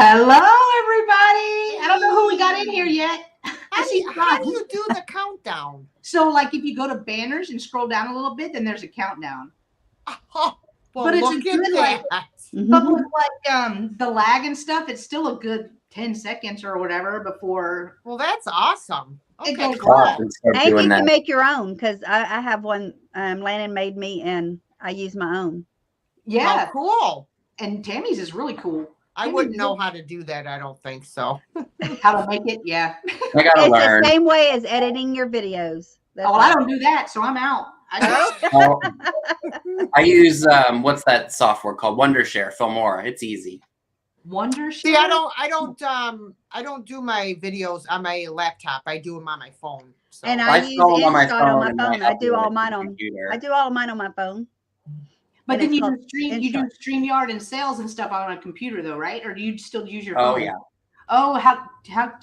Hello, everybody. I don't know who we got in here yet. How do you do the countdown? So, like, if you go to banners and scroll down a little bit, then there's a countdown. Oh, well, but it's look at good, that. But with the lag and stuff, it's still a good 10 seconds or whatever before. Well, that's awesome. Okay, it goes cool. And you can make your own because I have one. Landon made me, and I use my own. Yeah, oh, cool. And Tammy's is really cool. I wouldn't know how to do that. I don't think so. How to make it? Yeah. I gotta It's learn. the same way as editing your videos. Well, I don't do that, so I'm out. I use what's that software called? Wondershare, Filmora. It's easy. Wondershare. See, I don't do my videos on my laptop. I do them on my phone. So. And I use InShot on my phone. I do all mine on my phone. But then you do StreamYard and sales and stuff on a computer, though, right? Or do you still use your phone? Oh yeah. Oh, how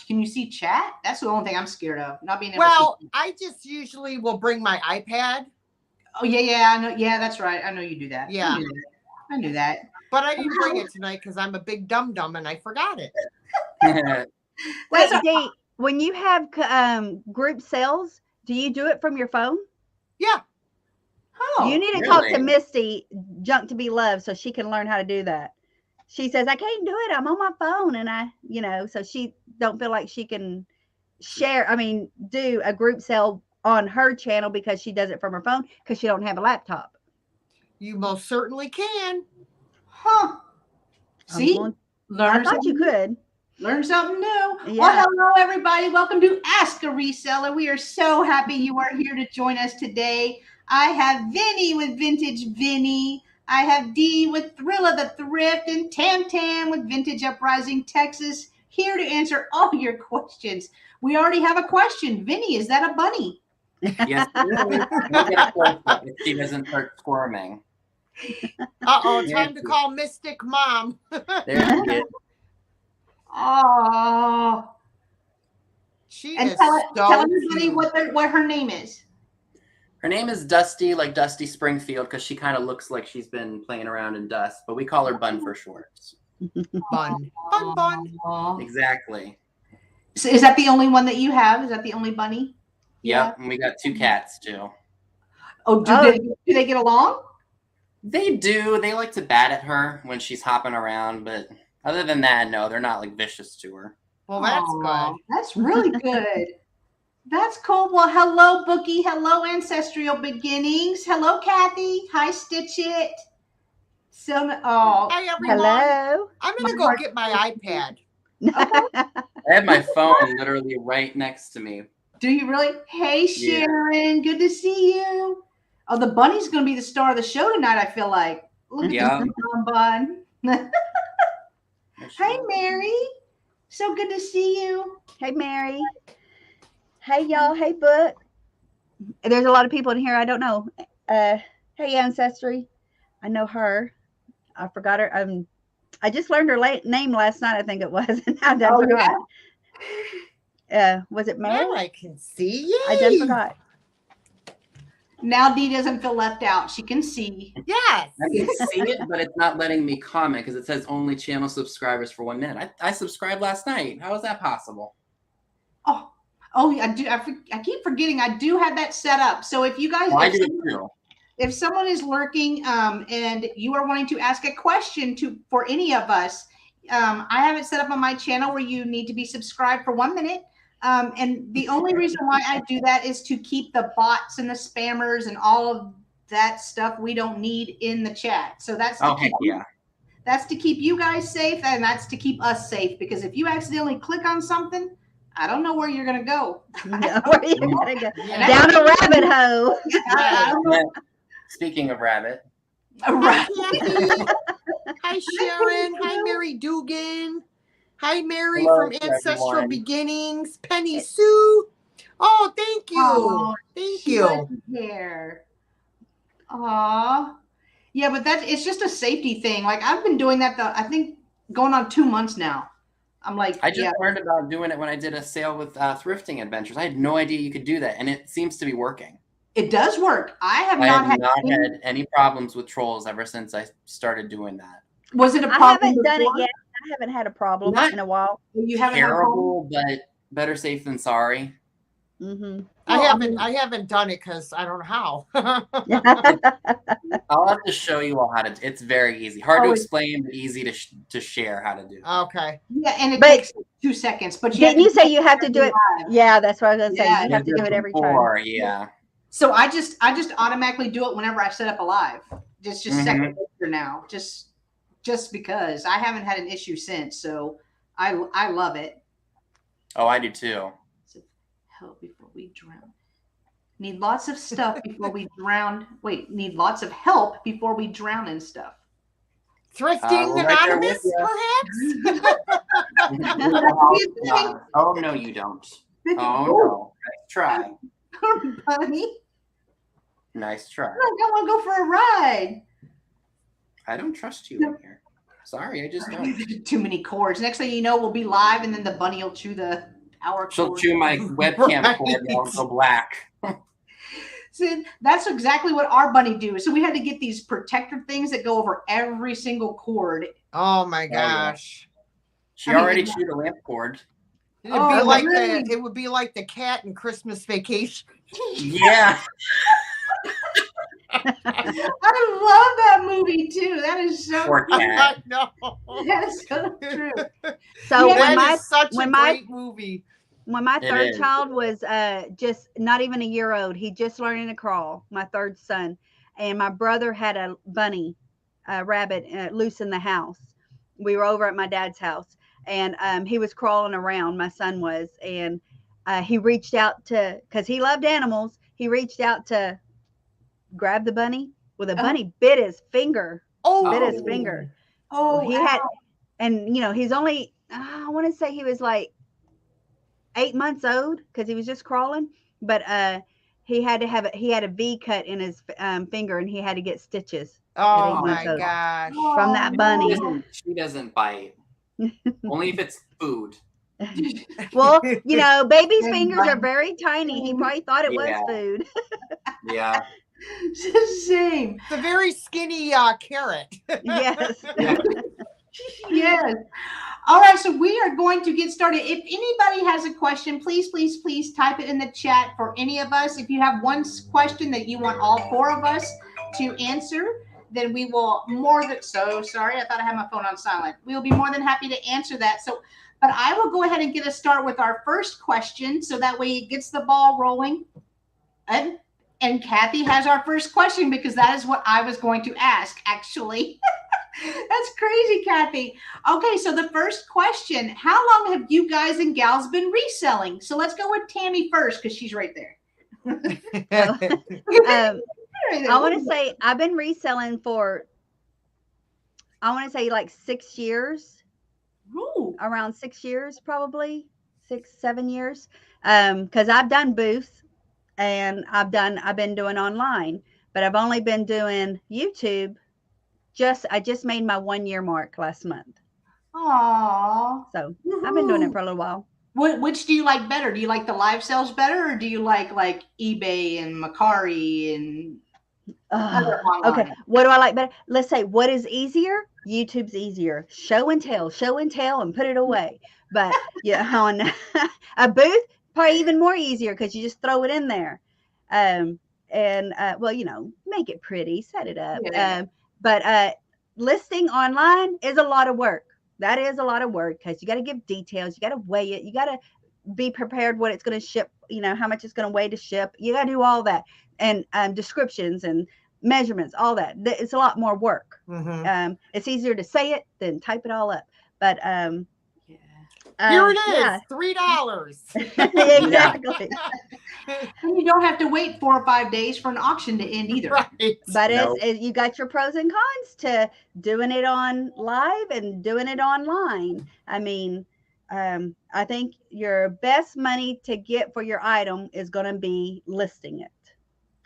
can you see chat? That's the only thing I'm scared of, not being able Well, to see. I just usually will bring my iPad. Oh yeah, I know. Yeah, that's right. I know you do that. Yeah, I knew that. But I didn't bring it tonight because I'm a big dum-dum and I forgot it. Wait, Dee, when you have group sales, do you do it from your phone? Yeah. Oh, you need to talk to Misty, Junk to be Loved, so she can learn how to do that. She says, I can't do it. I'm on my phone. And so she don't feel like she can do a group sale on her channel because she does it from her phone because she don't have a laptop. You most certainly can. Huh. See? I thought you could. Learn something new. Yeah. Well, hello, everybody. Welcome to Ask a Reseller. We are so happy you are here to join us today. I have Vinny with Vintage Vinny. I have Dee with TheThrillOfTheThrift and Tam with Vintage Uprising Texas here to answer all your questions. We already have a question. Vinny, is that a bunny? Yes, if she doesn't start squirming. Time to call Mystic Mom. There she is. Oh. She and is tell everybody what her name is. Her name is Dusty, like Dusty Springfield, because she kind of looks like she's been playing around in dust, but we call her Bun for short. Bun. Bun. Exactly. So is that the only one that you have? Is that the only bunny? Yep, and we got 2 cats too. Oh, do they get along? They do. They like to bat at her when she's hopping around, but other than that, no, they're not like vicious to her. Well, that's good. That's really good. That's cool. Well, hello, Bookie. Hello, Ancestral Beginnings. Hello, Kathy. Hi, Stitch It. Hi, everyone. Hello. I'm going to go get my iPad. Okay. I have my phone literally right next to me. Do you really? Hey, Sharon. Good to see you. Oh, the bunny's going to be the star of the show tonight, I feel like. Look at this bun. Hi, Mary. So good to see you. Hey, Mary. Hey, y'all. Hey, Book. There's a lot of people in here I don't know. Hey, Ancestry. I know her. I forgot her. I just learned her name last night, I think it was. And I done forgot. Yeah. Was it Mary? Now I can see you. I done forgot. Now Dee doesn't feel left out. She can see. Yes. I can see it, but it's not letting me comment because it says only channel subscribers for 1 minute. I subscribed last night. How is that possible? Oh, I do. I keep forgetting. I do have that set up. So if you guys, if someone is lurking and you are wanting to ask a question for any of us, I have it set up on my channel where you need to be subscribed for 1 minute. And the only reason why I do that is to keep the bots and the spammers and all of that stuff we don't need in the chat. So that's that's to keep you guys safe, and that's to keep us safe. Because if you accidentally click on something, I don't know where you're going to go. Down a rabbit hole. Speaking of rabbit. Hi, Sharon. Hi, Mary Dugan. Hi, Mary from Ancestral Beginnings. Penny Sue. Oh, thank you. Oh, thank you. Here. Aw. Yeah, but it's just a safety thing. Like, I've been doing that, I think, going on 2 months now. I'm like, I just learned about doing it when I did a sale with Thrifting Adventures. I had no idea you could do that, and it seems to be working. It does work. I have not had any problems with trolls ever since I started doing that. Was it a problem? I haven't done it yet. haven't had a problem in a while. You haven't terrible, but better safe than sorry. Mm-hmm. I haven't done it because I don't know how. I'll have to show you all how to. It's very easy, hard to explain, but easy to share how to do. Okay. Yeah, and it takes 2 seconds. But didn't you say you have to do it? Yeah, that's what I was gonna say. You have to do it every time. Yeah. So I just automatically do it whenever I set up a live. Just second nature now. Just because I haven't had an issue since, so I love it. Oh, I do too. Help before we drown. Need lots of stuff before we drown. Wait, need lots of help before we drown in stuff. Thrifting Anonymous, perhaps? Oh, no, you don't. Oh, no. Nice try. Bunny. Nice try. I want to go for a ride. I don't trust you in here. Sorry, I just don't. Too many cords. Next thing you know, we'll be live, and then the bunny will chew the power cord. She'll chew my webcam cord and it'll go black. So that's exactly what our bunny do. So we had to get these protector things that go over every single cord. Oh my gosh. She already chewed a lamp cord. It would be like the cat in Christmas Vacation. Yeah. I love that movie too. That is so Poor cat. No. That is so true. So when my movie. When my third child was just not even a year old, he just learning to crawl, my third son, and my brother had a bunny, a rabbit loose in the house. We were over at my dad's house, and he was crawling around, my son was, and he reached out to, because he loved animals, he reached out to grab the bunny. Well, the bunny bit his finger. Bit his finger. He had, and he's only, I want to say he was like 8 months old because he was just crawling, but he had a V cut in his finger, and he had to get stitches. Oh my gosh! From that bunny. She doesn't bite. Only if it's food. Well, baby's fingers are very tiny. He probably thought it was food. Yeah. Same. It's a very skinny carrot. Yes. Yes. All right, so we are going to get started. If anybody has a question, please type it in the chat for any of us. If you have one question that you want all 4 of us to answer, then we will sorry, I thought I had my phone on silent. We will be more than happy to answer that. But I will go ahead and get us started with our first question, so that way it gets the ball rolling. And Kathy has our first question, because that is what I was going to ask, actually. That's crazy, Kathy. Okay, so the first question, how long have you guys and gals been reselling? So let's go with Tammy first, because she's right there. I want to say I've been reselling for, I want to say like 6 years. Ooh. Around 6 years, probably 6-7 years. Because I've done booths, and I've been doing online, but I've only been doing YouTube. I just made my 1 year mark last month. Aww. So I've been doing it for a little while. Which do you like better? Do you like the live sales better, or do you like eBay and Macari and other online? Okay, what do I like better? Let's say, what is easier? YouTube's easier. Show and tell, and put it away. But on a booth, probably even more easier, because you just throw it in there. Make it pretty, set it up. Yeah. But listing online is a lot of work. That is a lot of work, because you got to give details. You got to weigh it. You got to be prepared what it's going to ship, how much it's going to weigh to ship. You got to do all that, and descriptions and measurements, all that. It's a lot more work. Mm-hmm. It's easier to say it than type it all up. But here it is, $3. Exactly. And you don't have to wait 4 or 5 days for an auction to end either. Right. But it's you got your pros and cons to doing it on live and doing it online. I mean, I think your best money to get for your item is going to be listing it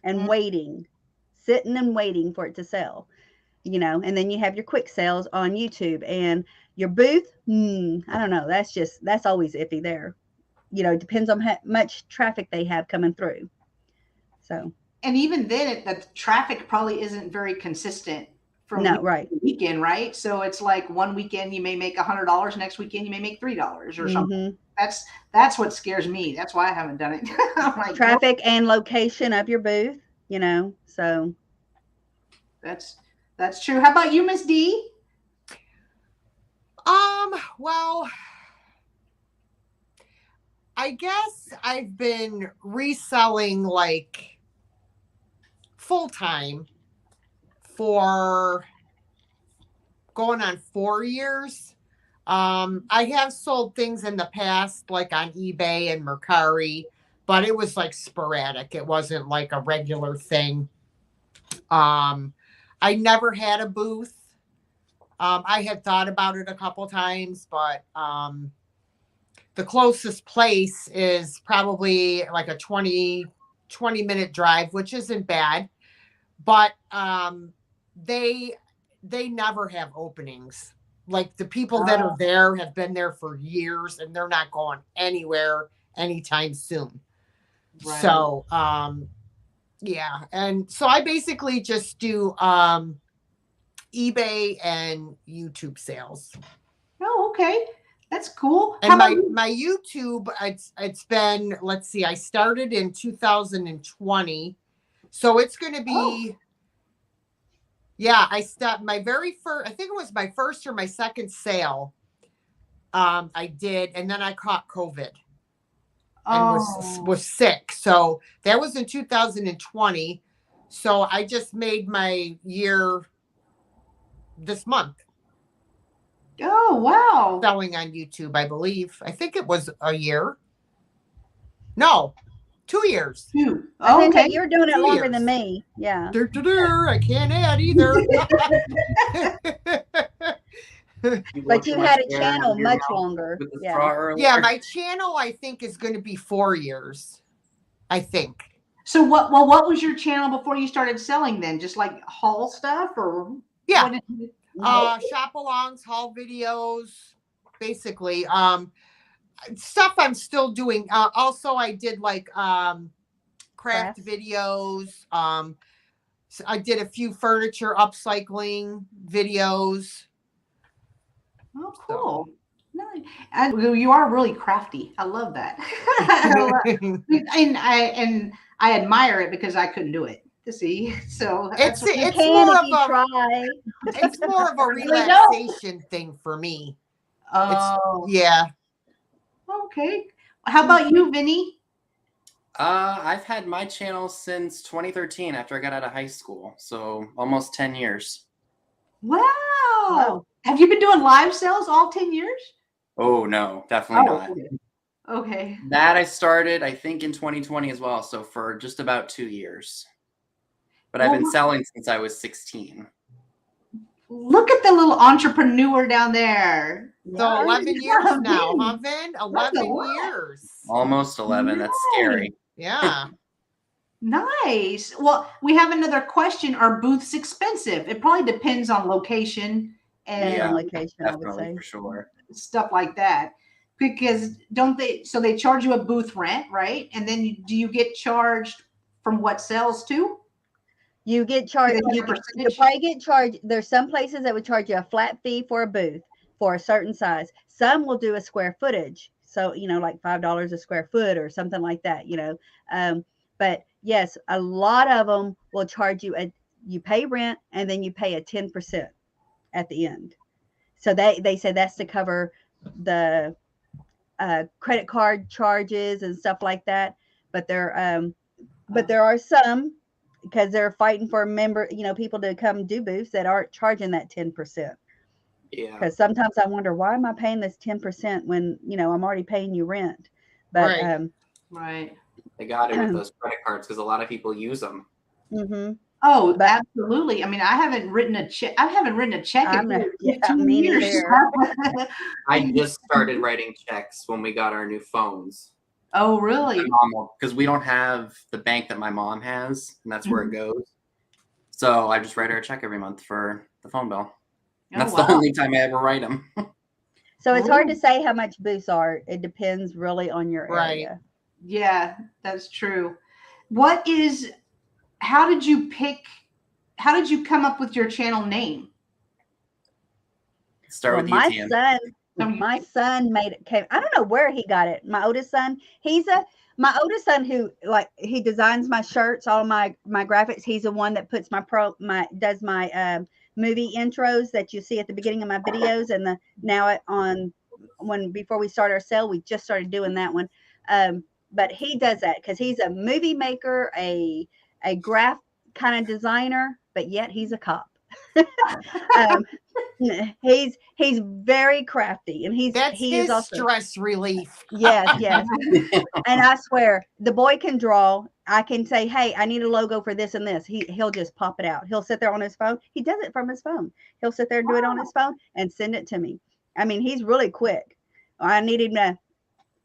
and sitting and waiting for it to sell. And then you have your quick sales on YouTube, and your booth. I don't know. That's always iffy there. It depends on how much traffic they have coming through. So. And even then, the traffic probably isn't very consistent from weekend, right? So it's like one weekend you may make $100, next weekend you may make $3 or something. That's what scares me. That's why I haven't done it. I'm like, traffic and location of your booth, so that's true. How about you, Miss D? Well, I guess I've been reselling like full time for going on 4 years. I have sold things in the past, like on eBay and Mercari, but it was like sporadic. It wasn't like a regular thing. I never had a booth. I had thought about it a couple times, but the closest place is probably like a 20-minute drive, which isn't bad. But they never have openings. Like the people that are there have been there for years and they're not going anywhere anytime soon. Right. So, yeah. And so I basically just do eBay and YouTube sales. Oh, okay. That's cool. And my YouTube, it's been, let's see, I started in 2020. So it's going to be, I stopped my very first, I think it was my first or my second sale. I did. And then I caught COVID and was sick. So that was in 2020. So I just made my year this month. Oh, wow. Selling on YouTube, I believe. I think it was a year. No, 2 years. Oh, okay. You're doing it longer than me. Yeah. I can't add either. But you had a channel much longer. Yeah, my channel, I think, is going to be 4 years. I think. So what was your channel before you started selling then? Just like haul stuff or? Yeah. Shop alongs, haul videos, basically. Stuff I'm still doing. Also, I did like craft videos. So I did a few furniture upcycling videos. Oh, cool. So. Nice. And you are really crafty. I love that. and I admire it because I couldn't do it. To see, so it's more of a relaxation thing for me. Oh, yeah. Okay. How about you, Vinny? I've had my channel since 2013 after I got out of high school, so almost 10 years. Wow. Have you been doing live sales all 10 years? Oh no, definitely not. Okay. That I started, I think, in 2020 as well, so for just about 2 years. But I've been selling since I was 16. Look at the little entrepreneur down there. So 11 years now, huh, Vin? 11 years. Almost 11. Nice. That's scary. Yeah. Nice. Well, we have another question. Are booths expensive? It probably depends on location and location, I would say. For sure. Stuff like that. Because so they charge you a booth rent, right? And then do you get charged from what sells too? You get charged. You probably get charged. There's some places that would charge you a flat fee for a booth for a certain size. Some will do a square footage. So, like $5 a square foot or something like that, But yes, a lot of them will charge you you pay rent and then you pay a 10% at the end. So they say that's to cover the credit card charges and stuff like that. But there are some, because they're fighting for people to come do booths that aren't charging that 10%. Yeah. Because sometimes I wonder, why am I paying this 10% when, I'm already paying you rent? But right. They got it with those credit cards because a lot of people use them. Mm-hmm. Oh, absolutely. I mean, I haven't written a check. in 15 years. I just started writing checks when we got our new phones. Oh, really? Because we don't have the bank that my mom has, and that's where it goes. So I just write her a check every month for the phone bill. And that's the only time I ever write them. So it's hard to say how much booths are. It depends really on your area. Yeah, that's true. How did you pick did you come up with your channel name? Start with UTM. My son made it. I don't know where he got it. My oldest son, my oldest son who he designs my shirts, all my graphics. He's the one that puts does my movie intros that you see at the beginning of my videos, and before we start our sale, we just started doing that one. But he does that because he's a movie maker, a graph kind of designer, but yet he's a cop. He's very crafty, and he is also stress relief. Yes. And I swear, the boy can draw. I can say, hey, I need a logo for this and this. He'll just pop it out. He'll sit there on his phone. He does it from his phone. He'll sit there and do it on his phone and send it to me. I mean, he's really quick. I need him to.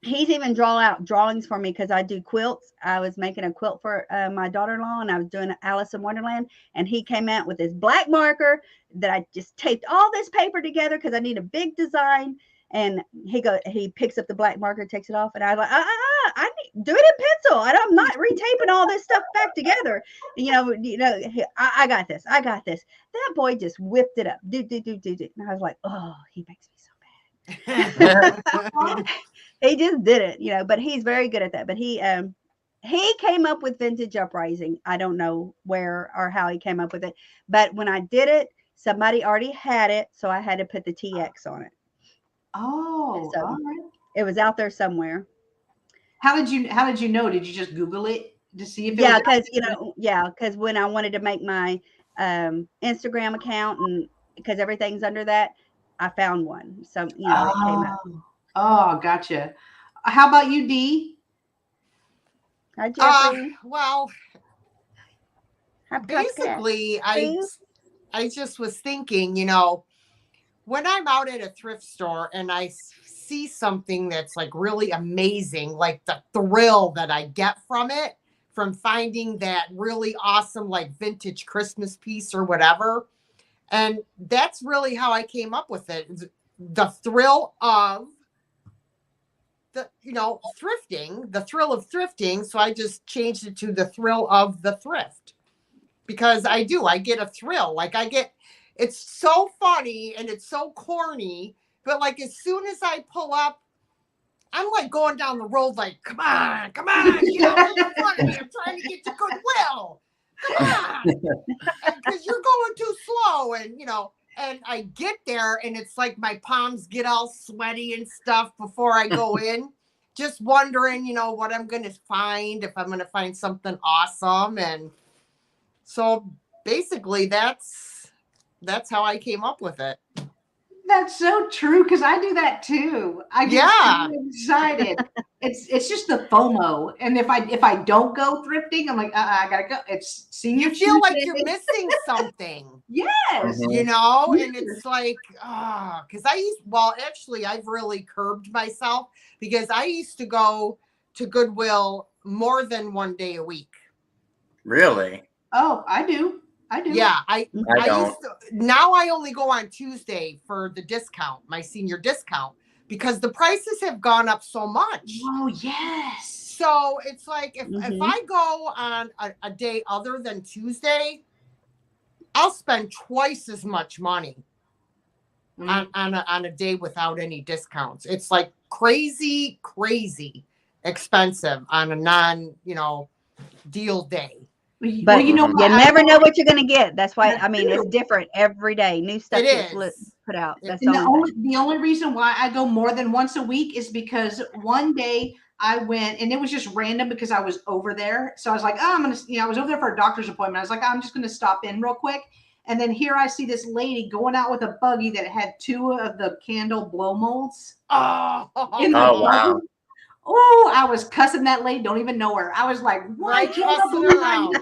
He's even draw out drawings for me because I do quilts. I was making a quilt for my daughter-in-law, and I was doing Alice in Wonderland, and he came out with his black marker that I just taped all this paper together because I need a big design. And he picks up the black marker, takes it off, and I'm like, I need do it in pencil. I'm not retaping all this stuff back together. I got this. That boy just whipped it up. Do. And I was like, oh, he makes me so bad. He just did it, but he's very good at that. But he came up with Vintage Uprising. I don't know where or how he came up with it, but when I did it, somebody already had it, so I had to put the TX on it. Oh, so all right. It was out there somewhere. How did you know? Did you just Google it to see if it was because when I wanted to make my Instagram account, and because everything's under that, I found one. So it came up. Oh, gotcha. How about you, Dee? Hi, Jeffrey. Well, basically, I just was thinking, when I'm out at a thrift store and I see something that's like really amazing, like the thrill that I get from it, from finding that really awesome, like vintage Christmas piece or whatever. And that's really how I came up with it. The thrill of thrifting, the thrill of thrifting. So I just changed it to the thrill of the thrift, because I get a thrill. It's so funny and it's so corny, but like as soon as I pull up, I'm like going down the road, like, come on, get out in front of me. I'm trying to get to Goodwill. Come on. Because you're going too slow. And I get there and it's like my palms get all sweaty and stuff before I go in, just wondering, what I'm going to find, if I'm going to find something awesome. And so basically that's how I came up with it. That's so true, because I do that too. I get so excited. It's just the FOMO, and if I don't go thrifting, I'm like, I gotta go. It's senior. You feel like you're missing something. Yes, and it's like, because I've really curbed myself, because I used to go to Goodwill more than one day a week. Really? Oh, I do. Yeah, I don't. Now I only go on Tuesday for the discount, my senior discount, because the prices have gone up so much. Oh, yes. So it's like if I go on a day other than Tuesday, I'll spend twice as much money on a day without any discounts. It's like crazy expensive on a non-deal day. But you never know what you're going to get. That's why, it's different every day. New stuff gets put out. That's the only reason why I go more than once a week is because one day I went, and it was just random because I was over there. So I was like, I was over there for a doctor's appointment. I was like, I'm just going to stop in real quick. And then here I see this lady going out with a buggy that had 2 of the candle blow molds. Oh, wow. Oh, I was cussing that lady. Don't even know her. I was like, "Why cussing her out?"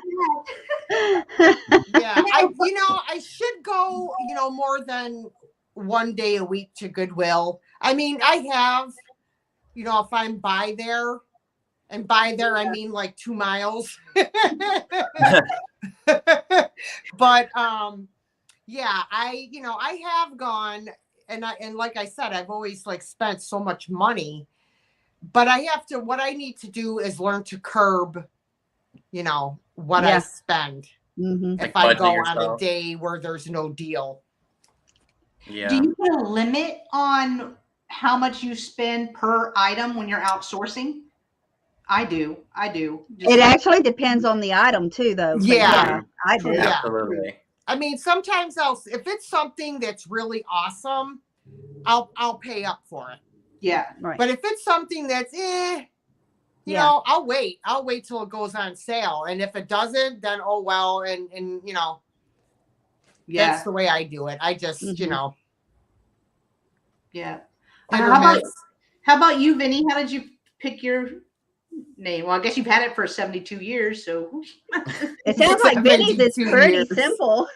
Yeah, I should go, more than one day a week to Goodwill. I have, if I'm by there, and by there I mean like 2 miles. But yeah, I have gone, and like I said, I've always spent so much money. But what I need to do is learn to curb, what I spend. if I go on a day where there's no deal. Yeah. Do you put a limit on how much you spend per item when you're outsourcing? I do. It actually depends on the item too, though. Yeah, I do. Yeah. Absolutely. I mean, sometimes if it's something that's really awesome, I'll pay up for it. Yeah. Right. But if it's something that's you know, I'll wait till it goes on sale. And if it doesn't, then oh well. And you know, that's the way I do it. I just, you know. Yeah. How about you, Vinny? How did you pick your name? Well, I guess you've had it for 72 years, so it sounds like Vinny's is pretty simple.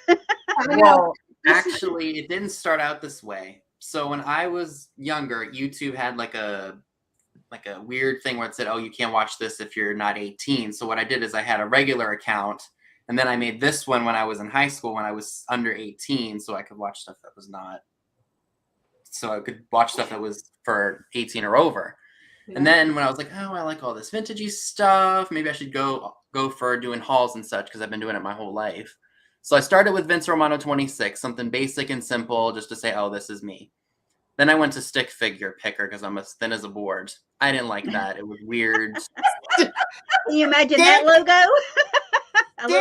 Well, actually, it didn't start out this way. So when I was younger, YouTube had like a weird thing where it said, "Oh, you can't watch this if you're not 18." So what I did is I had a regular account, and then I made this one when I was in high school when I was under 18, so I could watch stuff that was not. So I could watch stuff that was for 18 or over. Yeah. And then when I was like, oh, I like all this vintagey stuff, maybe I should go for doing hauls and such because I've been doing it my whole life. So I started with Vince Romano 26, something basic and simple just to say, oh, this is me. Then I went to stick figure picker because I'm as thin as a board. I didn't like that. It was weird. Can you imagine that logo?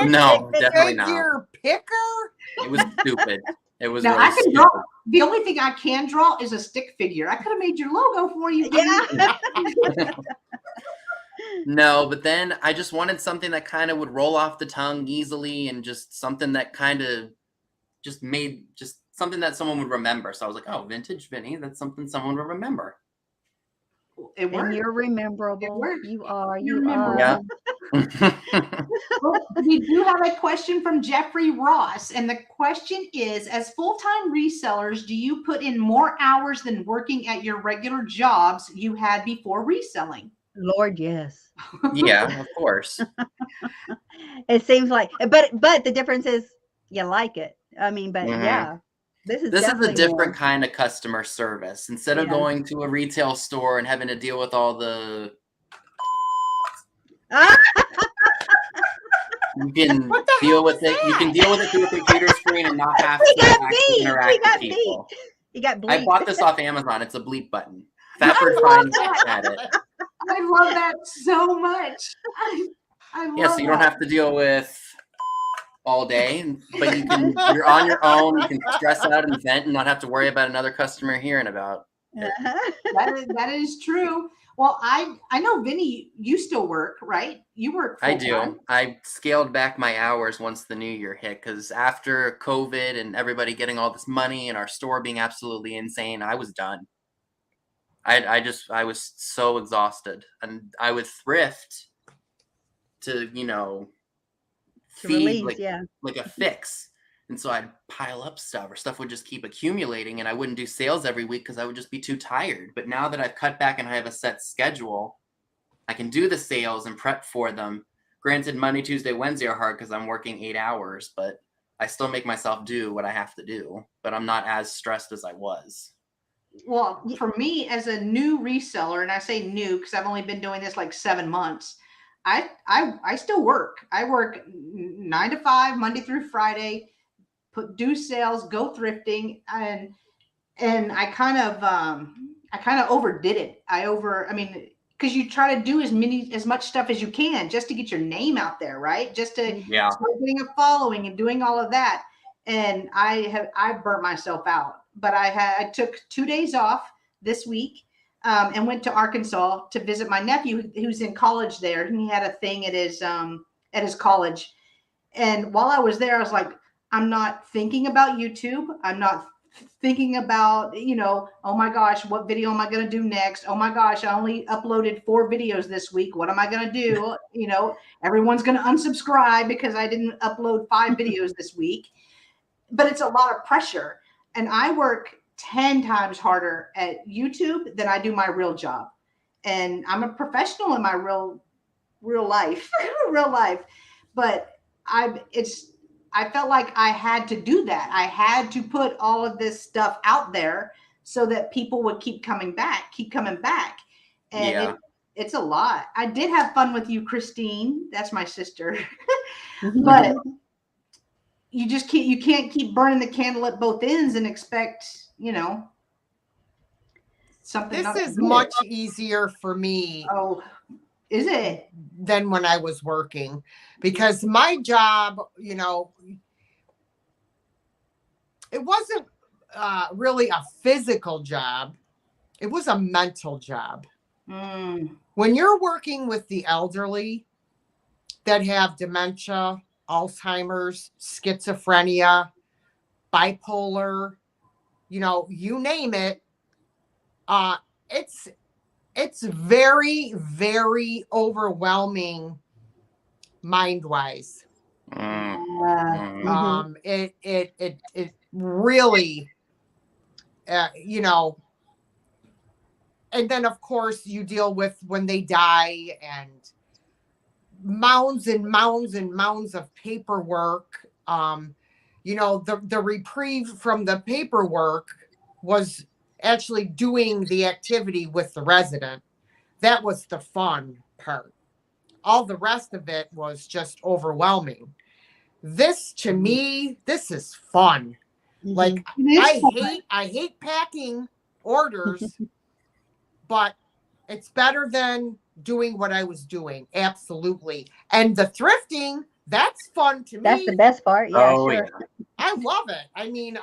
No, definitely not. Figure picker? It was stupid. It was now really I can draw. The only thing I can draw is a stick figure. I could have made your logo for you. Yeah. No, but then I just wanted something that kind of would roll off the tongue easily and just something that kind of just made just something that someone would remember. So I was like, oh, Vintage Vinny, that's something someone would remember. It worked. And you're rememberable. You are. Yeah. Well, we do have a question from Jeffrey Ross. And the question is, as full-time resellers, do you put in more hours than working at your regular jobs you had before reselling? Lord, yes. Yeah, of course. It seems like, but the difference is you like it. I mean, but yeah. This is a different kind of customer service. Instead of going to a retail store and having to deal with all the you can deal with it. You can deal with it through a computer screen and not have to actually interact with people. You got bleep. I bought this off Amazon. It's a bleep button. Fatford finds at it. I love that so much. I love so you don't have to deal with all day, but you're on your own. You can stress out and vent and not have to worry about another customer hearing about it. That is true. Well, I know, Vinny, you still work, right? You work full-time. I do. I scaled back my hours once the new year hit because after COVID and everybody getting all this money and our store being absolutely insane, I was done. I was so exhausted, and I would thrift to, feed like a fix. And so I'd pile up stuff, or stuff would just keep accumulating, and I wouldn't do sales every week because I would just be too tired. But now that I've cut back and I have a set schedule, I can do the sales and prep for them. Granted, Monday, Tuesday, Wednesday are hard because I'm working 8 hours, but I still make myself do what I have to do. But I'm not as stressed as I was. Well, for me as a new reseller, and I say new because I've only been doing this like 7 months, I still work. I work 9 to 5, Monday through Friday, do sales, go thrifting, and I kind of overdid it. Because you try to do as much stuff as you can just to get your name out there, right? Just to start getting a following and doing all of that. And I burnt myself out. But I took 2 days off this week and went to Arkansas to visit my nephew who's in college there. And he had a thing at his college. And while I was there, I was like, I'm not thinking about YouTube. I'm not thinking about, oh my gosh, what video am I going to do next? Oh my gosh, I only uploaded 4 videos this week. What am I going to do? Everyone's going to unsubscribe because I didn't upload 5 videos this week. But it's a lot of pressure. And I work 10 times harder at YouTube than I do my real job. And I'm a professional in my real life, But I felt like I had to do that. I had to put all of this stuff out there so that people would keep coming back. And it's a lot. I did have fun with you, Christine. That's my sister. But you just can't keep burning the candle at both ends and expect, something. This is much easier for me. Oh, is it? Than when I was working, because my job, it wasn't really a physical job. It was a mental job. When you're working with the elderly that have dementia, Alzheimer's, schizophrenia, bipolar, you name it, it's very, very overwhelming mind-wise. It really, and then of course you deal with when they die and mounds and mounds and mounds of paperwork. The reprieve from the paperwork was actually doing the activity with the resident. That was the fun part. All the rest of it was just overwhelming. This, to me, this is fun. Like, I hate packing orders, but it's better than doing what I was doing. Absolutely. And the thrifting, that's fun to me. That's the best part. Yeah, sure. Yeah. I love it. I mean,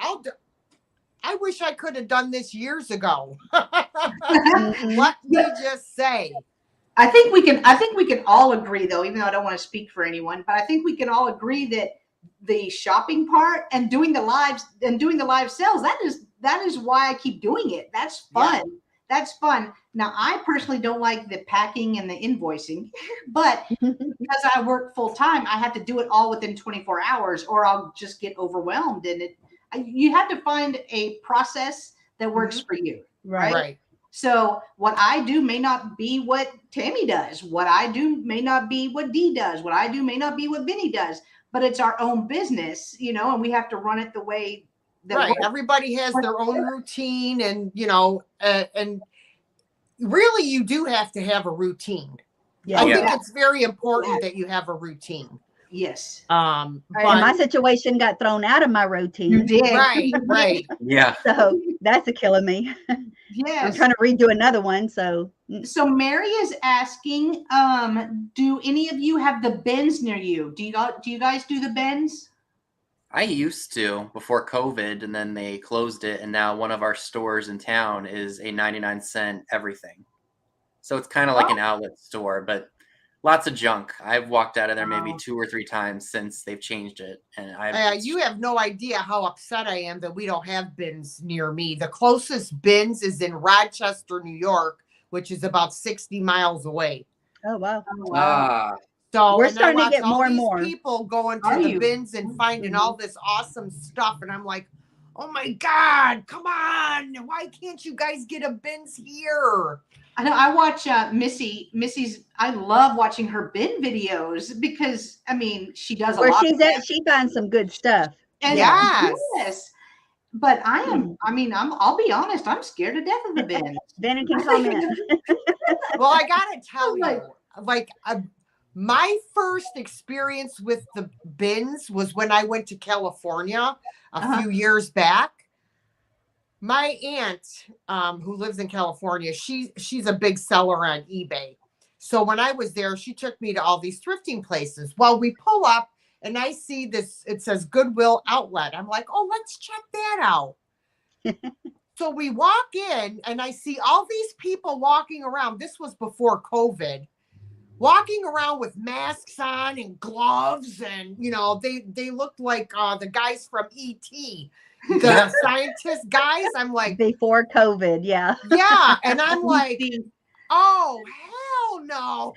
I wish I could have done this years ago. Let me just say. I think we can all agree, though, even though I don't want to speak for anyone, but I think we can all agree that the shopping part and doing the live sales, that is why I keep doing it. That's fun. Yeah. That's fun. Now, I personally don't like the packing and the invoicing, but because I work full time, I have to do it all within 24 hours or I'll just get overwhelmed. And you have to find a process that works for you. Right. So what I do may not be what Tammy does. What I do may not be what Dee does. What I do may not be what Vinny does, but it's our own business, and we have to run it the way that right. Everybody has their own routine and, and really you do have to have a routine. Yeah. I think it's very important that you have a routine. Yes. But my situation got thrown out of my routine. You did. Right. Yeah. So that's a killing me. Yes. I'm trying to redo another one. So Mary is asking, do any of you have the bins near you? Do you guys do the bins? I used to before COVID, and then they closed it. And now one of our stores in town is a 99-cent everything. So it's kind of like an outlet store, but lots of junk. I've walked out of there maybe 2 or 3 times since they've changed it. And you have no idea how upset I am that we don't have bins near me. The closest bins is in Rochester, New York, which is about 60 miles away. Oh, wow. So we're starting to get more and more people going to the bins and finding all this awesome stuff. And I'm like, oh my God, come on. Why can't you guys get a bins here? I know. I watch Missy's. I love watching her bin videos because she does a lot. Where she's at, she finds some good stuff. And yes. But I'll be honest. I'm scared to death of the bins. Vinny can comment. Well, I gotta tell you, my first experience with the bins was when I went to California a few years back. My aunt, who lives in California, she's a big seller on eBay. So when I was there, she took me to all these thrifting places. Well, we pull up and I see this, it says Goodwill Outlet. I'm like, oh, let's check that out. So we walk in and I see all these people walking around. This was before COVID. Walking around with masks on and gloves. And, they looked like the guys from E.T., the scientist guys. I'm like, before COVID. Yeah. And I'm like, oh hell no.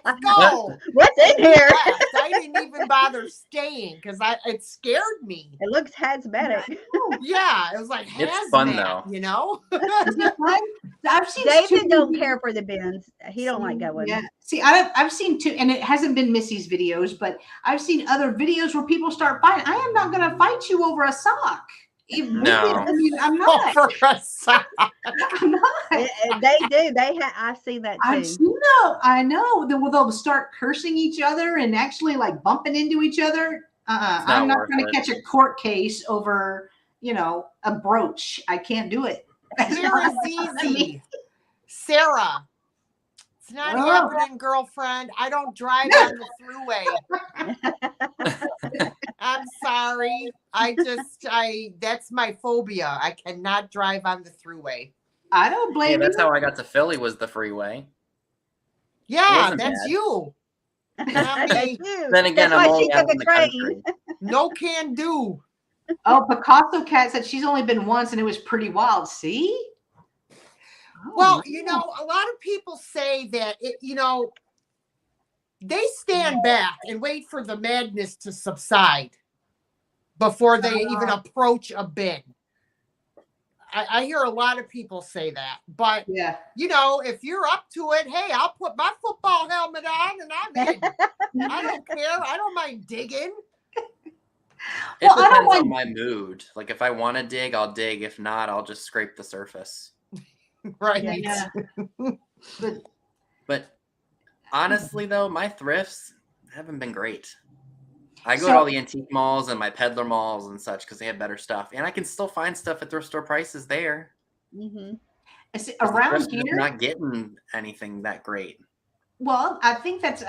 Let's go. What's in here? I didn't even bother staying because it scared me. It looks hazmatic. Yeah, it was like hazmat, it's fun though. I've seen David don't care for the bins. He don't like that one. Yeah. See, I've seen 2, and it hasn't been Missy's videos, but I've seen other videos where people start fighting. I am not going to fight you over a sock. No, I'm not. Over a sock. I'm not. They do. I've seen that too. I know. They'll start cursing each other and actually like bumping into each other. I'm not going to catch a court case over, a brooch. I can't do it. Sarah's easy. Sarah, it's not happening, girlfriend. I don't drive on the thruway. I'm sorry. That's my phobia. I cannot drive on the thruway. I don't blame you. That's how I got to Philly, was the freeway. Yeah, that's you. Then again, I'm only out in the country. No can do. Oh, Picasso Cat said she's only been once and it was pretty wild. See? Well, a lot of people say that, they stand back and wait for the madness to subside before they even approach a bin. I hear a lot of people say that, but if you're up to it, hey, I'll put my football helmet on and I'm in. I don't care. I don't mind digging. It depends on my mood. Like if I want to dig, I'll dig. If not, I'll just scrape the surface. Right. Yeah. But honestly, though, my thrifts haven't been great. I go to all the antique malls and my peddler malls and such because they have better stuff, and I can still find stuff at thrift store prices there. Mm-hmm. Around here, not getting anything that great. Well, I think that's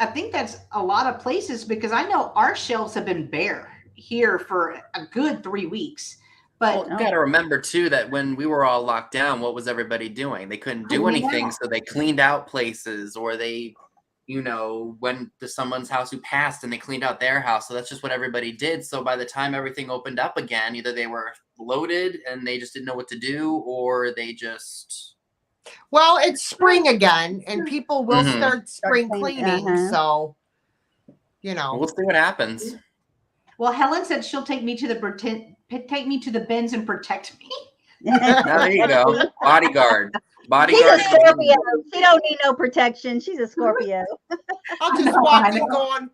a lot of places because I know our shelves have been bare here for a good 3 weeks. But you got to remember too that when we were all locked down, what was everybody doing? They couldn't do anything, so they cleaned out places, or they, went to someone's house who passed and they cleaned out their house. So that's just what everybody did. So by the time everything opened up again, either they were loaded and they just didn't know what to do, or they just. Well, it's spring again, and people will start spring cleaning. So, we'll see what happens. Well, Helen said she'll take me to the bins and protect me. There you go. Bodyguard. She's a Scorpio. She don't need no protection. She's a Scorpio. I'll just walk in going,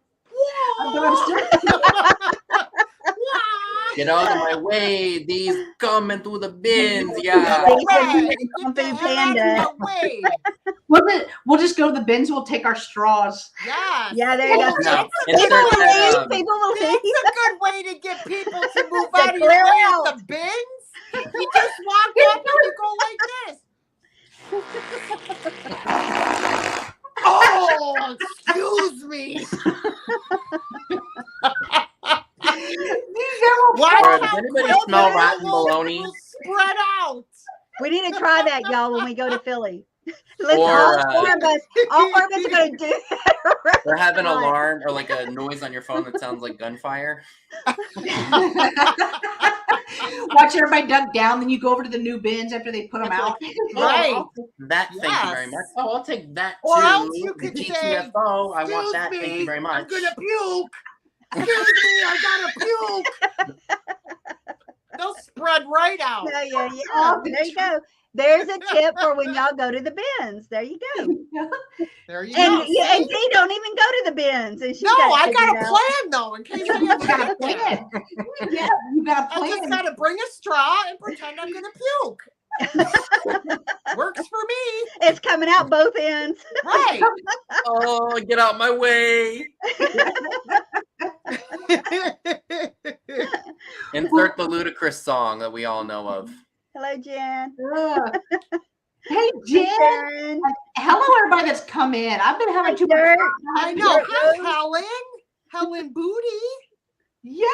get out of my way. These come into the bins. Yeah. We'll just go to the bins. We'll take our straws. Yeah. Yeah, there you go. People will leave. It's a good way to get people to move out of your way at the bins. You just walk up and you go like this. Oh, excuse me. Does anybody smell rotten bologna? Spread out. We need to try that, y'all, when we go to Philly. Listen, all four of us are going to do that. Or have an alarm or like a noise on your phone that sounds like gunfire. Watch everybody duck down, then you go over to the new bins after they put them out. Right. That, thank you very much. Oh, I'll take that too. Or else you could say, GTFO, I want that, thank you very much. I'm gonna puke. Excuse me, I gotta puke. They'll spread right out. Yeah. There you go. There's a tip for when y'all go to the bins. There you go. There you go. And Dee don't even go to the bins. And I got a plan though, in case I have got a plan. Yeah, you got a plan. I just gotta bring a straw and pretend I'm gonna puke. Works for me. It's coming out both ends. Right. Oh, get out my way. Insert the ludicrous song that we all know of. Hello, Jen. Hey, Jen. Hello, everybody that's come in. I've been having too much fun. I know. Hi, Helen. Helen Booty. Yeah,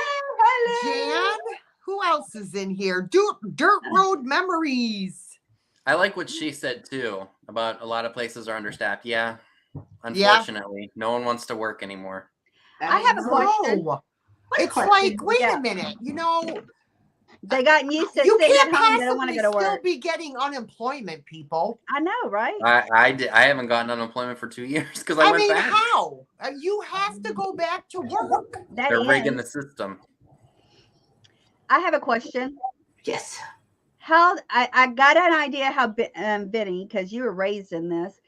Helen. Jan. Who else is in here? Dirt Road Memories. I like what she said, too, about a lot of places are understaffed. Yeah. Unfortunately, no one wants to work anymore. I have a question. It's like, wait a minute. They got used to sitting at home. They don't want to go to work. You can't possibly still be getting unemployment, people. I know, right? I haven't gotten unemployment for 2 years because I went back. How? You have to go back to work. They're rigging the system. I have a question. Yes. How I got an idea how Vinny, because you were raised in this,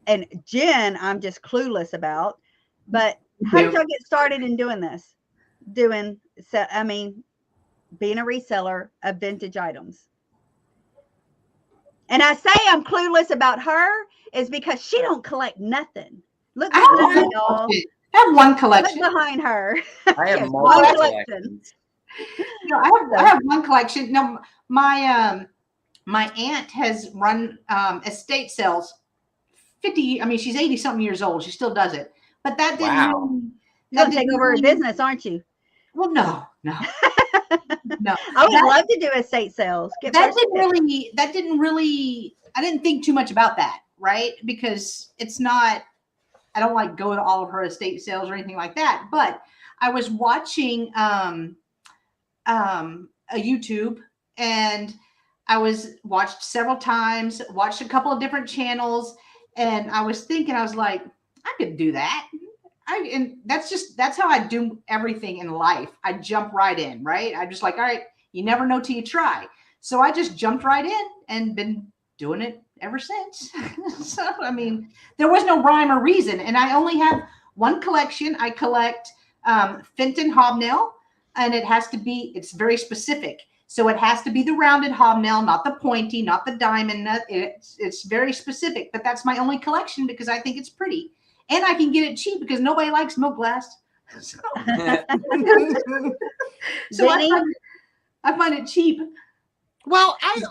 and Jen, I'm just clueless about. But how did y'all get started in doing this? Being a reseller of vintage items. And I say I'm clueless about her is because she don't collect nothing. Look at her, y'all. I have one Look collection. behind her. I have Yes, multiple one collection. collections. I have one collection. No, my aunt has run estate sales 50. I mean, she's 80 something years old. She still does it, but that didn't. Wow. Really, You're gonna take over her business, aren't you? Well, no. No. I would love to do estate sales. That didn't really. I didn't think too much about that, right? Because it's not. I don't like go to all of her estate sales or anything like that. But I was watching a YouTube, and I watched several times, watched a couple of different channels, and I was thinking, I was like, I could do that. And that's how I do everything in life. I jump right in, right? I'm just like, all right, you never know till you try. So I just jumped right in and been doing it ever since. So, I mean, there was no rhyme or reason. And I only have one collection. I collect Fenton hobnail, and it's very specific. So it has to be the rounded hobnail, not the pointy, not the diamond. It's very specific, but that's my only collection because I think it's pretty. And I can get it cheap because nobody likes milk glass. So, so I find it cheap. Well, I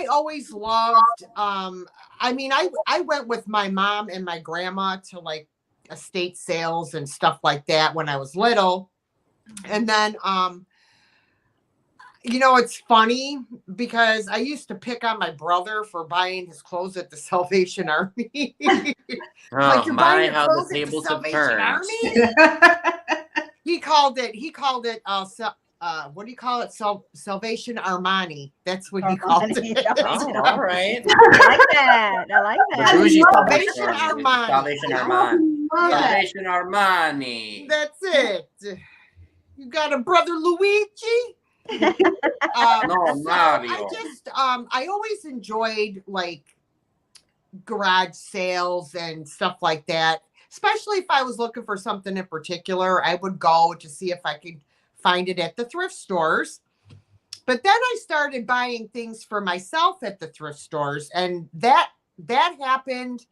always loved, I mean, I went with my mom and my grandma to like estate sales and stuff like that when I was little. And then, you know, it's funny because I used to pick on my brother for buying his clothes at the Salvation Army. Like, my, how the tables have turned. He called it, what do you call it? Salvation Armani. That's what he called it. Oh, all right. I like that. I like that. Salvation Armani. Salvation Armani. Salvation Armani. That's it. You got a brother Luigi? No, Mario. I always enjoyed like garage sales and stuff like that. Especially if I was looking for something in particular, I would go to see if I could find it at the thrift stores. But then I started buying things for myself at the thrift stores, and that happened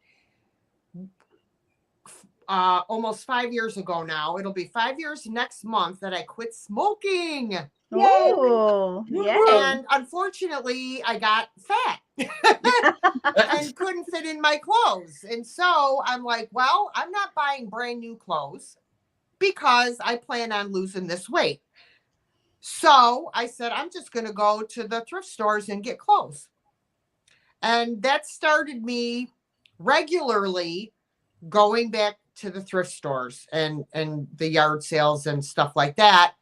almost 5 years ago now. It'll be 5 years next month that I quit smoking. Oh, yeah. And unfortunately, I got fat and couldn't fit in my clothes. And so I'm like, well, I'm not buying brand new clothes because I plan on losing this weight. So I said, I'm just going to go to the thrift stores and get clothes. And that started me regularly going back to the thrift stores and the yard sales and stuff like that.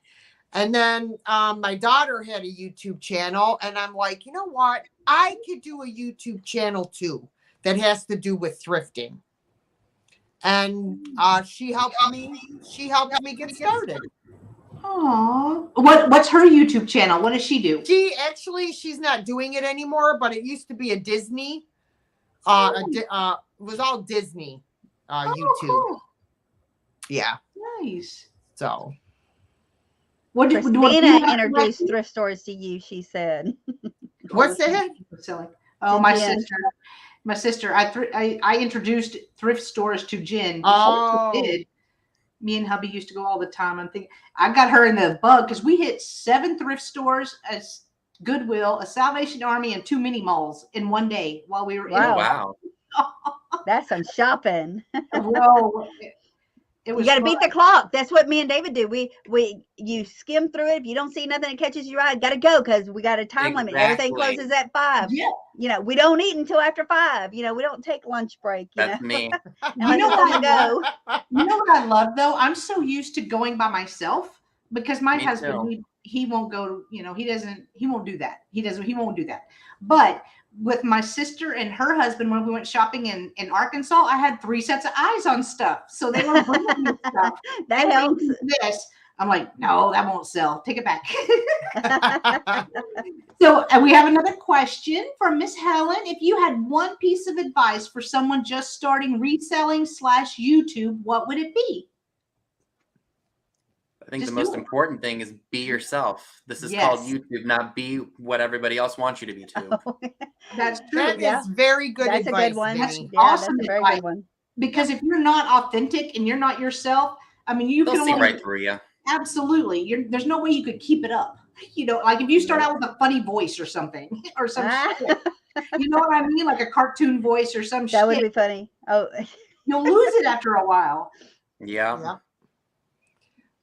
And then my daughter had a YouTube channel, and I'm like, you know what? I could do a YouTube channel too that has to do with thrifting. And she helped me get started. Oh, what's her YouTube channel? What does she do? She's not doing it anymore, but it used to be a Disney. It was all Disney YouTube. Cool. Yeah. Nice. So. Christina introduced thrift stores to you, she said. What's that? Oh, my sister. I introduced thrift stores to Jen. Oh. Did. Me and hubby used to go all the time. I'm thinking I got her in the bug because we hit 7 thrift stores, a Goodwill, a Salvation Army, and 2 mini malls in one day while we were in. Wow. That's some shopping. Well, you got to beat the clock. That's what me and David do. You skim through it. If you don't see nothing that catches your eye, got to go because we got a time limit. Everything closes at 5. Yeah. You know, we don't eat until after 5. You know, we don't take lunch break. That's me. You know what I love though? I'm so used to going by myself because my husband, he won't go. You know, he won't do that. He won't do that. But with my sister and her husband, when we went shopping in Arkansas, I had 3 sets of eyes on stuff. So they were bringing me stuff. That helps. This. I'm like, no, that won't sell. Take it back. So we have another question from Miss Helen. If you had one piece of advice for someone just starting reselling / YouTube, what would it be? I think the most important thing is be yourself. This is called YouTube, not be what everybody else wants you to be too. That's true. That is very good advice. That's a good one. That's awesome. awesome That's a very advice. good one. Because if you're not authentic and you're not yourself, I mean, you They'll can see only, right through you. Absolutely. There's no way you could keep it up. You know, like if you start out with a funny voice or something, or some shit, you know what I mean? Like a cartoon voice or some shit. That would be funny. Oh, you'll lose it after a while. Yeah.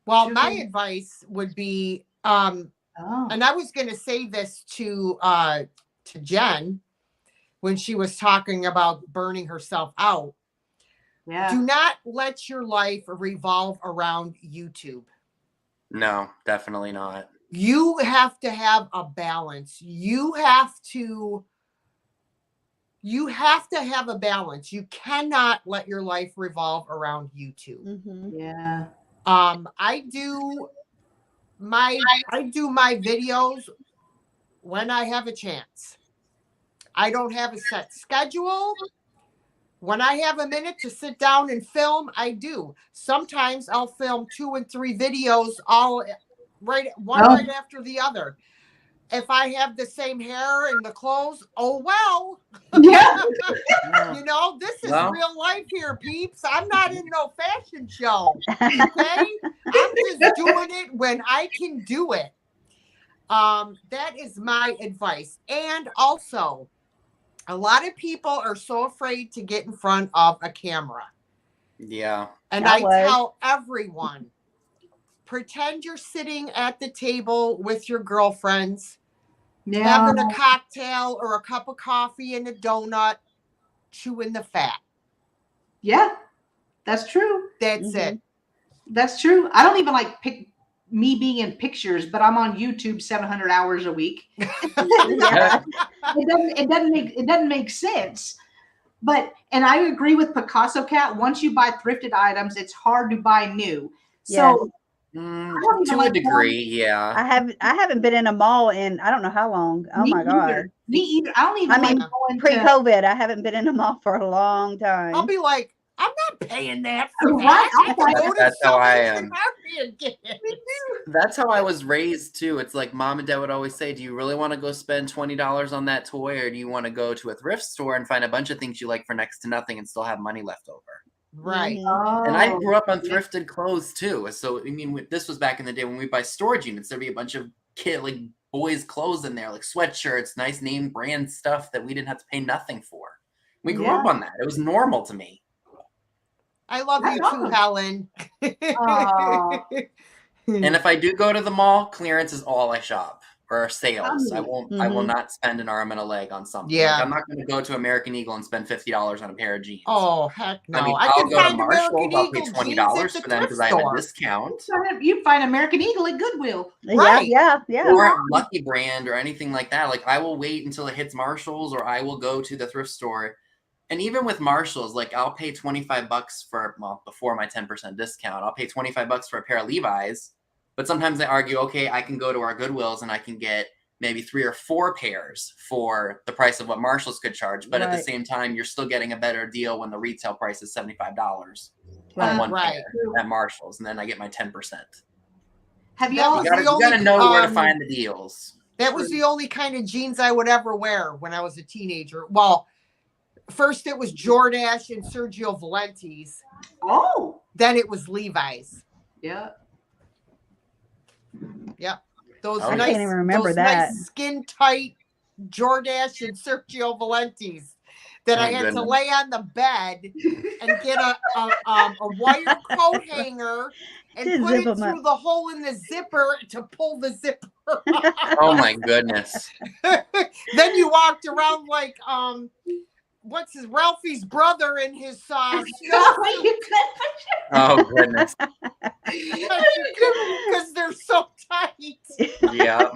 Well, my advice would be, and I was going to say this to Jen when she was talking about burning herself out. Yeah. Do not let your life revolve around YouTube. No, definitely not. You have to have a balance. You have to have a balance. You cannot let your life revolve around YouTube. mm-hmm. Yeah. I do my videos when I have a chance. I don't have a set schedule. When I have a minute to sit down and film, I do. Sometimes I'll film 2 and 3 videos all right after the other. If I have the same hair and the clothes, oh well. Yeah. You know, this is real life here, peeps. I'm not in no fashion show. Okay? I'm just doing it when I can do it. That is my advice. And also, a lot of people are so afraid to get in front of a camera. Yeah. And I tell everyone, pretend you're sitting at the table with your girlfriends, having a cocktail or a cup of coffee and a donut, chewing the fat. Yeah, that's true. That's it. That's true. I don't even like me being in pictures, but I'm on YouTube 700 hours a week. It doesn't make sense. But, and I agree with Picasso Cat. Once you buy thrifted items, it's hard to buy new. So to a degree, yeah. I haven't been in a mall in I don't know how long. Oh my God. Me either. I don't even pre-COVID, I haven't been in a mall for a long time. I'll be like, I'm not paying that for That's how I am. That's how I was raised too. It's like mom and dad would always say, do you really want to go spend $20 on that toy, or do you want to go to a thrift store and find a bunch of things you like for next to nothing and still have money left over? Right. And I grew up on thrifted clothes too. So, I mean, this was back in the day when we buy storage units, there'd be a bunch of boys' clothes in there, like sweatshirts, nice name brand stuff that we didn't have to pay nothing for. We grew up on that. It was normal to me. I love you too, Helen. And if I do go to the mall, clearance is all I shop, or sales. I will not spend an arm and a leg on something. Yeah. Like, I'm not going to go to American Eagle and spend $50 on a pair of jeans. Oh, heck no. I mean, I'll go to Marshalls, I'll pay $20 for them because I have a discount. You'd find American Eagle at Goodwill. Right. Yeah. Or Lucky Brand or anything like that. Like, I will wait until it hits Marshalls, or I will go to the thrift store. And even with Marshalls, like, I'll pay $25 for, well, before my 10% discount, I'll pay $25 for a pair of Levi's. But sometimes they argue, okay, I can go to our Goodwills and I can get maybe 3 or 4 pairs for the price of what Marshalls could charge. But at the same time, you're still getting a better deal when the retail price is $75 on one pair at Marshalls. And then I get my 10%. Have y'all? You got to know where to find the deals. That was the only kind of jeans I would ever wear when I was a teenager. Well, first it was Jordache and Sergio Valenti's. Oh. Then it was Levi's. Yeah. Yep. Those I can't even remember that. Nice skin tight Jordache and Sergio Valenti's that I had to lay on the bed and get a wire coat hanger and put it through the hole in the zipper to pull the zipper. Oh my goodness. Then you walked around like what's his Ralphie's brother in his oh goodness. Because they're so tight. Yeah.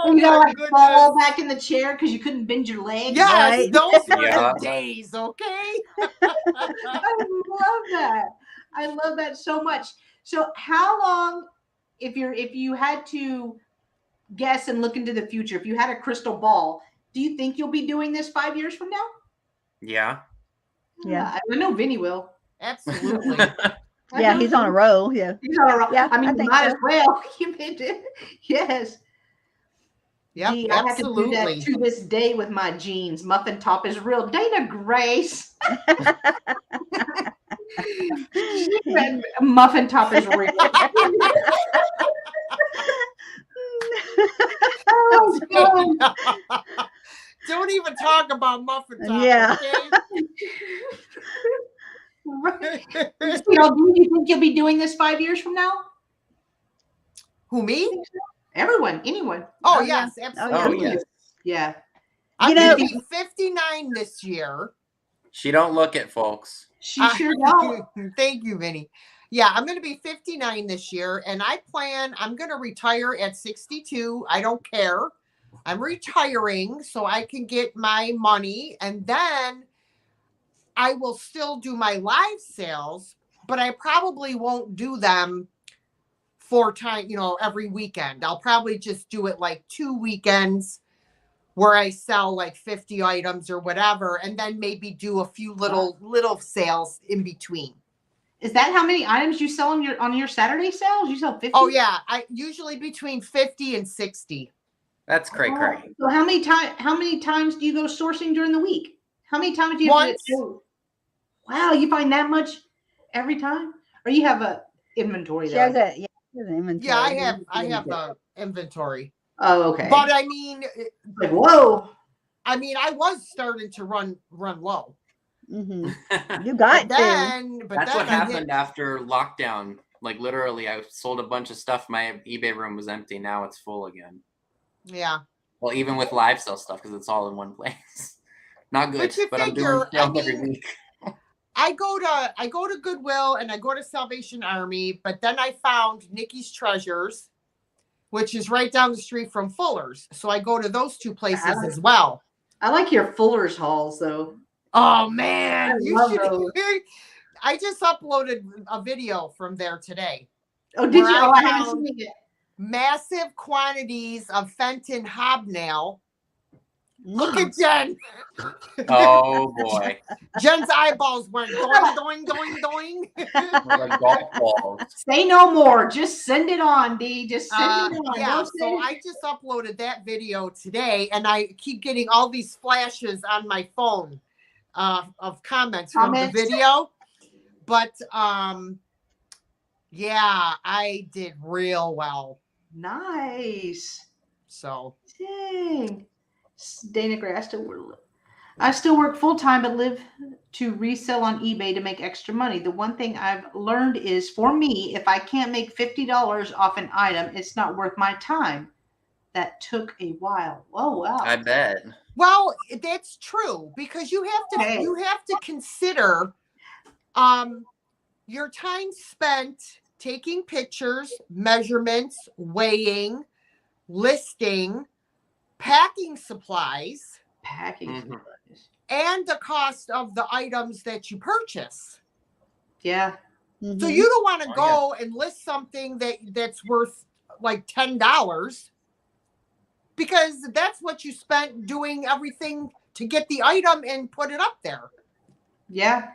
You gotta fall back in the chair because you couldn't bend your legs. Yes, those were the days, okay? I love that. I love that so much. So how long, if you had to guess and look into the future, if you had a crystal ball, do you think you'll be doing this 5 years from now? Yeah. Yeah. I know Vinny will. Absolutely. Yeah, he's on a roll. Yeah. He's on a roll. Yeah, I mean, I think might so. as well. You made it. Yes. Yeah, I have to do that absolutely. to this day with my jeans. Muffin top is real. Dana Grace. Muffin top is real. Oh, God. Don't even talk about muffin top. Yeah. Right. Do you think you'll be doing this 5 years from now? Who, me? Everyone, anyone. Oh, yes, absolutely. Oh, yes. Yeah. I'm going to be 59 this year. She don't look it, folks. She sure don't. Thank you, Vinny. Yeah, I'm going to be 59 this year, and I'm going to retire at 62. I don't care. I'm retiring so I can get my money, and then I will still do my live sales, but I probably won't do them 4 times, every weekend. I'll probably just do it like 2 weekends where I sell like 50 items or whatever, and then maybe do a few little sales in between. Is that how many items you sell on your Saturday sales? You sell 50? Oh yeah, I usually between 50 and 60. That's cray. So how many times do you go sourcing during the week? How many times do you Once. Wow, you find that much every time? Or you have a inventory She there? has an inventory. Yeah, I have the inventory. Oh, okay. But I mean, like, whoa. I mean, I was starting to run low. Mm-hmm. You got That's what happened after lockdown. Like literally, I sold a bunch of stuff. My eBay room was empty. Now it's full again. Yeah. Well, even with live sale stuff, because it's all in one place. Not good, but I'm doing sales every week. I go to Goodwill and I go to Salvation Army, but then I found Nikki's Treasures, which is right down the street from Fuller's. So I go to those 2 places as well. I like your Fuller's hauls, though. Oh man, I just uploaded a video from there today. Oh, did you? I haven't seen it. Massive quantities of Fenton hobnail. Look at Jen. Oh boy. Jen's eyeballs went doing, doing. Like golf balls. Say no more. Just send it on, D. Just send it on. Yeah, so I just uploaded that video today, and I keep getting all these flashes on my phone of comments from the video. But yeah, I did real well. Nice. So dang. Dana Gray, I still work full time, but live to resell on eBay to make extra money. The one thing I've learned is, for me, if I can't make $50 off an item, it's not worth my time. That took a while. Oh wow! I bet. Well, that's true, because you have to consider your time spent taking pictures, measurements, weighing, listing, packing supplies, and the cost of the items that you purchase. Yeah. Mm-hmm. So you don't want to go and list something that's worth like $10, because that's what you spent doing everything to get the item and put it up there. Yeah,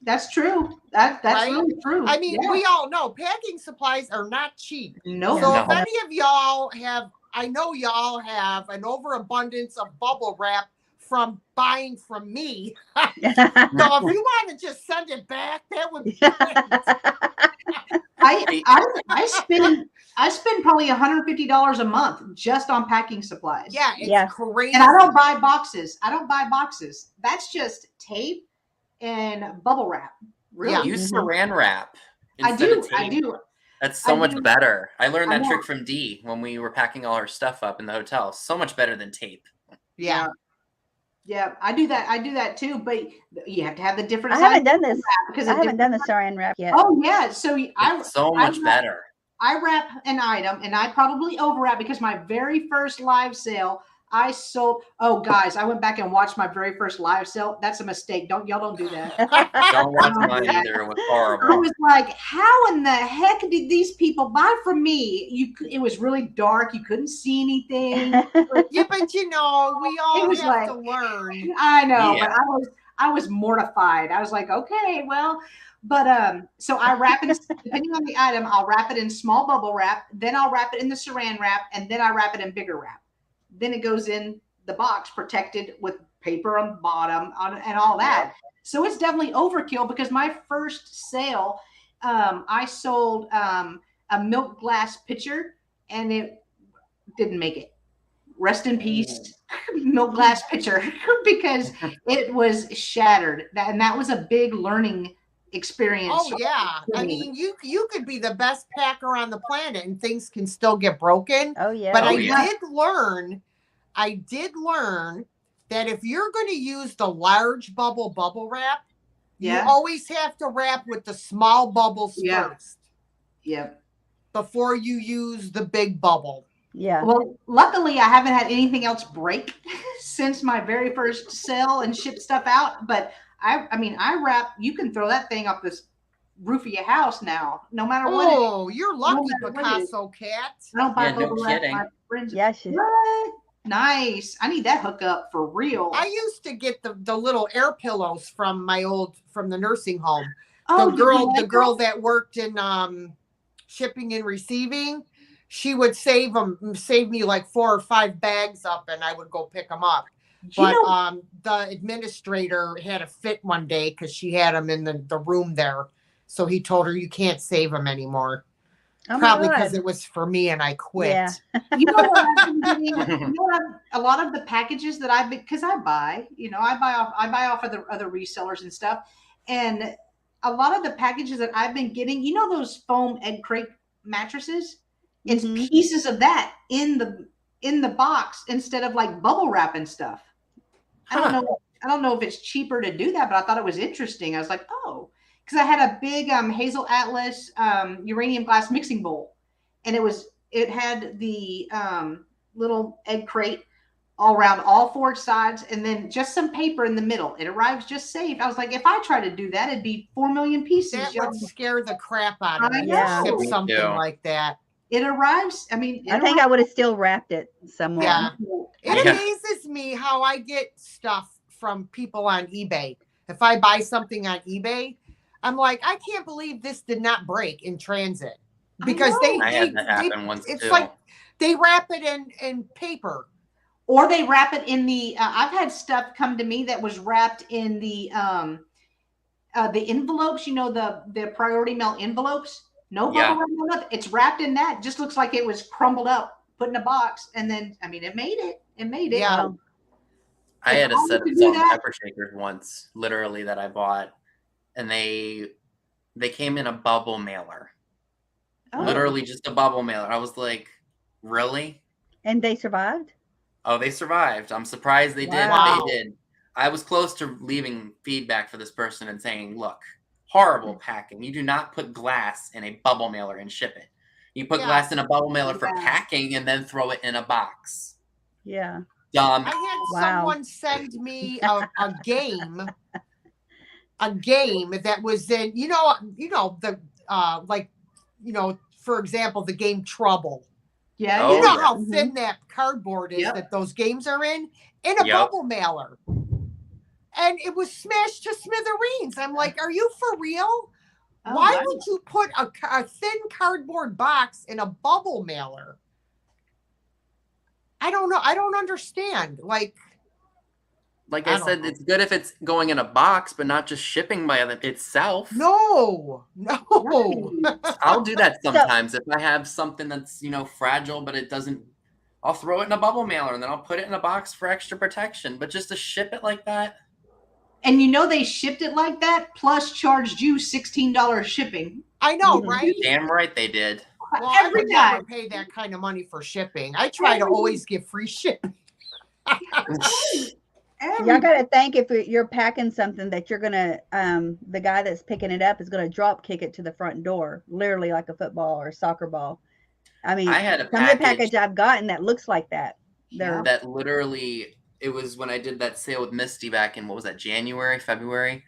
that's true. That's right? Really true. I mean, we all know packing supplies are not cheap. No. So if any of y'all have, I know y'all have an overabundance of bubble wrap from buying from me. So if you want to just send it back, that would be great. I spend probably $150 a month just on packing supplies. Yeah, it's crazy. And I don't buy boxes. That's just tape and bubble wrap. Really? Yeah, use saran wrap. I do. That's so much better. I learned that trick from Dee when we were packing all her stuff up in the hotel. So much better than tape. Yeah. Yeah, I do that too, but you have to have the different. I haven't done this because I haven't done the saran wrap yet. Oh yeah, so so much better. I wrap an item, and I probably overwrap, because my very first live sale, I sold. Oh guys, I went back and watched my very first live sale. That's a mistake. Y'all don't do that. Don't watch mine either. It was horrible. I was like, how in the heck did these people buy from me? It was really dark. You couldn't see anything. Yeah, but we all have to learn. I know, but I was mortified. I was like, okay, well, but so I wrap it, depending on the item, I'll wrap it in small bubble wrap, then I'll wrap it in the saran wrap, and then I wrap it in bigger wrap. then it goes in the box protected with paper on the bottom and all that. So it's definitely overkill, because my first sale, I sold a milk glass pitcher and it didn't make it. Rest in peace, milk glass pitcher, because it was shattered. And that was a big learning experience. Oh yeah. I mean, you could be the best packer on the planet and things can still get broken. Oh yeah. But I did learn that if you're going to use the large bubble wrap, you always have to wrap with the small bubbles first. Yeah. Before you use the big bubble. Yeah. Well, luckily I haven't had anything else break since my very first sale and ship stuff out. But I mean, I wrap, you can throw that thing off this roof of your house now, no matter what. Oh, you're lucky, Picasso cat. I don't buy no kidding. my friends. Yeah, what? Nice. I need that hookup for real. I used to get the little air pillows from the nursing home. Oh, the girl that worked in shipping and receiving, she would save me like 4 or 5 bags up, and I would go pick them up. But the administrator had a fit one day because she had them in the room there. So he told her, you can't save them anymore. Oh, probably because it was for me and I quit. Yeah. You know what I've been getting? A lot of the packages that because I buy off of the other resellers and stuff. And a lot of the packages that I've been getting, those foam egg crate mattresses, it's pieces of that in the box instead of like bubble wrap and stuff. I don't know if it's cheaper to do that, but I thought it was interesting. I was like, oh, because I had a big Hazel Atlas uranium glass mixing bowl, and it had the little egg crate all around all 4 sides, and then just some paper in the middle. It arrives just safe. I was like, if I try to do that, it'd be 4 million pieces. That would scare the crap out of me. Yeah. Ship something like that. It arrives. I mean, I think I would have still wrapped it somewhere. Yeah. It amazes me how I get stuff from people on eBay. If I buy something on eBay, I'm like, I can't believe this did not break in transit, because I had that happen once it's too. like they wrap it in paper, or they wrap it in the. I've had stuff come to me that was wrapped in the envelopes. The priority mail envelopes. No bubble wrap, no nothing. It's wrapped in that. Just looks like it was crumbled up, put in a box, and then it made it. It made it. Yeah. I had a set of salt and pepper shakers once, literally, that I bought, and they came in a bubble mailer. Oh. Literally just a bubble mailer. I was like, really? And they survived? Oh, they survived. I'm surprised they did. Wow. They did. I was close to leaving feedback for this person and saying, look, horrible packing. You do not put glass in a bubble mailer and ship it. You put glass in a bubble mailer for packing and then throw it in a box. Yeah. Dumb. I had someone send me a game that was in, for example, the game Trouble. Yeah. You know how thin that cardboard is that those games are in a bubble mailer. And it was smashed to smithereens. I'm like, are you for real? Why would you put a thin cardboard box in a bubble mailer? I don't know. I don't understand. Like I said, it's good if it's going in a box, but not just shipping by itself. No. I'll do that sometimes if I have something that's, fragile, but it doesn't. I'll throw it in a bubble mailer and then I'll put it in a box for extra protection. But just to ship it like that. And they shipped it like that, plus charged you $16 shipping. I know, right? Damn right they did. Well, I would never pay that kind of money for shipping. I try to always give free shipping. Y'all got to think, if you're packing something that you're going to, the guy that's picking it up is going to drop kick it to the front door, literally like a football or a soccer ball. I mean, I had a package I've gotten that looks like that. That literally, it was when I did that sale with Misty back in, what was that, January, February?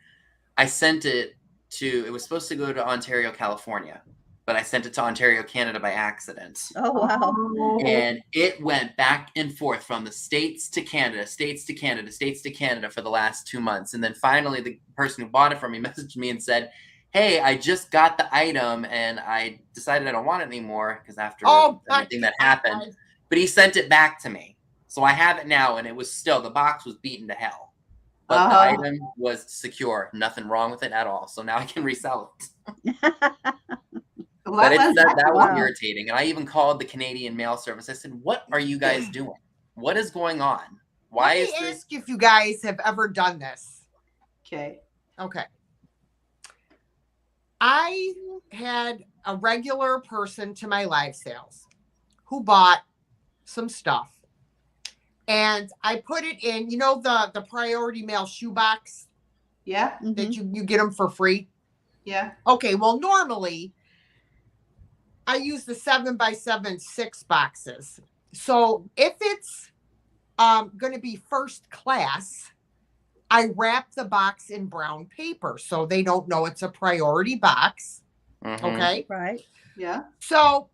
I sent it it was supposed to go to Ontario, California, but I sent it to Ontario, Canada by accident. Oh, wow. And it went back and forth from the States to Canada, States to Canada, States to Canada for the last 2 months. And then finally, the person who bought it from me messaged me and said, hey, I just got the item and I decided I don't want it anymore because after everything that happened. But he sent it back to me. So I have it now, and it was still, the box was beaten to hell. But the item was secure. Nothing wrong with it at all. So now I can resell it. But that was irritating. And I even called the Canadian mail service. I said, what are you guys doing? What is going on? Why is this? Ask if you guys have ever done this. Okay. I had a regular person to my live sales who bought some stuff. And I put it in, you know, the priority mail shoebox? Yeah. That you get them for free? Yeah. Okay, well, normally I use the 7x7 6 boxes. So if it's going to be first class, I wrap the box in brown paper so they don't know it's a priority box. Okay. Right. Yeah. So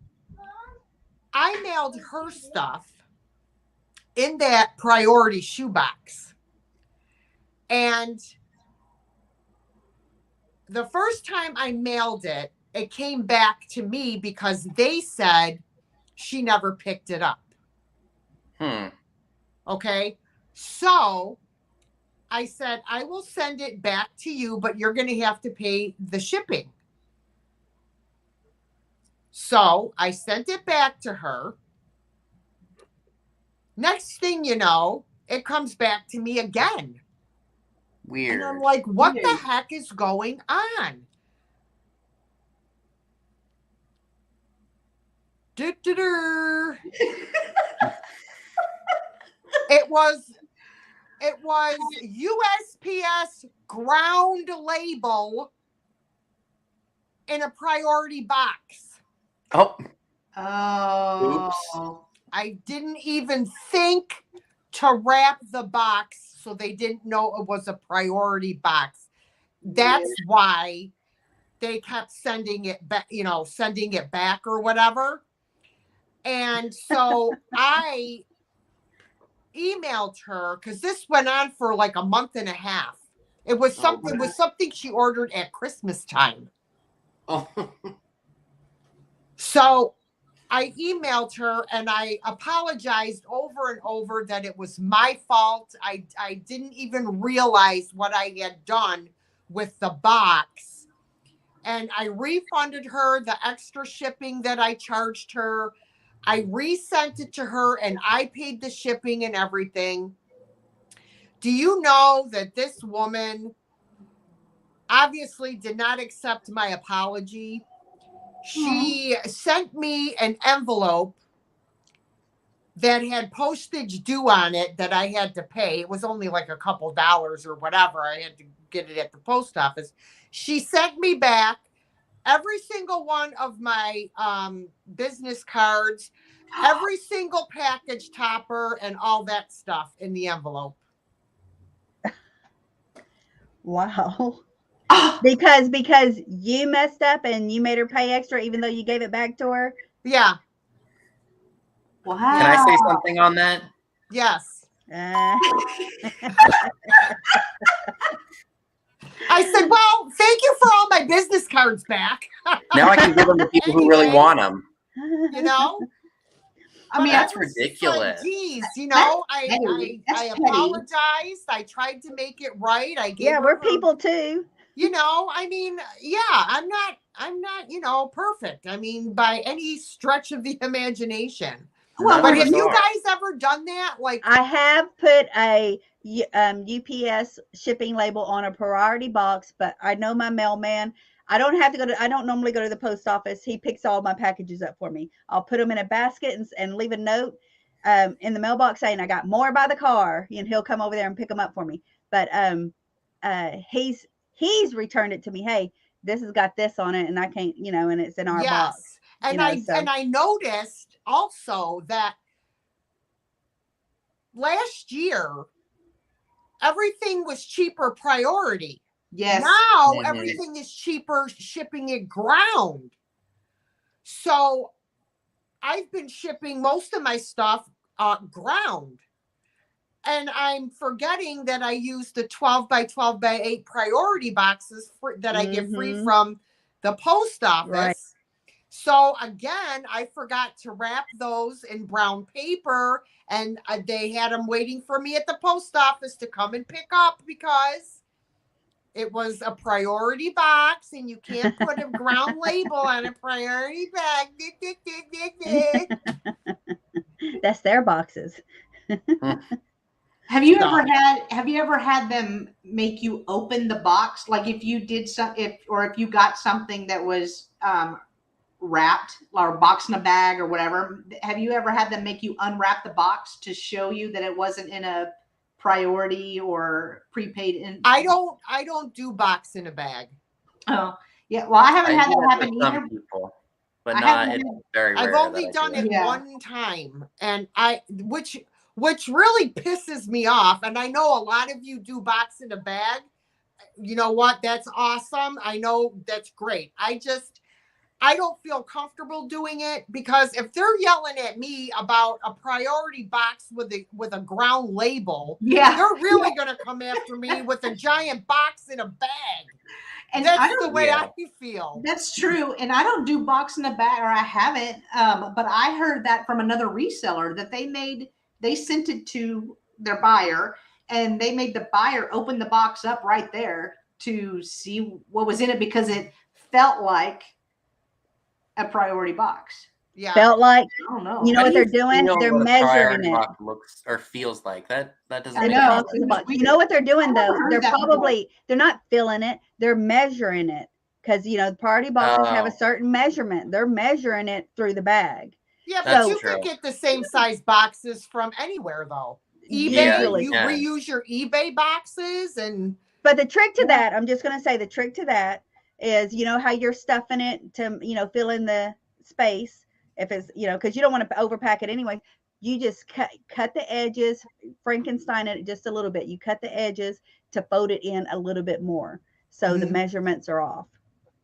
I mailed her stuff in that priority shoebox. And the first time I mailed it, it came back to me because they said she never picked it up. Okay. So I said, I will send it back to you, but you're going to have to pay the shipping. So I sent it back to her. Next thing you know, it comes back to me again. Weird. And I'm like, what the heck is going on? It was USPS ground label in a priority box. Oh. Oops. I didn't even think to wrap the box, so they didn't know it was a priority box. That's why they kept sending it back, sending it back or whatever. And so I emailed her because this went on for like a month and a half. It was something she ordered at Christmas time. Oh. So I emailed her and I apologized over and over that it was my fault. I didn't even realize what I had done with the box. And I refunded her the extra shipping that I charged her. I resent it to her and I paid the shipping and everything. Do you know that this woman obviously did not accept my apology? She sent me an envelope that had postage due on it that I had to pay. It was only like a couple dollars or whatever. I had to get it at the post office. She sent me back every single one of my business cards, every single package topper, and all that stuff in the envelope. Wow. Because you messed up and you made her pay extra even though you gave it back to her? Yeah. Wow. Can I say something on that? Yes. I said, well, thank you for all my business cards back. Now I can give them to people who really want them. You know? I mean, that's ridiculous. Geez, I apologized. I tried to make it right. We're people too. I mean, I'm not, perfect. I mean, by any stretch of the imagination. Well, but have you guys ever done that? Like, I have put a UPS shipping label on a priority box, but I know my mailman. I don't normally go to the post office. He picks all my packages up for me. I'll put them in a basket and leave a note in the mailbox saying I got more by the car, and he'll come over there and pick them up for me. But he's returned it to me. Hey, this has got this on it, and I can't, and it's in our box. And I noticed also that last year everything was cheaper priority. Yes. Now everything is cheaper shipping it ground. So I've been shipping most of my stuff ground. And I'm forgetting that I use the 12x12x8 priority boxes that I get free from the post office. Right. So again, I forgot to wrap those in brown paper, and they had them waiting for me at the post office to come and pick up because it was a priority box, and you can't put a ground label on a priority bag. That's their boxes. Have you ever had them make you open the box? Like if you did if you got something that was wrapped or boxed in a bag or whatever, have you ever had them make you unwrap the box to show you that it wasn't in a priority or prepaid? I don't do box in a bag. Oh, yeah. Well, I haven't had that happen either. Some people, but it's very rare. I've only done it one time, and which really pisses me off. And I know a lot of you do box in a bag. You know what? That's awesome. I know that's great. I don't feel comfortable doing it because if they're yelling at me about a priority box with a ground label, they're really going to come after me with a giant box in a bag. And that's the way I feel. That's true. And I don't do box in a bag, or I haven't. But I heard that from another reseller that they sent it to their buyer, and they made the buyer open the box up right there to see what was in it because it felt like a priority box. Yeah. Felt like, I don't know. You know what they're doing? They're measuring it. Box looks or feels like that. That doesn't. I know. You know what they're doing though? They're not filling it. They're measuring it because the priority boxes have a certain measurement. They're measuring it through the bag. Yeah, but you can get the same size boxes from anywhere though. eBay, you reuse your eBay boxes But the trick to that, I'm just going to say the trick to that is, how you're stuffing it to, fill in the space. If it's, because you don't want to overpack it anyway. You just cut the edges, Frankenstein it just a little bit. You cut the edges to fold it in a little bit more. So the measurements are off.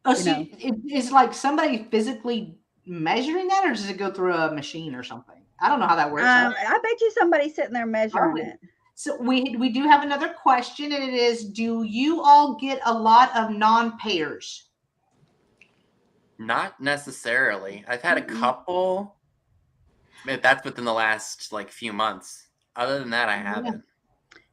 Oh, so it's like somebody physically measuring that, or does it go through a machine or something? I don't know how that works. I bet you somebody's sitting there measuring it. So we do have another question, and it is, do you all get a lot of non-payers? Not necessarily. I've had a couple. That's within the last few months. Other than that, I haven't.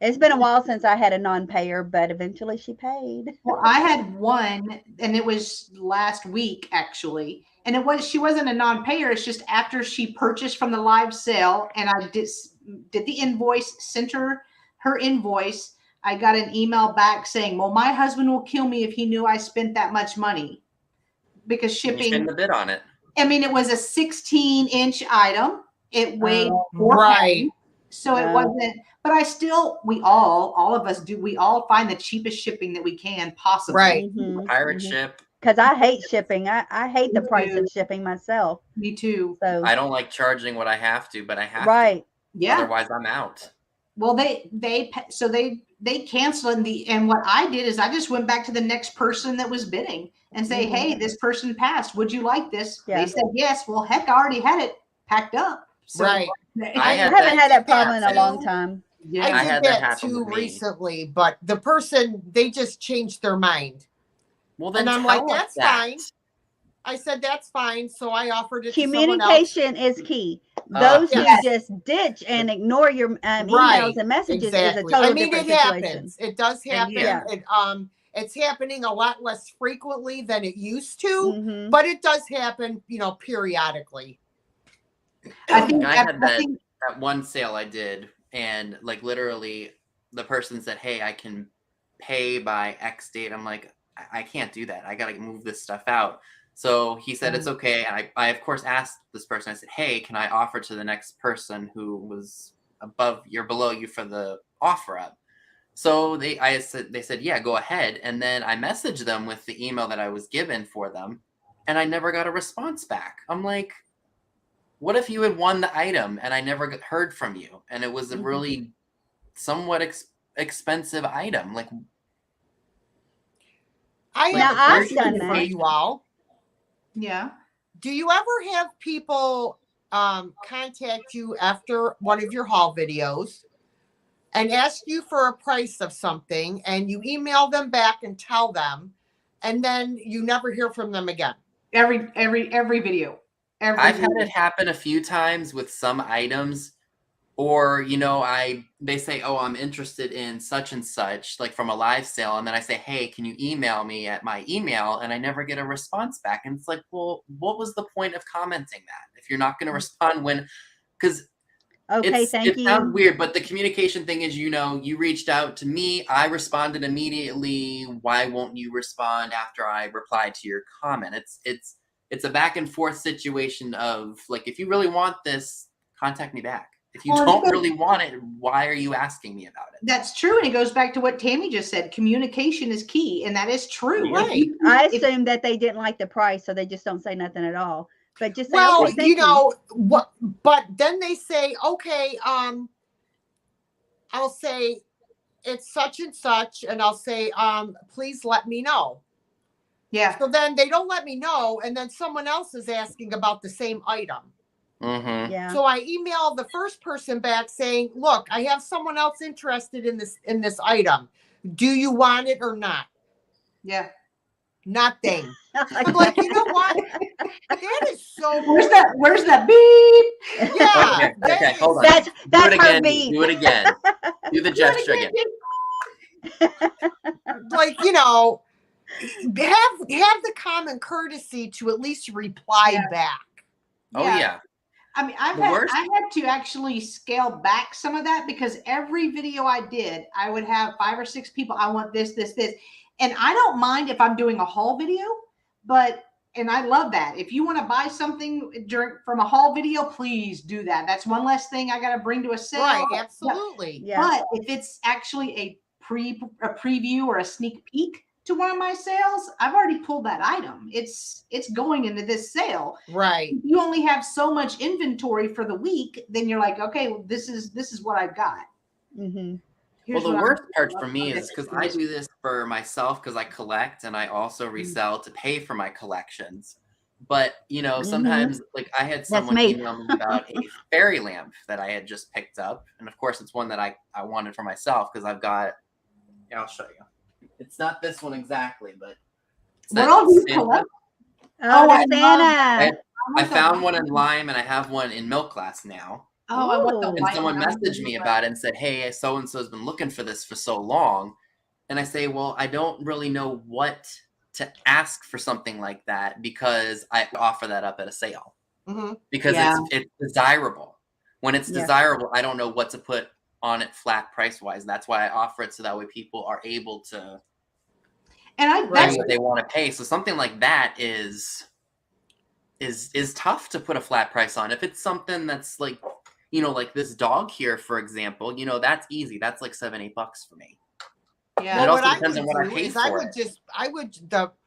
It's been a while since I had a non-payer, but eventually she paid. Well, I had one, and it was last week actually. And she wasn't a non-payer. It's just after she purchased from the live sale, and I did the invoice, sent her invoice. I got an email back saying, well, my husband will kill me if he knew I spent that much money because shipping. You spent a bit on it. I mean, it was a 16-inch item. It weighed 4 pounds. So it wasn't, but we all of us do. We all find the cheapest shipping that we can possibly. Right. Pirate ship. Because I hate shipping. I hate the price of shipping myself. Me too. So I don't like charging what I have to, but I have to. Yeah. Otherwise I'm out. Well, they canceled and what I did is I just went back to the next person that was bidding and say, hey, this person passed. Would you like this? Yeah. They said yes. Well, heck, I already had it packed up. So, right. I haven't had that problem in a long time. Yeah, I did that too recently, but the person, they just changed their mind. Well, then and I'm like, that's fine. I said, that's fine. So I offered it to someone else. Communication is key. Those who just ditch and ignore your emails and messages is a totally different situation. Happens. It does happen. Yeah. It's happening a lot less frequently than it used to, but it does happen, periodically. I think I had that one sale I did, and literally the person said, hey, I can pay by X date. I'm like, I can't do that. I got to move this stuff out. So he said, it's okay. And I of course asked this person, I said, hey, can I offer to the next person who was below you for the offer up? So they said, yeah, go ahead. And then I messaged them with the email that I was given for them, and I never got a response back. I'm like, what if you had won the item and I never heard from you? And it was a really somewhat expensive item. I've done that for you all. Yeah. Do you ever have people contact you after one of your haul videos and ask you for a price of something, and you email them back and tell them, and then you never hear from them again? Every video. I've had it happen a few times with some items, or they say, oh, I'm interested in such and such, like from a live sale, and then I say, hey, can you email me at my email? And I never get a response back. And it's like, well, what was the point of commenting that if you're not going to respond because it sounds weird, but the communication thing is, you reached out to me, I responded immediately. Why won't you respond after I replied to your comment? It's a back and forth situation of like, if you really want this, contact me back. If you don't really want it, why are you asking me about it? That's true. And it goes back to what Tammy just said. Communication is key. And that is true. Right. I assume that they didn't like the price, so they just don't say nothing at all. But just say, what? But then they say, okay, I'll say it's such and such, and I'll say, please let me know. Yeah. So then they don't let me know, and then someone else is asking about the same item. Mm-hmm. Yeah. So I email the first person back saying, look, I have someone else interested in this item. Do you want it or not? Yeah. Nothing. I'm like, you know what? That is so. Where's that beep? Yeah. Okay, hold on. That's her beep. Do it again. Do the gesture again. Like, have the common courtesy to at least reply back. Oh yeah. I mean, I had to actually scale back some of that because every video I did, I would have 5 or 6 people. I want this. And I don't mind if I'm doing a haul video, and I love that. If you want to buy something from a haul video, please do that. That's one less thing I got to bring to a sale. Right. Absolutely. Yeah. But if it's actually a preview or a sneak peek to one of my sales, I've already pulled that item. It's going into this sale. Right. If you only have so much inventory for the week, then you're like, okay, well, this is what I've got. Mm-hmm. Well, the worst part for me is because I do this for myself because I collect and I also resell to pay for my collections. But, sometimes like I had someone email me about a fairy lamp that I had just picked up. And of course, it's one that I wanted for myself because I've got, I'll show you. It's not this one exactly, but what all do you collect? Santa. I found one in lime and I have one in milk glass now. Oh, I want the and someone messaged me about it and said, hey, so-and-so has been looking for this for so long. And I say, well, I don't really know what to ask for something like that because I offer that up at a sale. Mm-hmm. Because it's desirable. When it's desirable, I don't know what to put on it flat price-wise. That's why I offer it so that way people are able to that's what they want to pay. So something like that is tough to put a flat price on. If it's something that's like, like this dog here, for example, that's easy. That's like $7-8 for me. Yeah. It also depends on what I pay for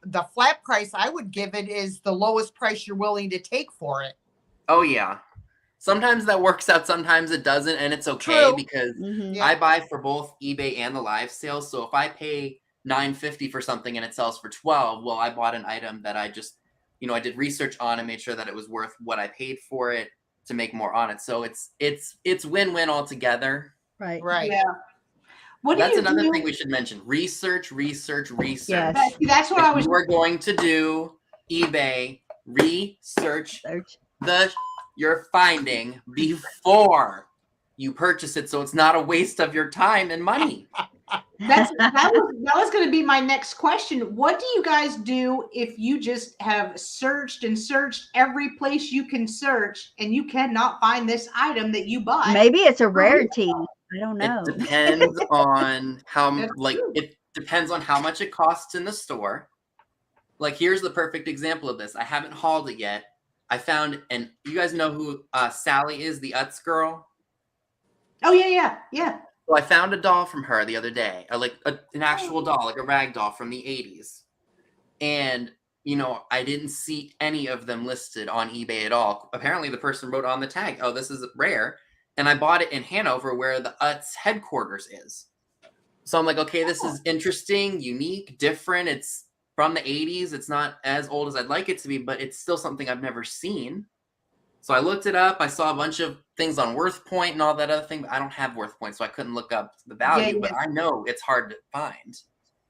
the flat price I would give it is the lowest price you're willing to take for it. Oh yeah. Sometimes that works out, sometimes it doesn't, and it's okay because I buy for both eBay and the live sales. So if I pay $9.50 for something and it sells for $12, well, I bought an item that I just, I did research on and made sure that it was worth what I paid for it to make more on it. So it's win-win altogether. Right. Yeah. That's another thing we should mention. Research. Yes. That's what we're going to do. eBay, research you're finding before you purchase it, so it's not a waste of your time and money. That was going to be my next question. What do you guys do if you just have searched and searched every place you can search and you cannot find this item that you bought? Maybe it's a rarity. I don't know. It depends on it depends on how much it costs in the store. Like, here's the perfect example of this. I haven't hauled it yet. I found, and you guys know who Sally is, the Utz girl? Oh, yeah. So I found a doll from her the other day, like an actual doll, like a rag doll from the 80s. And, I didn't see any of them listed on eBay at all. Apparently the person wrote on the tag, oh, this is rare. And I bought it in Hanover where the Utz headquarters is. So I'm like, okay, this is interesting, unique, different. It's from the 80s. It's not as old as I'd like it to be, but it's still something I've never seen. So I looked it up. I saw a bunch of things on Worth Point and all that other thing, but I don't have Worth Point, so I couldn't look up the value, but I know it's hard to find.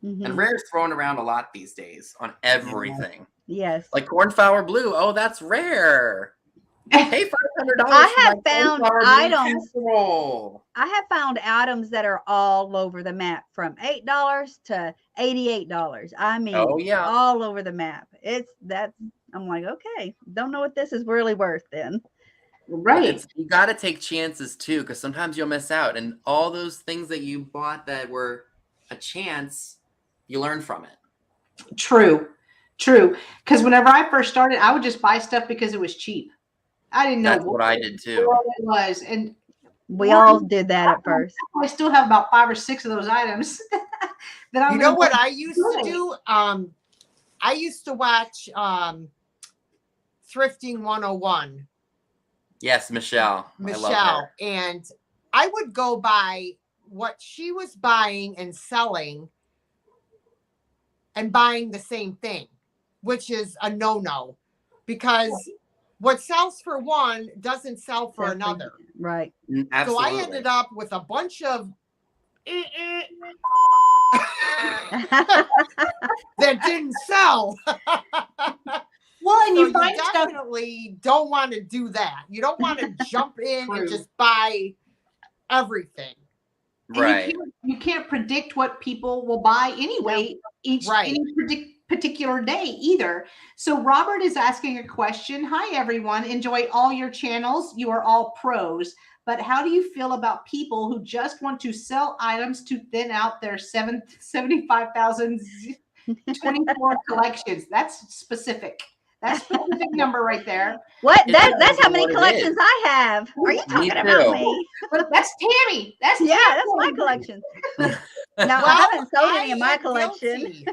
And Rare's thrown around a lot these days on everything. Yes. Like cornflower blue. Oh, that's rare. Pay $500. I have found items. Casserole. I have found items that are all over the map, from $8 to $88. I mean, oh yeah, all over the map. I'm like, okay, don't know what this is really worth then. Right. You got to take chances too, because sometimes you'll miss out, and all those things that you bought that were a chance, you learn from it. True. Because whenever I first started, I would just buy stuff because it was cheap. I didn't know That's what I did too. What it was, and we all did that at first. I still have about 5 or 6 of those items. That you know what I used to do? I used to watch Thrifting 101. Yes, Michelle. I love her. And I would go by what she was buying and selling and buying the same thing, which is a no-no, because what sells for one doesn't sell for another. Right. Absolutely. So I ended up with a bunch of that didn't sell. Well, and so you find definitely don't want to do that. You don't want to jump in and just buy everything. Right. You can't predict what people will buy anyway any particular day either. So Robert is asking a question. Hi, everyone. Enjoy all your channels. You are all pros. But how do you feel about people who just want to sell items to thin out their 75,024 collections? That's specific. That's a specific number right there. What? That's how many collections I have. Are you talking about me? But that's Tammy. That's my collection. Now, I haven't sold any of my collection.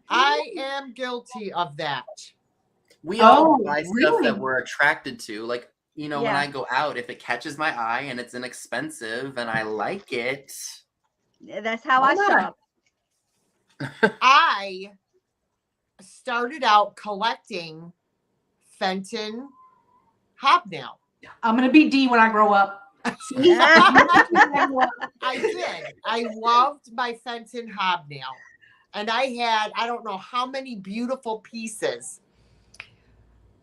I am guilty of that. We all buy stuff that we're attracted to. Like, you know, when I go out, if it catches my eye and it's inexpensive and I like it. That's how I shop. I started out collecting Fenton hobnail. I'm going to be D when I grow up. I did. I loved my Fenton hobnail. And I had, I don't know how many beautiful pieces.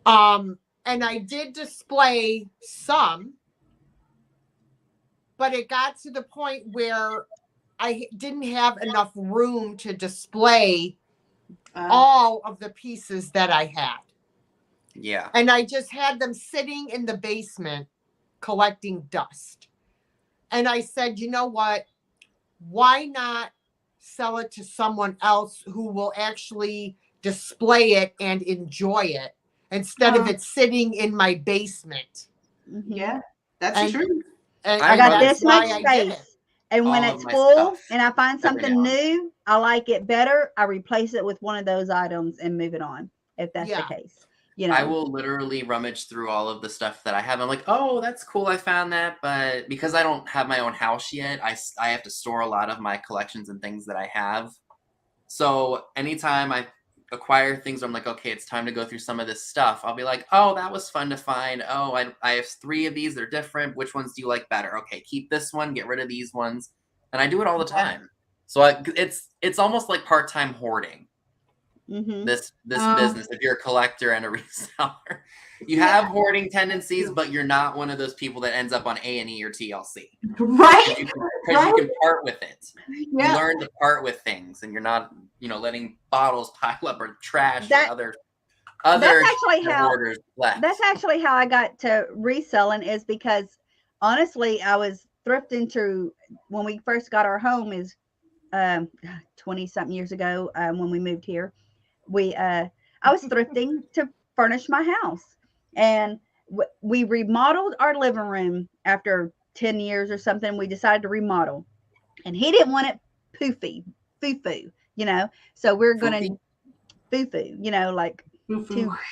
And I did display some, but it got to the point where I didn't have enough room to display all of the pieces that I had. Yeah. And I just had them sitting in the basement collecting dust. And I said, you know what? Why not sell it to someone else who will actually display it and enjoy it instead of it sitting in my basement? Yeah, that's true. And I got this much space. And when it's full and I find something new, I like it better, I replace it with one of those items and move it on, if that's the case. You know, I will literally rummage through all of the stuff that I have. I'm like, oh, that's cool. I found that. But because I don't have my own house yet, I have to store a lot of my collections and things that I have. So anytime I acquire things, I'm like, okay, it's time to go through some of this stuff. I'll be like, oh, that was fun to find. Oh, I have 3 of these. They're different. Which ones do you like better? Okay, keep this one. Get rid of these ones. And I do it all the time. So it's almost like part-time hoarding. This business, if you're a collector and a reseller, you have hoarding tendencies, but you're not one of those people that ends up on A&E or TLC, right? Because you can part with it. You learn to part with things, and you're not, letting bottles pile up or trash or other. That's actually how I got to reselling, is because honestly, I was thrifting through when we first got our home, is 20 something years ago, when we moved here. I was thrifting to furnish my house, and we remodeled our living room after 10 years or something. We decided to remodel, and he didn't want it foo-foo, so we're going to foo-foo, like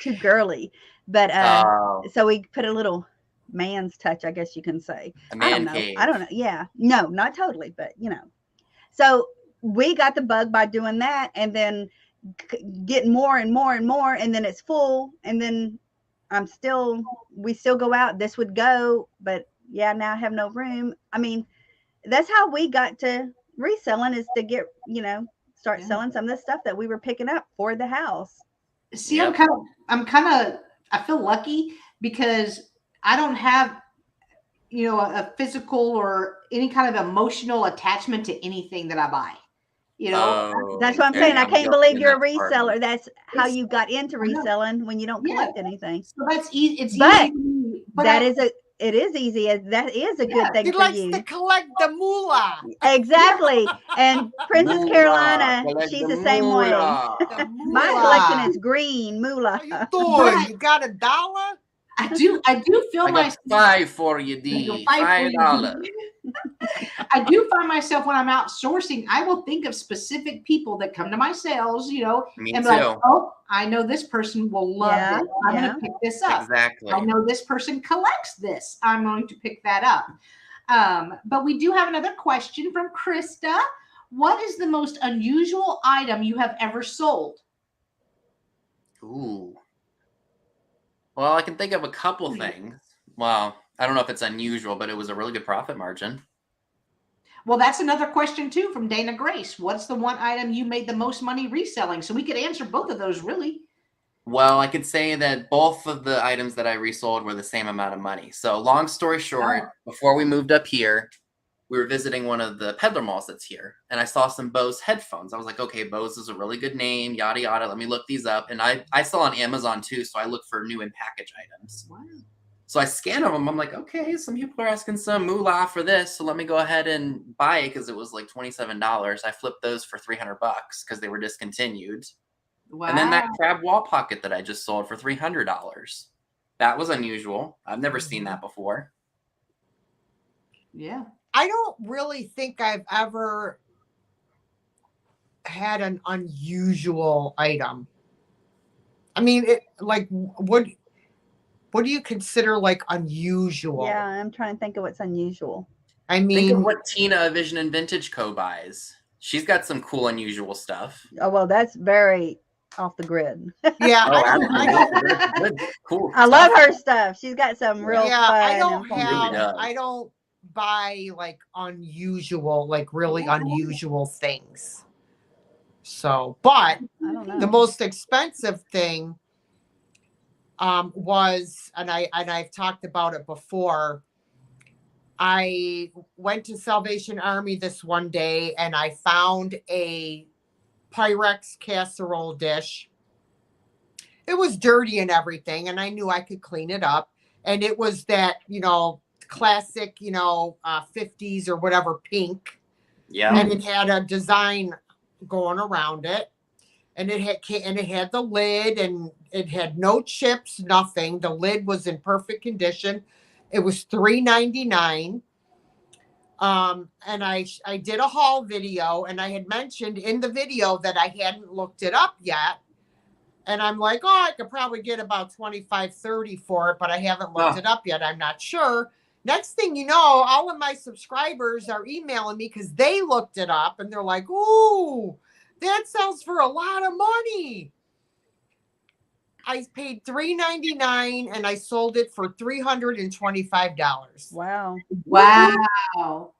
too girly, but so we put a little man's touch, I guess you can say. I don't know. Yeah, no, not totally, but so we got the bug by doing that, and then getting more and more and more, and then it's full, and then we still go out. This would go, but now I have no room. I mean, that's how we got to reselling, is to get start selling some of the stuff that we were picking up for the house. See, I feel lucky because I don't have, a physical or any kind of emotional attachment to anything that I buy. That's what I'm saying. I can't believe you're a reseller. That's how you got into reselling when you don't collect anything. So that's easy. It's but easy. It is easy. That is a good thing he for likes you. to collect the moolah. Exactly. And Princess Carolina, she's the same way. My collection is green moolah. How you doing? You got $1? I do feel myself. $5 for you, D. $5. I do find myself when I'm outsourcing, I will think of specific people that come to my sales, Me and too. like, oh, I know this person will love this. I'm going to pick this up. Exactly. I know this person collects this. I'm going to pick that up. But we do have another question from Krista. What is the most unusual item you have ever sold? Ooh. Well, I can think of a couple things. Well, I don't know if it's unusual, but it was a really good profit margin. Well, that's another question too from Dana Grace. What's the one item you made the most money reselling? So we could answer both of those really. Well, I could say that both of the items that I resold were the same amount of money. So long story short, before we moved up here, we were visiting one of the peddler malls that's here. And I saw some Bose headphones. I was like, okay, Bose is a really good name, yada, yada. Let me look these up. And I sell on Amazon too. So I look for new in package items. Wow. So I scanned them. I'm like, okay, some people are asking some moolah for this. So let me go ahead and buy it because it was like $27. I flipped those for $300 because they were discontinued. Wow. And then that crab wall pocket that I just sold for $300. That was unusual. I've never seen that before. Yeah. I don't really think I've ever had an unusual item. I mean, what do you consider like unusual? Yeah, I'm trying to think of what's unusual. I mean, think of what Tina Vision and Vintage Co. buys. She's got some cool, unusual stuff. Oh, well, that's very off the grid. Yeah. Cool. I love her stuff. She's got some real fun. I don't buy like unusual, like really unusual things. So, but the most expensive thing was, and I've talked about it before, I went to Salvation Army this one day and I found a Pyrex casserole dish. It was dirty and everything, and I knew I could clean it up. And it was that, classic, 50s or whatever pink. Yeah. And it had a design going around it. And it had the lid, and it had no chips, nothing. The lid was in perfect condition. It was $3.99. And I did a haul video, and I had mentioned in the video that I hadn't looked it up yet. And I'm like, I could probably get about $25-30 for it, but I haven't looked it up yet. I'm not sure. Next thing you know, all of my subscribers are emailing me because they looked it up, and they're like, ooh, that sells for a lot of money. I paid $3.99 and I sold it for $325. Wow. Wow.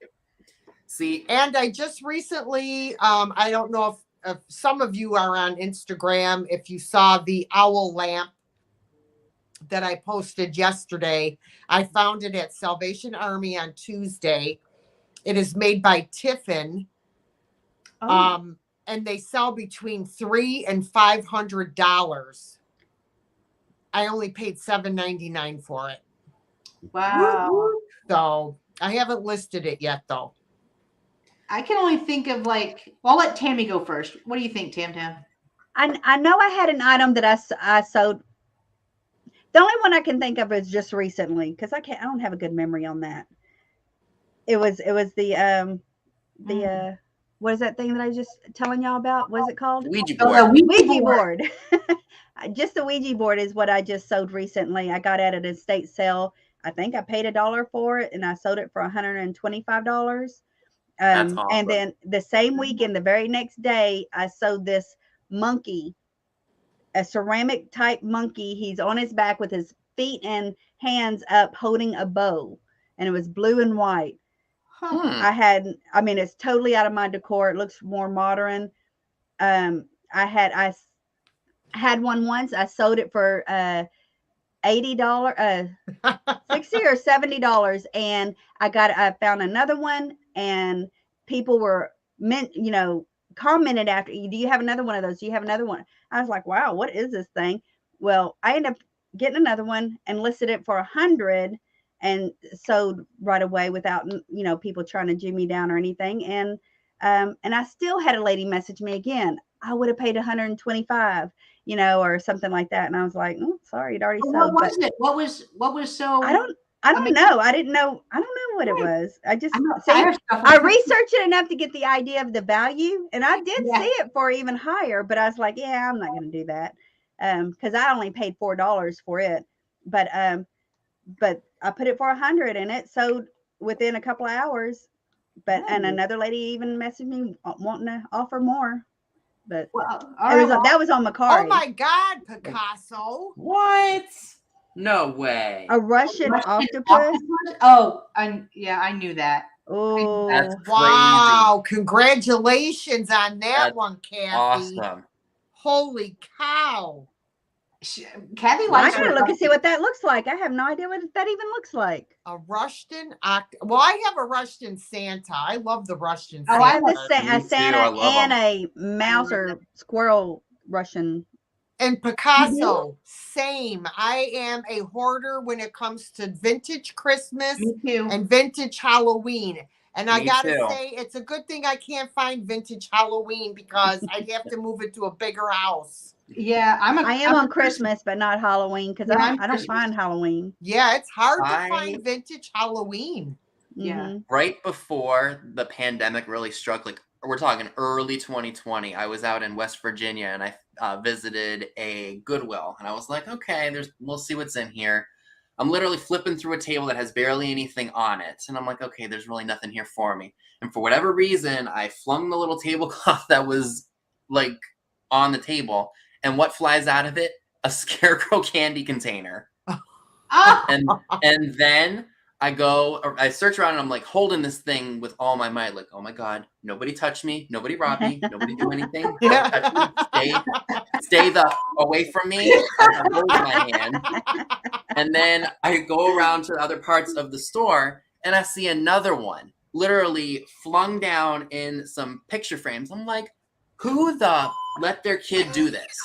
See, and I just recently, I don't know if some of you are on Instagram, if you saw the owl lamp that I posted yesterday. I found it at Salvation Army on Tuesday. It is made by Tiffin. And they sell between $300 and $500. I only paid $7.99 for it. Wow. So I haven't listed it yet, though. I can only think of I'll let Tammy go first. What do you think, Tam? I know I had an item that I sold. The only one I can think of is just recently, because I don't have a good memory on that. It was the what is that thing that I was just telling y'all about? What is it called? Ouija board. Ouija board. Just the Ouija board is what I just sold recently. I got at an estate sale. I think I paid $1 for it, and I sold it for $125. That's awesome. And then the same weekend, the very next day, I sold this monkey, a ceramic type monkey. He's on his back with his feet and hands up holding a bow, and it was blue and white. It's totally out of my decor. It looks more modern. I had one once. I sold it for $80, $60 or $70, and I found another one, and people were commented after, do you have another one of those? Do you have another one? I was like, wow, what is this thing? Well, I ended up getting another one and listed it for $100 and sold right away without, people trying to jimmy down or anything. And I still had a lady message me again. I would have paid $125, or something like that. And I was like, sorry, it already sold. What was it? What was so? I don't know. I don't know what it was. I researched it enough to get the idea of the value, and I did see it for even higher, but I was like, yeah, I'm not going to do that. Cause I only paid $4 for it, but I put it for $100 and it sold within a couple of hours, and another lady even messaged me wanting to offer more. But that was on Macari. Oh my God, Picasso! What? No way. A Russian octopus? Oh, I knew that. Oh, that's crazy. Wow! Congratulations on that one, Kathy. Awesome. Holy cow! Kathy I likes. gotta look and see what that looks like. I have no idea what that even looks like. A Russian Well, I have a Russian Santa. I love the Russian Santa. Oh, I have a Santa and them. a mouse or squirrel Russian. And Picasso, same. I am a hoarder when it comes to vintage Christmas and vintage Halloween. And I gotta say, it's a good thing I can't find vintage Halloween because I'd have to move it to a bigger house. Yeah, I am on Christmas, but not Halloween because I don't find Halloween. Yeah, it's hard to find vintage Halloween. Yeah. Mm-hmm. Right before the pandemic really struck, like we're talking early 2020, I was out in West Virginia and I visited a Goodwill, and I was like, okay, we'll see what's in here. I'm literally flipping through a table that has barely anything on it, and I'm like, okay, there's really nothing here for me. And for whatever reason, I flung the little tablecloth that was like on the table, and what flies out of it? A Scarecrow candy container. And then I search around and I'm like holding this thing with all my might, like, oh my God, nobody touch me, nobody rob me, nobody do anything. Don't touch me. Stay away from me. I'm holding my hand. And then I go around to the other parts of the store and I see another one literally flung down in some picture frames. I'm like, who let their kid do this?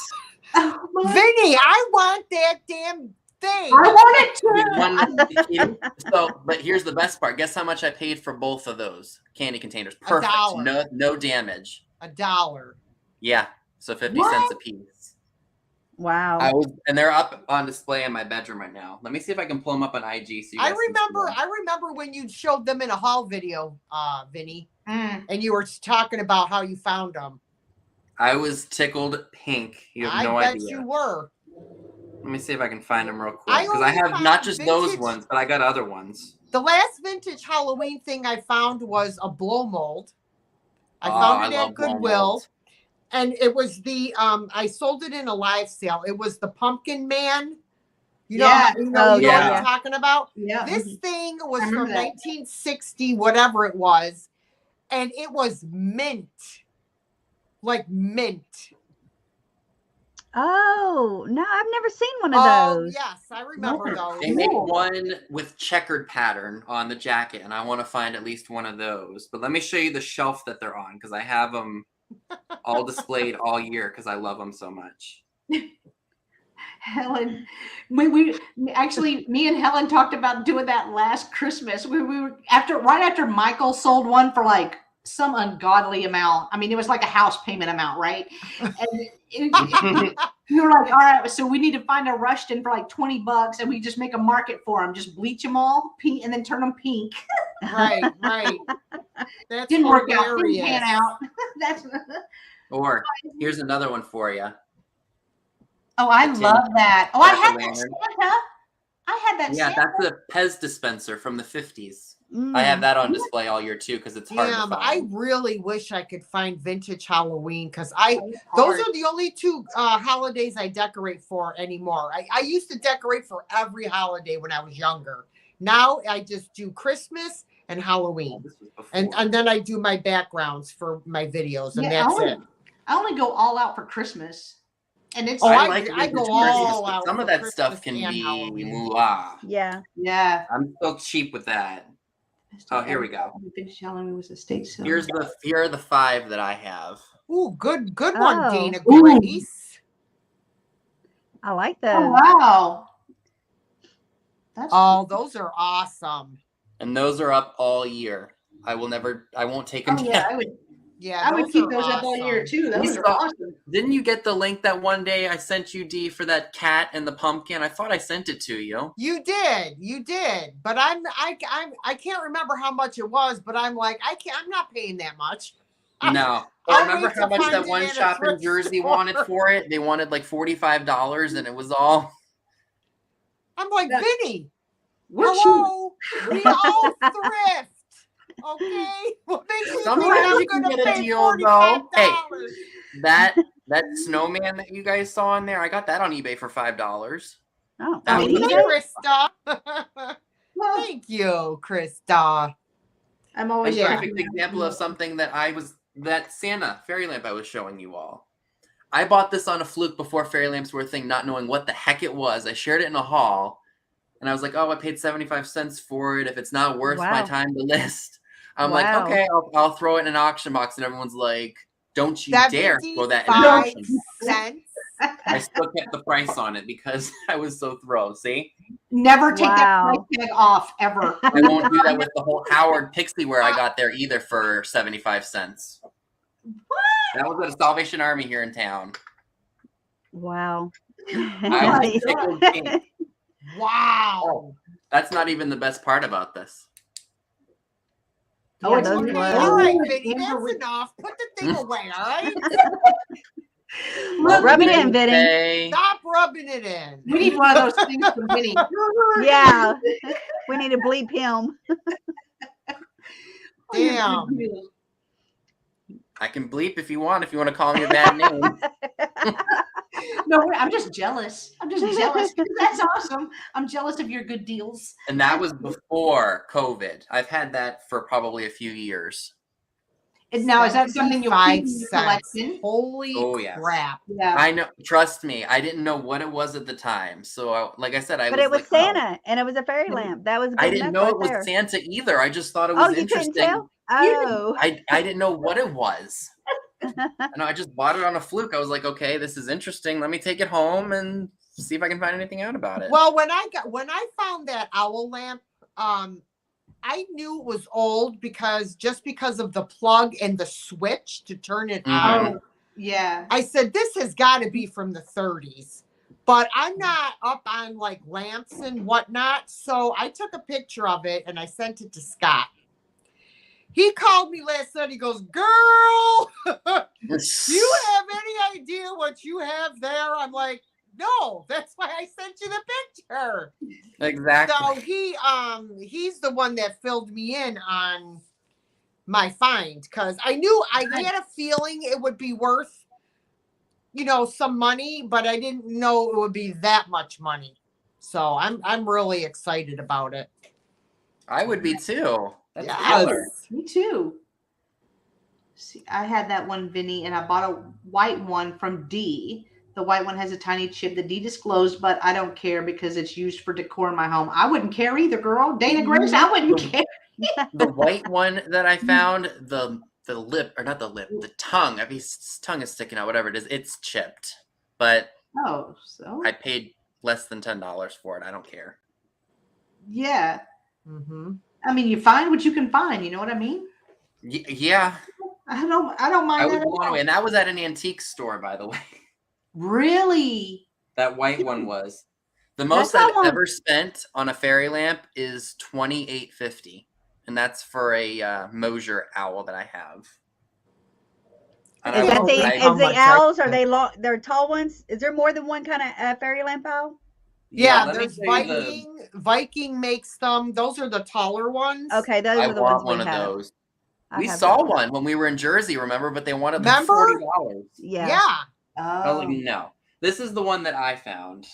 Vinny, I want that damn thing. I want it too. But here's the best part. Guess how much I paid for both of those candy containers? Perfect. No damage. $1. Yeah. So 50 cents a piece. Wow. And they're up on display in my bedroom right now. Let me see if I can pull them up on IG. So I remember when you showed them in a haul video, Vinny, and you were talking about how you found them. I was tickled pink. You have no idea. I bet you were. Let me see if I can find them real quick. Because I have not just those ones, but I got other ones. The last vintage Halloween thing I found was a blow mold. I found it at Goodwill. And it was I sold it in a live sale. It was the Pumpkin Man. You know what I'm talking about? Yeah. This thing was from 1960, whatever it was. And it was mint. Like mint. Oh, no, I've never seen one of those. Yes, I remember those. They make one with checkered pattern on the jacket, and I want to find at least one of those. But let me show you the shelf that they're on, because I have them all displayed all year because I love them so much. Helen, we actually, me and Helen talked about doing that last Christmas. We were right after Michael sold one for like some ungodly amount. I mean, it was like a house payment amount, right? And you were like, all right, so we need to find a Rushton for like $20, and we just make a market for them, just bleach them all pink and then turn them pink. Right. That's didn't work out. Didn't pan out. Or here's another one for you. Oh, I love that. Oh, I had that Santa. I had that. Yeah, Santa. that's a Pez dispenser from the 50s. I have that on display all year too because it's hard to find. I really wish I could find vintage Halloween because those are the only two holidays I decorate for anymore. I used to decorate for every holiday when I was younger. Now I just do Christmas and Halloween, and then I do my backgrounds for my videos, and that's it. I only go all out for Christmas. And it's I go all out. Some of that stuff can be moolah. Yeah. Yeah. I'm still cheap with that. Oh, here we go. Vintage Halloween was a state sale. Here are the 5 that I have. Ooh, good one, Dana Ooh. Grace. I like those. Oh wow. That's cool. Those are awesome. And those are up all year. I won't take them down. I would keep those up all year too. Those are awesome. Didn't you get the link that one day I sent you, D, for that cat and the pumpkin? I thought I sent it to you. You did. But I can't remember how much it was, but I'm like, I'm not paying that much. No. I remember how much that one shop in Jersey wanted for it. They wanted like $45 and it was all. I'm like, Vinny, hello, we all thrift. Okay. Well, sometimes you can get a deal though. Hey, that snowman that you guys saw in there, I got that on eBay for $5. Oh, thank you, Krista. Thank you, Krista. I'm always a perfect example of something that Santa fairy lamp I was showing you all. I bought this on a fluke before fairy lamps were a thing, not knowing what the heck it was. I shared it in a haul, and I was like, "Oh, I paid 75 cents for it. If it's not worth my time to list." I'm like, okay, I'll throw it in an auction box, and everyone's like, "Don't you dare throw that in an auction box." I still kept the price on it because I was so thrilled. See? Never take that price tag off, ever. I won't do that with the whole Howard Pixie-ware I got there either for 75 cents. What? That was at a Salvation Army here in town. Wow. Wow. That's not even the best part about this. All right, Vinny, that's enough. Put the thing away, all right? Rub it in, Vinny. Stop rubbing it in. We need one of those things from Vinny. Yeah. We need to bleep him. Damn. I can bleep if you want to call me a bad name. No, I'm just jealous. That's awesome. I'm jealous of your good deals. And that was before COVID. I've had that for probably a few years. And now, is that something you'll keep in your collection? Holy crap. Yeah. I know. Trust me. I didn't know what it was at the time. So, like I said, But it was like, Santa, and it was a fairy lamp. That was. I didn't know it was Santa either. I just thought it was interesting. You couldn't tell? Oh. I didn't know what it was. And I just bought it on a fluke. I was like, okay, this is interesting. Let me take it home and see if I can find anything out about it. Well, when I found that owl lamp, I knew it was old because of the plug and the switch to turn it on. Oh, yeah. I said, this has got to be from the 30s. But I'm not up on like lamps and whatnot. So I took a picture of it and I sent it to Scott. He called me last night. He goes, girl, do you have any idea what you have there? I'm like, no, that's why I sent you the picture. Exactly. So he's the one that filled me in on my find because I had a feeling it would be worth, some money, but I didn't know it would be that much money. So I'm really excited about it. I would be too. Yes. Me too. See, I had that one, Vinny, and I bought a white one from D. The white one has a tiny chip that D disclosed, but I don't care because it's used for decor in my home. I wouldn't care either, girl. Dana Grace, I wouldn't care. The white one that I found, the tongue. His tongue is sticking out, whatever it is. It's chipped, but so I paid less than $10 for it. I don't care. Yeah. Mm-hmm. I mean, you find what you can find. You know what I mean? Yeah. I don't mind. I was blown away, and that was at an antique store, by the way. Really? That white one was. The most I've ever spent on a fairy lamp is $28.50, and that's for a Mosier owl that I have. Is the owls? Are they long? They're tall ones. Is there more than one kind of fairy lamp owl? Yeah, there's Viking. Viking makes them. Those are the taller ones. Okay, those are the ones we have. I want one of those. We saw one when we were in Jersey, remember? But they wanted like $40. Yeah. I was like, no. This is the one that I found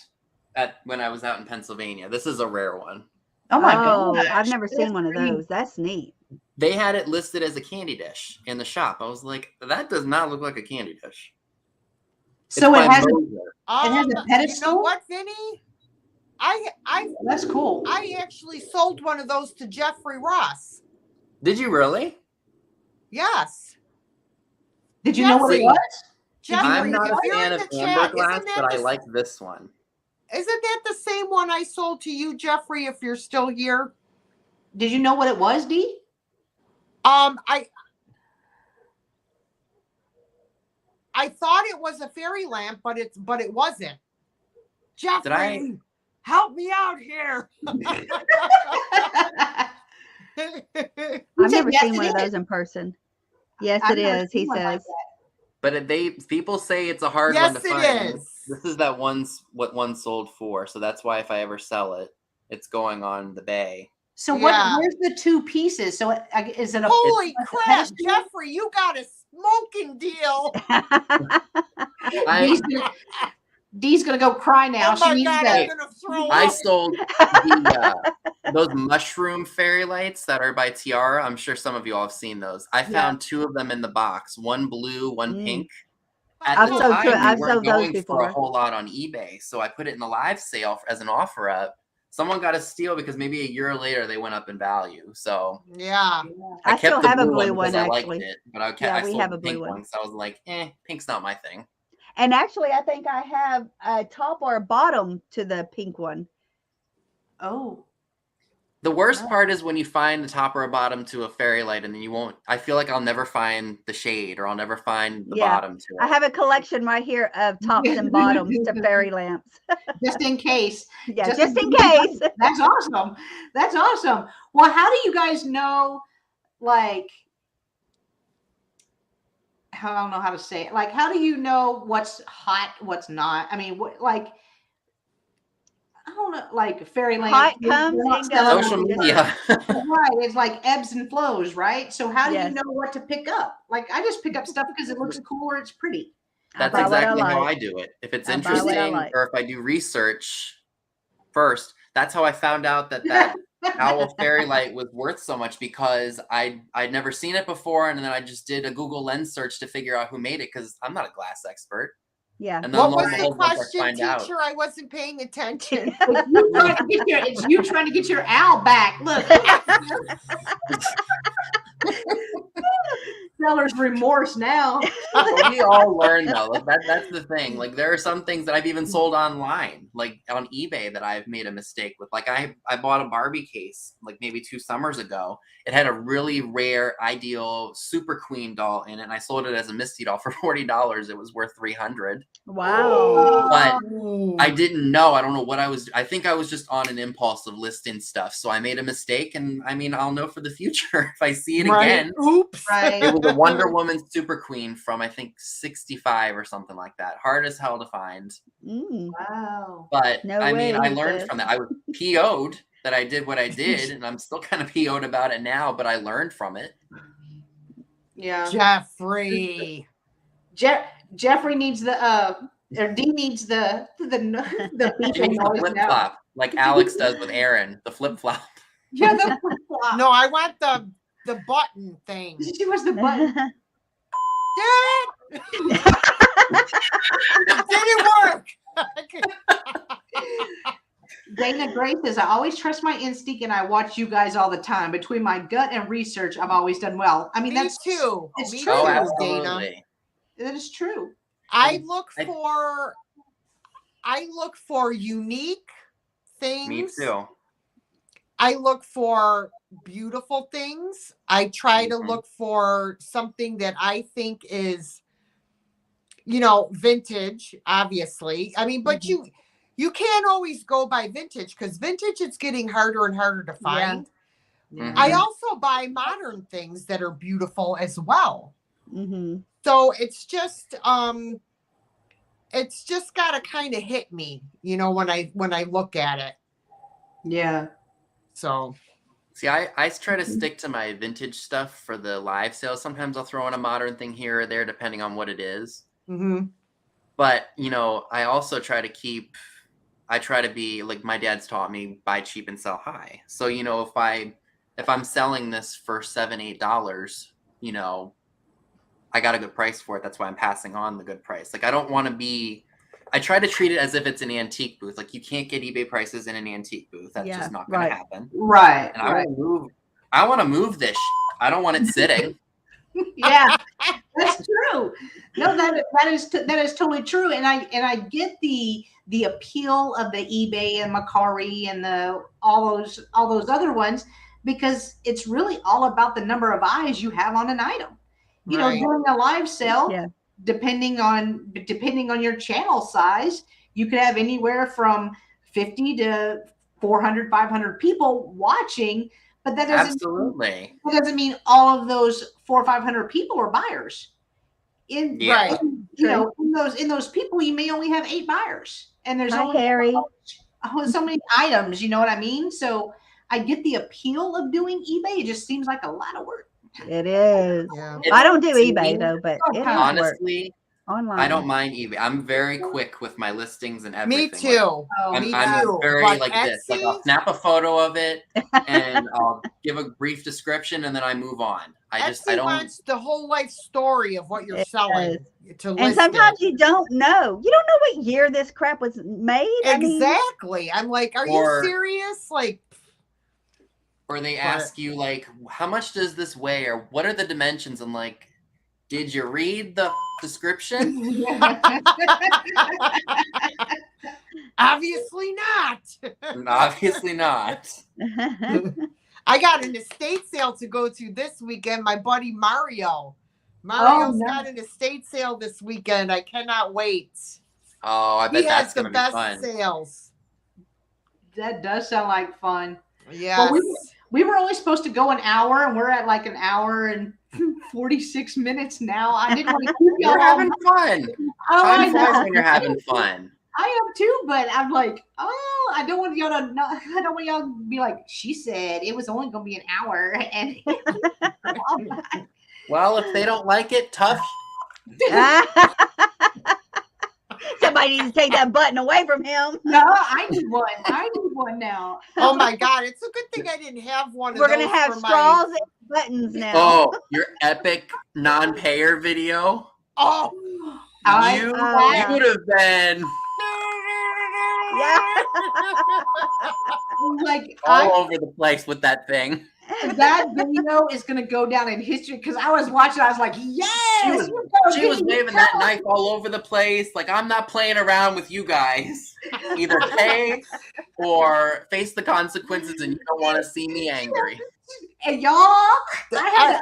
when I was out in Pennsylvania. This is a rare one. Oh my God. I've never seen one of those. That's neat. They had it listed as a candy dish in the shop. I was like, that does not look like a candy dish. So it has a pedestal. You know what, Vinny? That's cool. I actually sold one of those to Jeffrey Ross. Did you really? Yes. Did you know what it was? Jeffrey, I'm not a fan of amber glass, but I like this one. Isn't that the same one I sold to you, Jeffrey, if you're still here? Did you know what it was, Dee? I thought it was a fairy lamp, but it wasn't. Jeffrey, help me out here. I've never seen one of those in person. Yes, it is, he says. But people say it's a hard one to find. Yes, it is. This is what one sold for. So that's why if I ever sell it, it's going on the bay. So where's the two pieces? So is it a holy crap, Jeffrey, you got a smoking deal. Dee's gonna go cry now. Oh my God, I'm gonna throw I sold those mushroom fairy lights that are by Tiara. I'm sure some of you all have seen those. I found two of them in the box, one blue, one pink. At the time, we weren't going for a whole lot on eBay, so I put it in the live sale as an offer up. Someone got a steal because maybe a year later they went up in value. So I still have a blue one actually. I liked it, but I sold the pink one. So I was like, pink's not my thing. And actually, I think I have a top or a bottom to the pink one. Oh. The worst part is when you find the top or a bottom to a fairy light and then you won't. I feel like I'll never find the shade or I'll never find the bottom to it. I have a collection right here of tops and bottoms to fairy lamps. Just in case. Yeah, just in case. That's awesome. That's awesome. Well, how do you guys know, like, I don't know how to say it. Like, how do you know what's hot, what's not? I mean, like, I don't know, like fairy lamp. Hot comes and goes. Social media. Right. It's like ebbs and flows, right? So how do you know what to pick up? Like, I just pick up stuff because it looks cool or it's pretty. That's exactly how I do it. If it's interesting or if I do research first, that's how I found out that owl fairy light was worth so much, because I'd never seen it before, and then I just did a Google Lens search to figure out who made it, because I'm not a glass expert. Yeah. And what was the question, teacher? I wasn't paying attention. It's you trying to get your owl back. Look. Seller's remorse now. Well, we all learn though. That's the thing. Like, there are some things that I've even sold online, like on eBay, that I've made a mistake with. Like I bought a Barbie case like maybe 2 summers ago. It had a really rare, ideal Super Queen doll in it, and I sold it as a Misty doll for $40. It was worth $300. Wow. But I didn't know. I don't know what I was. I think I was just on an impulse of listing stuff. So I made a mistake, and I mean, I'll know for the future if I see it again. Oops. Right. It was a Wonder Woman Super Queen from, I think, 65 or something like that. Hard as hell to find. Wow. But I mean, I learned from that. I was PO'd that I did what I did, and I'm still kind of PO'd about it now, but I learned from it. Yeah. Jeffrey. Jeffrey needs or Dee needs the flip flop, like Alex does with Aaron, the flip flop. Yeah, the flip flop. No, I want the button thing. She was the button. Did it? Didn't work. Dana Grace says, I always trust my instinct and I watch you guys all the time. Between my gut and research, I've always done well. I mean, that's too. It's Me true, oh, Dana. absolutely. That is true. I look for unique things. Me too. I look for beautiful things. I try to look for something that I think is, vintage, obviously. I mean, but you can't always go by vintage, because vintage is getting harder and harder to find. Yeah. I also buy modern things that are beautiful as well. Mm-hmm. So it's just got to kind of hit me, when I look at it. Yeah. So, see, I try to stick to my vintage stuff for the live sales. Sometimes I'll throw in a modern thing here or there, depending on what it is. Mm-hmm. But, I also try to be like my dad's taught me, buy cheap and sell high. So, if I'm selling this for $7-8, I got a good price for it. That's why I'm passing on the good price. Like, I don't want to be, I try to treat it as if it's an antique booth. Like, you can't get eBay prices in an antique booth. That's just not going to happen. Right. And I want to move this. I don't want it sitting. Yeah, that's true. No, that is totally true. And I get the appeal of the eBay and Mercari and all those other ones, because it's really all about the number of eyes you have on an item. You know, during a live sale, depending on your channel size, you could have anywhere from 50 to 400, 500 people watching. But that doesn't mean all of those 400 or 500 people are buyers. In those people, you may only have 8 buyers, and there's only so many items. You know what I mean? So I get the appeal of doing eBay. It just seems like a lot of work. It is. Yeah. I don't do eBay though, but honestly, online. I don't mind eBay. I'm very quick with my listings and everything. Me too. I'm very like this. Like, I'll snap a photo of it and I'll give a brief description and then I move on. I don't want the whole life story of what you're selling to list. And sometimes you don't know. You don't know what year this crap was made. Exactly. I'm like, are you serious? Like, or they ask you like, how much does this weigh, or what are the dimensions? I'm like, did you read the description? Obviously not. Obviously not. I got an estate sale to go to this weekend. My buddy Mario's got an estate sale this weekend. I cannot wait. Oh, I bet that's going to be fun. He has the best sales. That does sound like fun. Yes. Well, we were only supposed to go an hour, and we're at like an hour and 46 minutes now. I didn't want to keep y'all. You're having fun. Time flies when you're having fun. I am too, but I'm like, I don't want y'all to be like, she said it was only going to be an hour. And well, if they don't like it, tough. Somebody needs to take that button away from him. No, I need one now. Oh my God. It's a good thing I didn't have one. We're going to have straws and buttons now. Oh, your epic non-payer video. Oh, you would have been like all over the place with that thing. That video is going to go down in history, because I was watching. I was like, yes. She was waving that knife all over the place. Like, I'm not playing around with you guys. Either pay or face the consequences, and you don't want to see me angry. And y'all, because I'm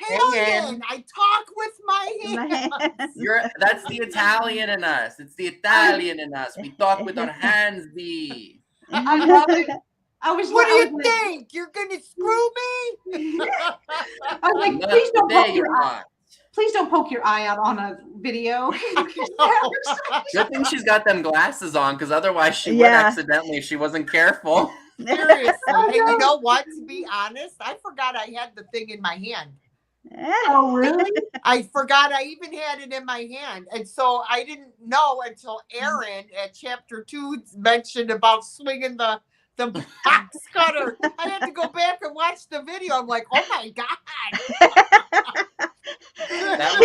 Italian. I talk with my hands. That's the Italian in us. It's the Italian in us. We talk with our hands. I love it. What do you think? You're gonna screw me? I'm like, please don't poke your eye out on a video. Good thing she's got them glasses on, because otherwise she would accidentally if she wasn't careful. Seriously. Hey, you know what? To be honest, I forgot I had the thing in my hand. Oh, really? I forgot I even had it in my hand. And so I didn't know until Aaron at chapter 2 mentioned about swinging the box cutter. I had to go back and watch the video. I'm like, oh my God. That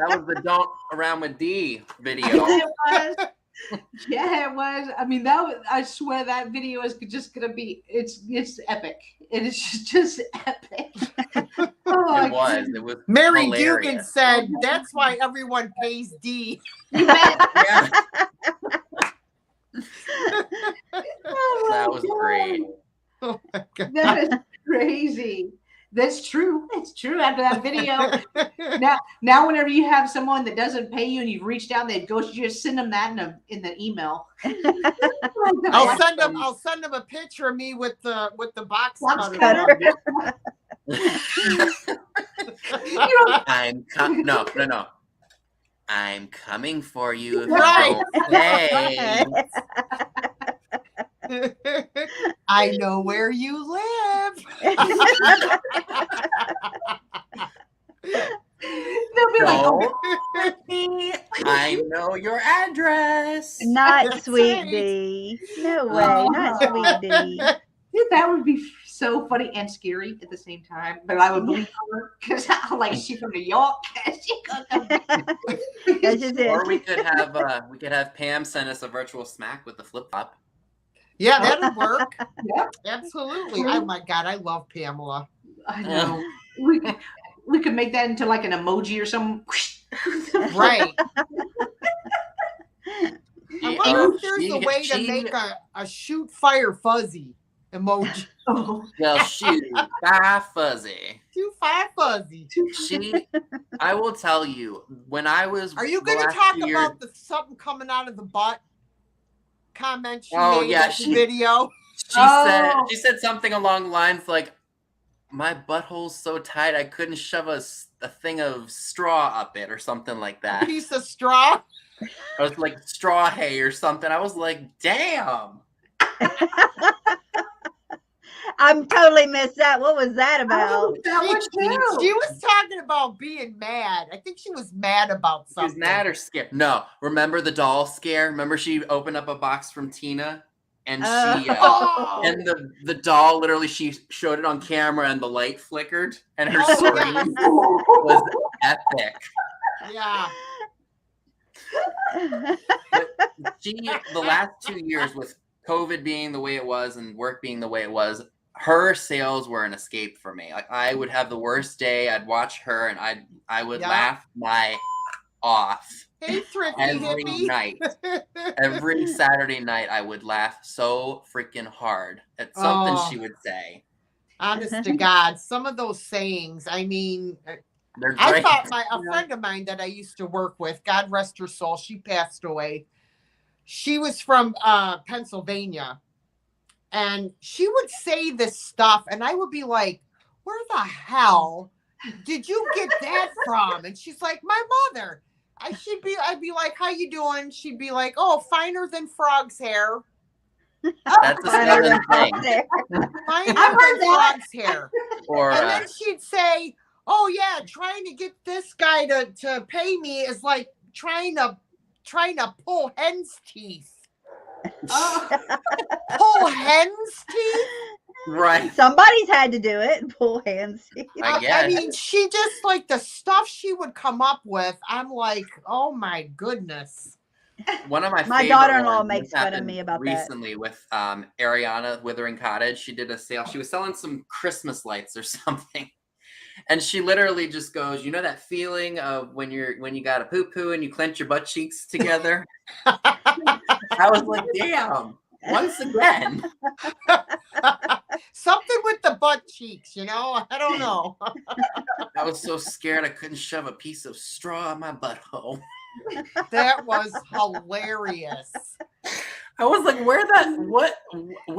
was the Don't Around with D video. Yeah, it was. I mean, I swear that video is just gonna be. It's epic. It is just epic. It was. Mary hilarious. Dugan said that's why everyone pays D. Yeah. That was great. Oh my God. That is crazy. That's true. It's true. After that video, now whenever you have someone that doesn't pay you and you've reached out, they go, you just send them that in the email. I'll send them a picture of me with the box cutter. No. I'm coming for you if right. you don't pay. I know where you live. They'll be like, I know your address. Not Sweet D. No way. Not Sweet D. That would be so funny and scary at the same time. But I would believe her because like she's from New York. That's just it. Or we could have Pam send us a virtual smack with the flip flop. Yeah, that'd work. Yep. Absolutely. Oh my God, I love Pamela. I know. We could make that into like an emoji or something. Right. I wonder if there's a way to make a shoot fire fuzzy emoji. Well, shoot, fire fuzzy. Shoot fire fuzzy. I will tell you, when I was. Are you going to talk about the something coming out of the butt comment she made in the video? She said something along the lines like, my butthole's so tight I couldn't shove a thing of straw up it or something like that. A piece of straw? I was like straw hay or something. I was like, damn. I'm totally missed that. What was that about? She was talking about being mad. I think she was mad about something. She was mad or scared. No, remember the doll scare? Remember she opened up a box from Tina? And she and the doll literally she showed it on camera and the light flickered and her scream was epic. Yeah. But the last 2 years with COVID being the way it was and work being the way it was, her sales were an escape for me. Like I would have the worst day. I'd watch her and I would laugh my off. Hey, thrifty every hippie. night. Every Saturday night I would laugh so freaking hard at something she would say. Honest to God, some of those sayings, I mean, I thought a friend of mine that I used to work with, God rest her soul, she passed away. She was from Pennsylvania. And she would say this stuff, and I would be like, where the hell did you get that from? And she's like, my mother. I'd be like, how you doing? She'd be like, oh, finer than frog's hair. That's a southern thing. Finer than frog's hair. And then she'd say, oh yeah, trying to get this guy to pay me is like trying to pull hen's teeth. Pull hen's teeth? Right. Somebody's had to do it. Pull hen's teeth. I guess. I mean, she just like the stuff she would come up with. I'm like, oh my goodness. One of my daughter-in-law makes fun of me about recently that. With Ariana Withering Cottage. She did a sale. She was selling some Christmas lights or something. And she literally just goes, you know that feeling of when you got a poo-poo and you clench your butt cheeks together? I was like, damn, once again. Something with the butt cheeks, you know? I don't know. I was so scared I couldn't shove a piece of straw in my butthole. That was hilarious. I was like, where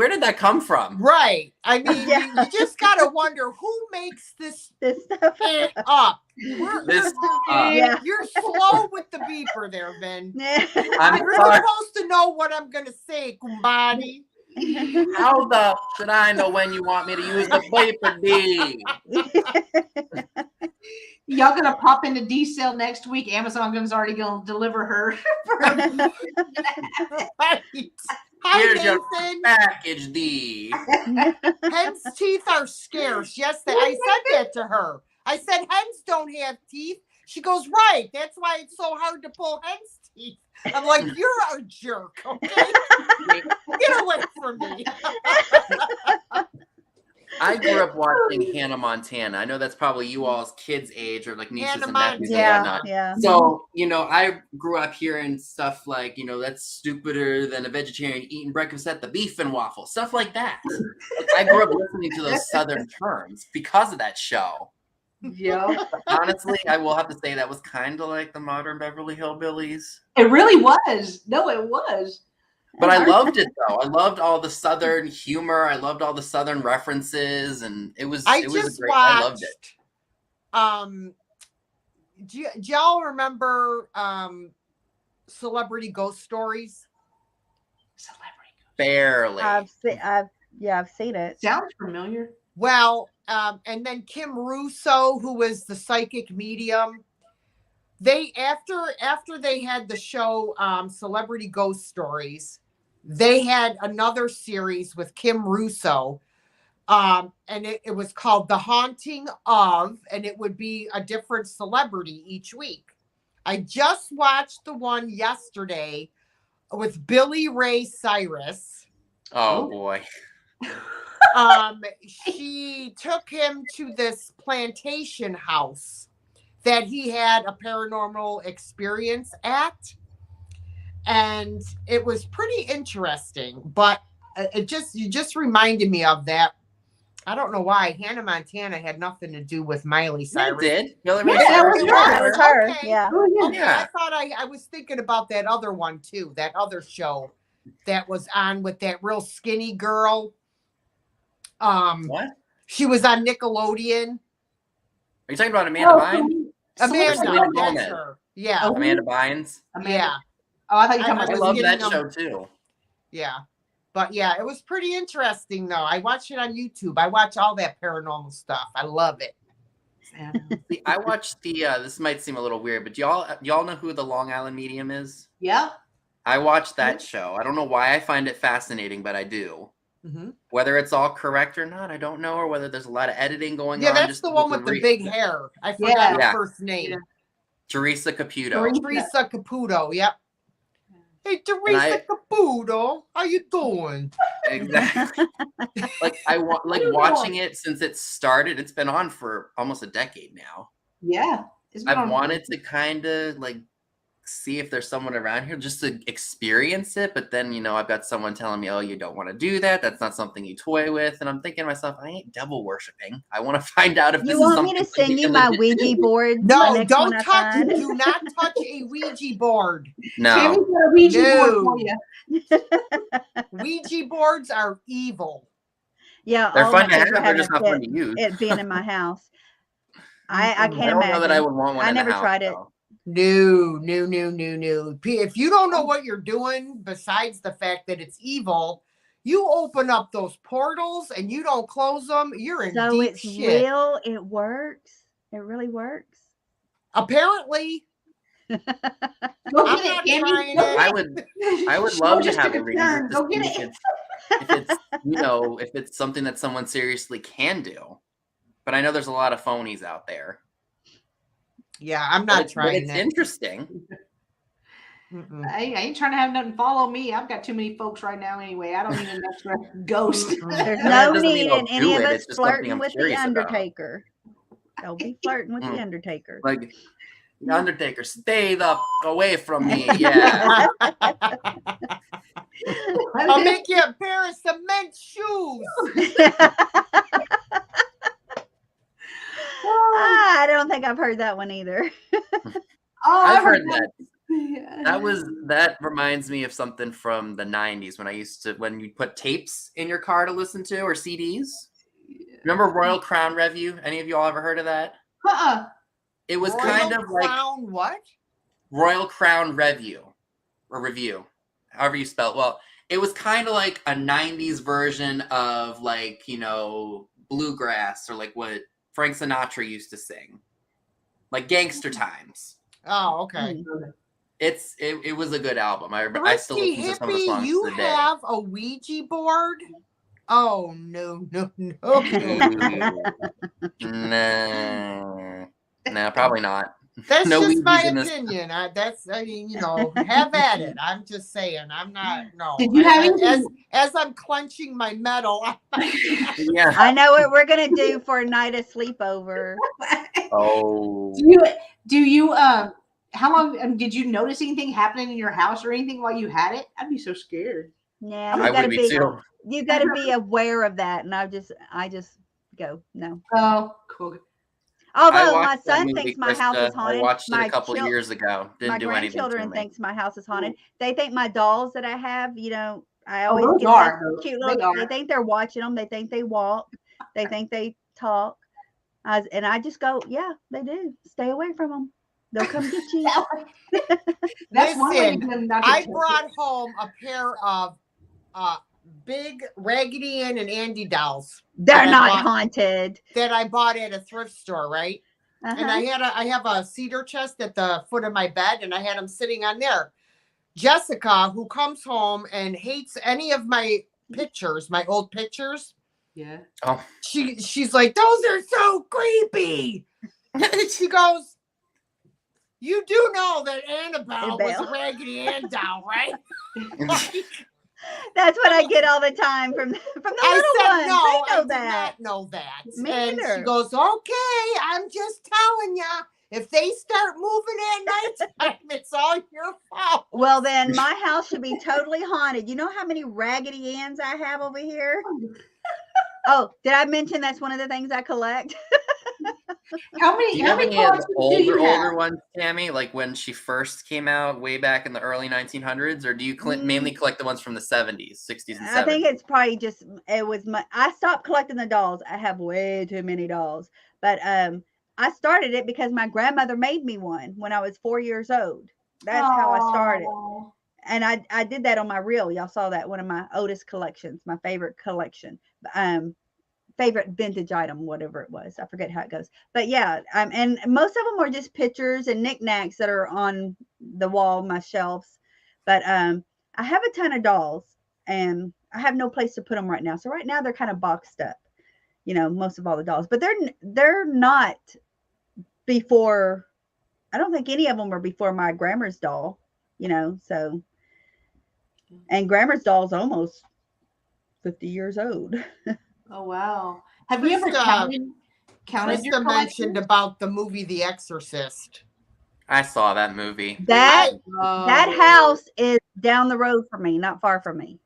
did that come from? Right. I mean, you just got to wonder who makes this stuff up. You're slow with the beeper there, Vin. You're supposed to know what I'm going to say, kumbadi. How the should I know when you want me to use the beeper D? Y'all gonna pop into D sale next week. Amazon's already gonna deliver her. Right. Hi, here's Nathan. your package D. Hen's teeth are scarce. Yes, I said that to her. I said hens don't have teeth. She goes, right. That's why it's so hard to pull hen's teeth. I'm like, you're a jerk, okay? Get away from me. I grew up watching Hannah Montana. I know that's probably you all's kids' age or like nieces and nephews and whatnot. Yeah. So, I grew up hearing stuff like, that's stupider than a vegetarian eating breakfast at the Beef and Waffle, stuff like that. I grew up listening to those Southern terms because of that show. Yeah. Honestly, I will have to say that was kind of like the modern Beverly Hillbillies. It really was. No, it was. But I loved it though. I loved all the Southern humor. I loved all the Southern references, and it was great. I loved it. Do y'all remember Celebrity Ghost Stories? Barely. I've seen it. Sounds familiar. Well, and then Kim Russo, who was the psychic medium, they after they had the show Celebrity Ghost Stories, they had another series with Kim Russo And it was called The Haunting of, and it would be a different celebrity each week. I just watched the one yesterday with Billy Ray Cyrus. Oh boy. She took him to this plantation house that he had a paranormal experience at. And it was pretty interesting, but you just reminded me of that. I don't know why Hannah Montana had nothing to do with Miley Cyrus. It did. Billy Yeah, Ray Cyrus. it was her. Okay. Yeah. Okay, I thought I was thinking about that other one too. That other show that was on with that real skinny girl. What? She was on Nickelodeon. Are you talking about Amanda Bynes? Amanda, Selena that's Gomez. her. Yeah. Oh, Amanda Bynes. Yeah. Oh, I thought you were I talking I about. love getting that them- show too. Yeah. But yeah, it was pretty interesting though. I watched it on YouTube. I watch all that paranormal stuff. I love it. See, I watched the. This might seem a little weird, but y'all know who the Long Island Medium is? Yeah. I watched that show. I don't know why I find it fascinating, but I do. Mm-hmm. Whether it's all correct or not, I don't know, or whether there's a lot of editing going on. Yeah, that's just the one with the big hair. I forgot her first name. Yeah. Teresa Caputo. Teresa Caputo. Yep. Hey, Teresa Caputo, how you doing? Exactly. I want watching it since it started. It's been on for almost a decade now. Yeah. I've wanted to kind of see if there's someone around here just to experience it, but then I've got someone telling me, oh, you don't want to do that, that's not something you toy with, and I'm thinking to myself, I ain't devil worshiping. I want to find out if You this want is me something to send you my Ouija board? No, don't touch it. Do not touch a Ouija board. No. A Ouija board for you. Ouija boards are evil. Yeah, They're all fun my to kids have, are they're having just a not fun fit to use. it being in my house. I can't I don't imagine. know that I would want one I in the never house, tried it. though. No. If you don't know what you're doing, besides the fact that it's evil, you open up those portals and you don't close them, you're in So deep it's shit. real. It works. It really works. Apparently. Go I'm get not it, Tammy. trying Go it. get it. I would love to just have took a a reason turn. to Go see get it. if it's if it's something that someone seriously can do. But I know there's a lot of phonies out there. Yeah, I'm not trying It's it. interesting. I ain't trying to have nothing follow me. I've got too many folks right now anyway. I don't need an extra ghost. There's That no doesn't mean need I'll in do any of it. us It's just something flirting I'm with the curious about. Undertaker. Don't be flirting with the Undertaker. Like the Undertaker, stay the away from me. Yeah. I'll make you a pair of cement shoes. I don't think I've heard that one either. Oh, I've heard that. Yeah. That reminds me of something from the 90s when you put tapes in your car to listen to, or CDs. Remember Royal Crown Review? Any of y'all ever heard of that? It was kind of like Crown what? Royal Crown Review or Review, however you spell it. Well, it was kind of like a 90s version of bluegrass, or like what Frank Sinatra used to sing, like Gangster Times. Oh, okay. It was a good album. I still listen to some of the songs you today. have a Ouija board? Oh no. No, probably not. That's No just my Ouijas in this. opinion. Have at it. I'm just saying. I'm not. No. Did you have anything? As I'm clenching my metal? Yeah. I know what we're gonna do for a night of sleepover. Oh. Do you how long did you notice anything happening in your house or anything while you had it? I'd be so scared. Yeah, I would be too. you gotta be aware of that. And I just go, no. Oh, cool. Although my son thinks my house is haunted. I watched it my a couple of years ago. Didn't do anything to me. My grandchildren thinks my house is haunted. They think my dolls that I have, I always those get are. cute They little. are. They think they're watching them. They think they walk. They think they talk. And I just go, yeah, they do. Stay away from them. They'll come get you. That's one way to Listen, get them not to I touch brought it. home a pair of big Raggedy Ann and Andy dolls. They're that I not bought- haunted. That I bought at a thrift store, right? And I have a cedar chest at the foot of my bed, and I had them sitting on there. Jessica, who comes home and hates any of my pictures, my old pictures, Yeah. Oh. She's like, those are so creepy. She goes, you do know that Annabelle was a Raggedy Ann doll, right? That's what I get all the time from the little ones. No, they know I that. did not know that. Me and neither. She goes, okay, I'm just telling ya. If they start moving at nighttime, it's all your fault. Well, then my house should be totally haunted. You know how many Raggedy Anns I have over here? Oh, did I mention that's one of the things I collect? How many older ones, Tammy? Like when she first came out way back in the early 1900s, or do you mainly collect the ones from the 70s, 60s, and 70s? I think it's probably just I stopped collecting the dolls. I have way too many dolls, but I started it because my grandmother made me one when I was 4 years old. That's how I started, and I did that on my reel. Y'all saw that, one of my oldest collections, my favorite collection. Favorite vintage item, whatever it was. I forget how it goes. But yeah, and most of them are just pictures and knickknacks that are on the wall, my shelves. But I have a ton of dolls, and I have no place to put them right now. So right now they're kind of boxed up, most of all the dolls. But they're not before. I don't think any of them are before my grandma's doll, So, and grandma's doll's almost 50 years old. Oh wow! Have you ever counted your collection? Mentioned about the movie The Exorcist. I saw that movie. That house is down the road from me, not far from me.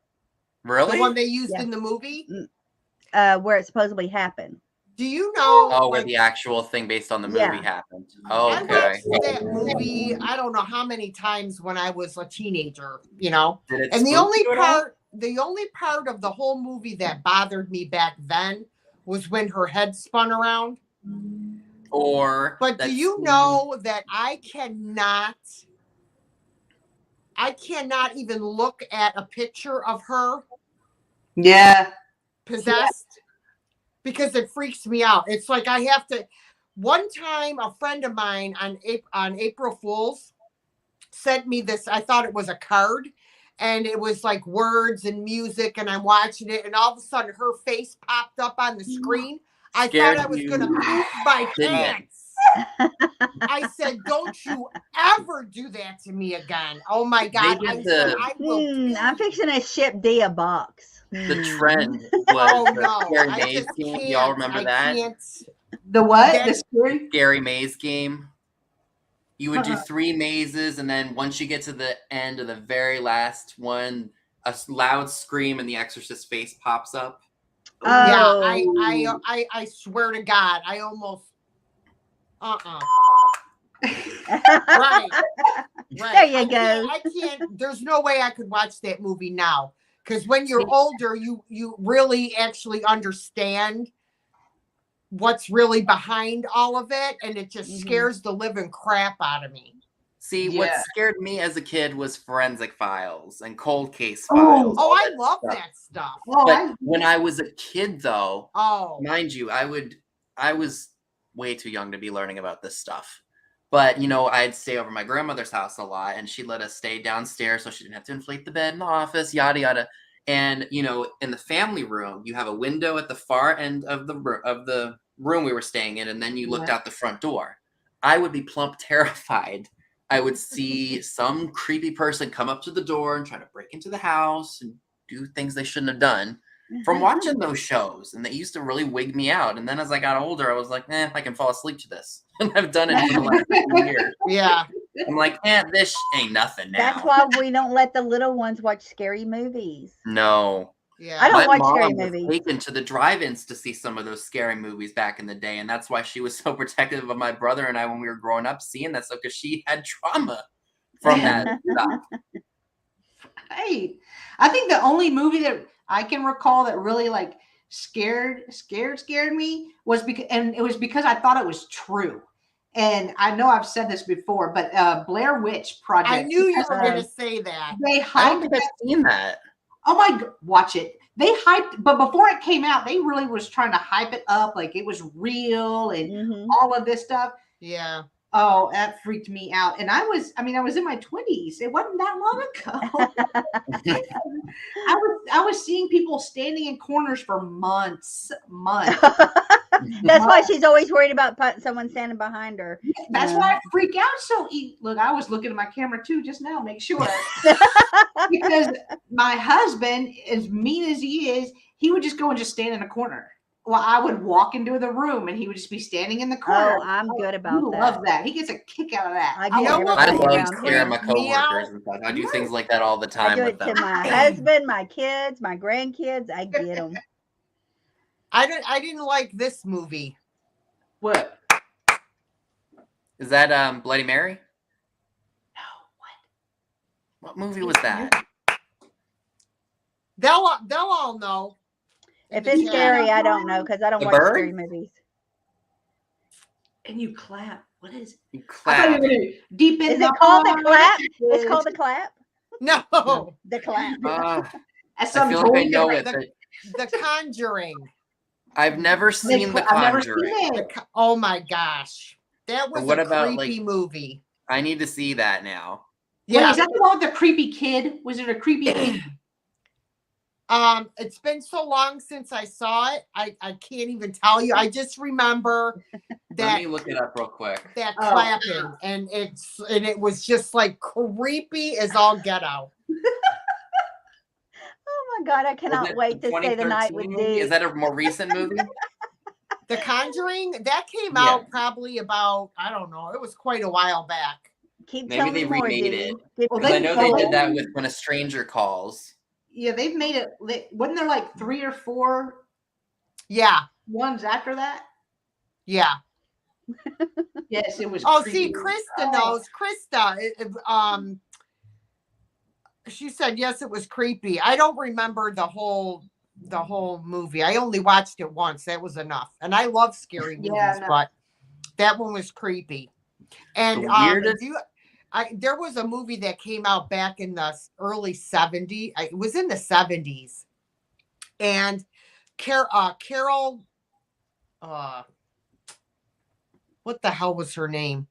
Really? The one they used in the movie? Where it supposedly happened. Do you know? Oh, where the actual thing based on the movie happened. Oh, okay. I watched that movie, I don't know how many times when I was a teenager, And the only part of the whole movie that bothered me back then was when her head spun around. But do you know that I cannot even look at a picture of her? Yeah. Possessed, because it freaks me out. It's like I have to. One time, a friend of mine on April Fool's sent me this. I thought it was a card, and it was like words and music, and I'm watching it, and all of a sudden her face popped up on the screen. I thought I was going to poop my pants. I said, don't you ever do that to me again. Oh my God. I'm fixing to ship D a box. The trend was the Scary Maze game. Do y'all remember that? The what? The Scary Maze game. You would do 3 mazes, and then once you get to the end of the very last one, a loud scream and the Exorcist face pops up. Oh. Yeah, I swear to God, I almost right. There you go. I can't. There's no way I could watch that movie now, because when you're older, you really actually understand what's really behind all of it, and it just scares the living crap out of me. See, what scared me as a kid was Forensic Files and Cold Case Files. Oh, I love that stuff. But when I was a kid, though, mind you, I was way too young to be learning about this stuff. But, I'd stay over my grandmother's house a lot, and she'd let us stay downstairs so she didn't have to inflate the bed in the office, yada, yada. And, in the family room, you have a window at the far end of the room we were staying in, and then you looked out the front door. I would be plump terrified. I would see some creepy person come up to the door and try to break into the house and do things they shouldn't have done from watching those shows. And they used to really wig me out. And then as I got older, I was like, I can fall asleep to this. And I've done it for the last 50 years. Yeah. I'm like, this ain't nothing now. That's why we don't let the little ones watch scary movies. No. Yeah. I don't watch scary was movies. Taken to the drive-ins to see some of those scary movies back in the day, and that's why she was so protective of my brother and I when we were growing up seeing that stuff, because she had trauma from that stuff. Hey, I think the only movie that I can recall that really like scared me was because I thought it was true. And I know I've said this before, but Blair Witch Project. I knew you were going to say that. I don't think I've seen that. Oh my God, watch it. They hyped, but before it came out, they really was trying to hype it up like it was real and all of this stuff. Yeah. Oh, that freaked me out. And I was in my 20s. It wasn't that long ago. I was seeing people standing in corners for months. That's why she's always worried about someone standing behind her. That's why I freak out so look, I was looking at my camera too just now, make sure. Because my husband, as mean as he is, he would just go and just stand in a corner. Well, I would walk into the room and he would just be standing in the corner. Oh, I'm good about that. Love that. He gets a kick out of that. I love scaring my coworkers and stuff. I do things like that all the time. I do it to my husband, my kids, my grandkids. I get them. I didn't like this movie. What? Is that Bloody Mary? No, what movie was that? They'll all know. If it's scary, I don't know because I don't watch scary movies. And you clap. What is it? You clap. Deep in is it called the clap? It's called the clap? No. The clap. I feel like I know it. The Conjuring. I've never seen The Conjuring. Oh my gosh. That was a creepy movie. I need to see that now. Yeah. Wait, is that the one with the creepy kid? Was it a creepy kid? It's been so long since I saw it. I can't even tell you. I just remember that. Let me look it up real quick. That clapping, and it was just like creepy as all get out. Oh my God, I cannot wait to stay the night with Dee. Is that a more recent movie? The Conjuring, that came out probably about, I don't know, it was quite a while back. Maybe they remade it. Well, I know they did that with When a Stranger Calls. Yeah, they've made it. Wasn't there like 3 or 4? Yeah. Ones after that. Yeah. Yes, it was. Oh, creepy. See, Krista knows. Krista, she said yes, it was creepy. I don't remember the whole movie. I only watched it once. That was enough. And I love scary movies, but that one was creepy. And there was a movie that came out back in the early 70s. It was in the 70s. And Carol, what the hell was her name?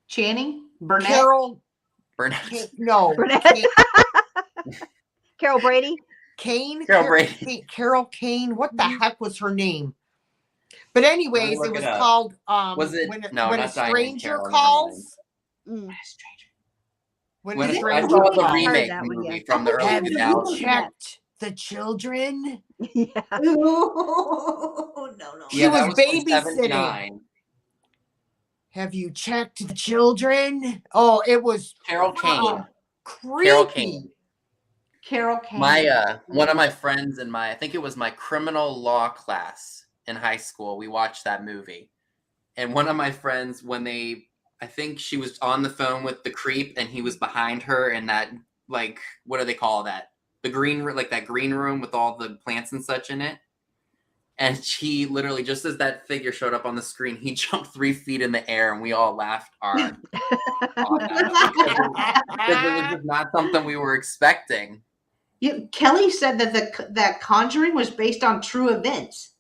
Channing? Burnett? Carol. Burnett. No. Burnett. Carol Brady? Kane? Carol Kane. What the heck was her name? But anyways, it was called was it When a Stranger Calls? When a Stranger Calls, the remake movie from the early 2000s. Have you checked the children? Yeah. No. She was babysitting. Have you checked the children? Oh, it was Carol Kane. Creepy. Carol Kane. My one of my friends in I think it was my criminal law class in high school, we watched that movie. And one of my friends, I think she was on the phone with the creep and he was behind her in that, like, what do they call that? The green, like that green room with all the plants and such in it. And she literally, just as that figure showed up on the screen, he jumped 3 feet in the air and we all laughed our because it was just not something we were expecting. Kelly said that Conjuring was based on true events.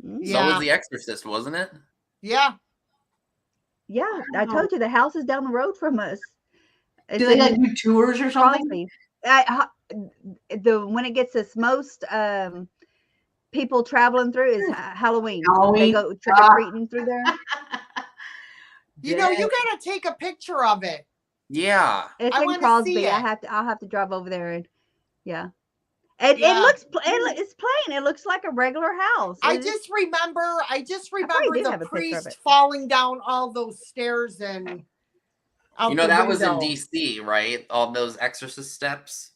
So was The Exorcist, wasn't it? Yeah. Yeah, I told you the house is down the road from us. Do they like do tours or something? When it gets us most people traveling through is Halloween. They go trick or treating through there. You know, you gotta take a picture of it. Yeah, it's in Crosby. I'll have to drive over there and It looks it's plain. It looks like a regular house. I just remember the priest falling down all those stairs and out that was in DC, right? All those exorcist steps.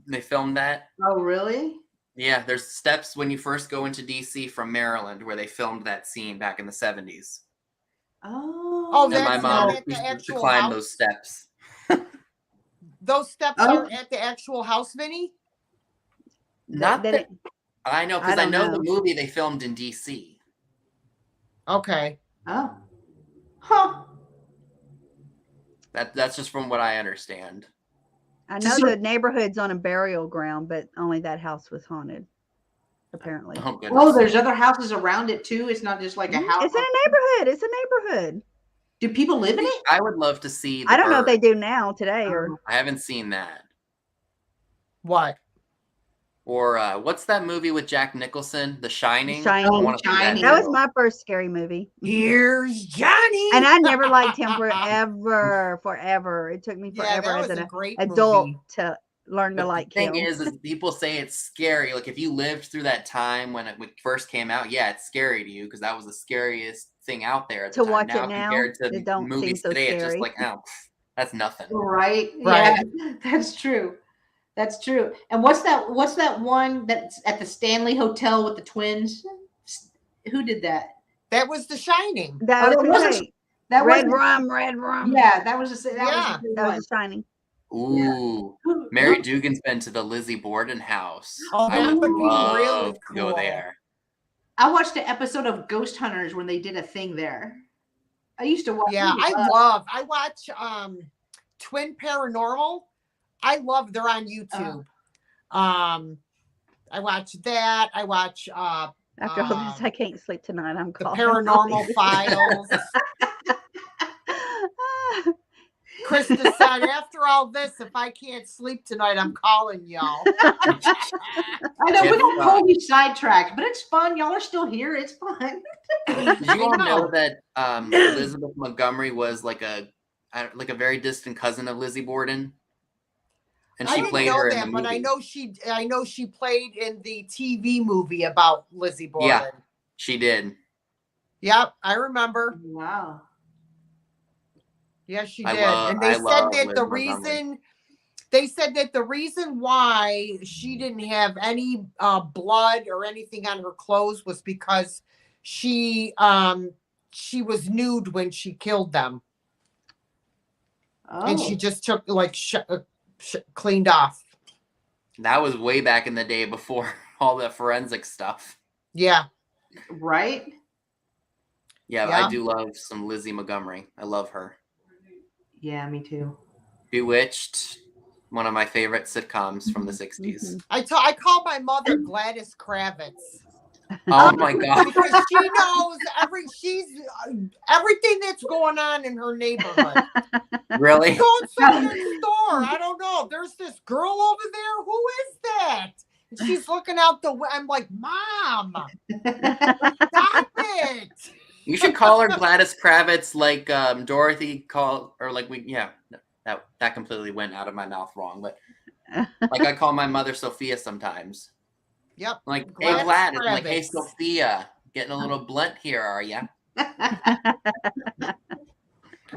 They filmed that. Oh, really? Yeah, there's steps when you first go into DC from Maryland where they filmed that scene back in the 70s. Oh, and my mom used to climb those steps. Those steps are at the actual house, Vinny? Not that I know, because I know the movie they filmed in DC. Okay. Oh. Huh. That's just from what I understand. I know the neighborhood's on a burial ground, but only that house was haunted, apparently. Oh, there's other houses around it too. It's not just like a house. It's in a neighborhood. It's a neighborhood. Do people live in it? I would love to see. I don't know if they do now today or. I haven't seen that. What? Or what's that movie with Jack Nicholson? The Shining. Shining. That was my first scary movie. Here's Johnny. And I never liked him forever. It took me forever as an adult to learn to like him. The thing is people say it's scary. Like if you lived through that time when it first came out, yeah, it's scary to you because that was the scariest thing out there at the time. Watch now, it now, compared to it don't movies seem so today, scary. it's just like, oh, that's nothing. Right. Yeah, that's true. That's true. And what's that one that's at the Stanley Hotel with the twins? Who did that? That was The Shining. That was Red Rum. Yeah, that was The Shining. Ooh, Yeah. Mary Dugan's been to the Lizzie Borden house. Oh, I would that would be love really to go cool. there. I watched an episode of Ghost Hunters when they did a thing there. I used to watch. Yeah, I watch Twin Paranormal. I love, they're on YouTube. I watch that. I watch after all this, I can't sleep tonight. I'm the calling Paranormal Files. Krista said, after all this, if I can't sleep tonight, I'm calling y'all. I know we don't totally sidetracked, but it's fun. Y'all are still here. It's fun. Did you all know that Elizabeth Montgomery was like a very distant cousin of Lizzie Borden? And she played her in the movie. But I know she played in the TV movie about Lizzie Borden. Yeah, she did. Yep, I remember. Wow. Yes, she did. And they said that the reason why she didn't have any blood or anything on her clothes was because she was nude when she killed them. Oh. And she just took cleaned off. That was way back in the day before all the forensic stuff. Yeah. Right? Yeah, I do love some Lizzie Montgomery. I love her. Yeah, me too. Bewitched, one of my favorite sitcoms from the 60s. I call my mother Gladys Kravitz. Oh my God. Because she knows everything that's going on in her neighborhood. Really? Go inside the store. I don't know. There's this girl over there. Who is that? And she's looking out the window. I'm like, Mom, stop it. You should call her Gladys Kravitz like Dorothy called, or like that completely went out of my mouth wrong. But like I call my mother Sophia sometimes. Yep. Like, hey Gladys, I'm like, hey Sophia, getting a little blunt here, are ya?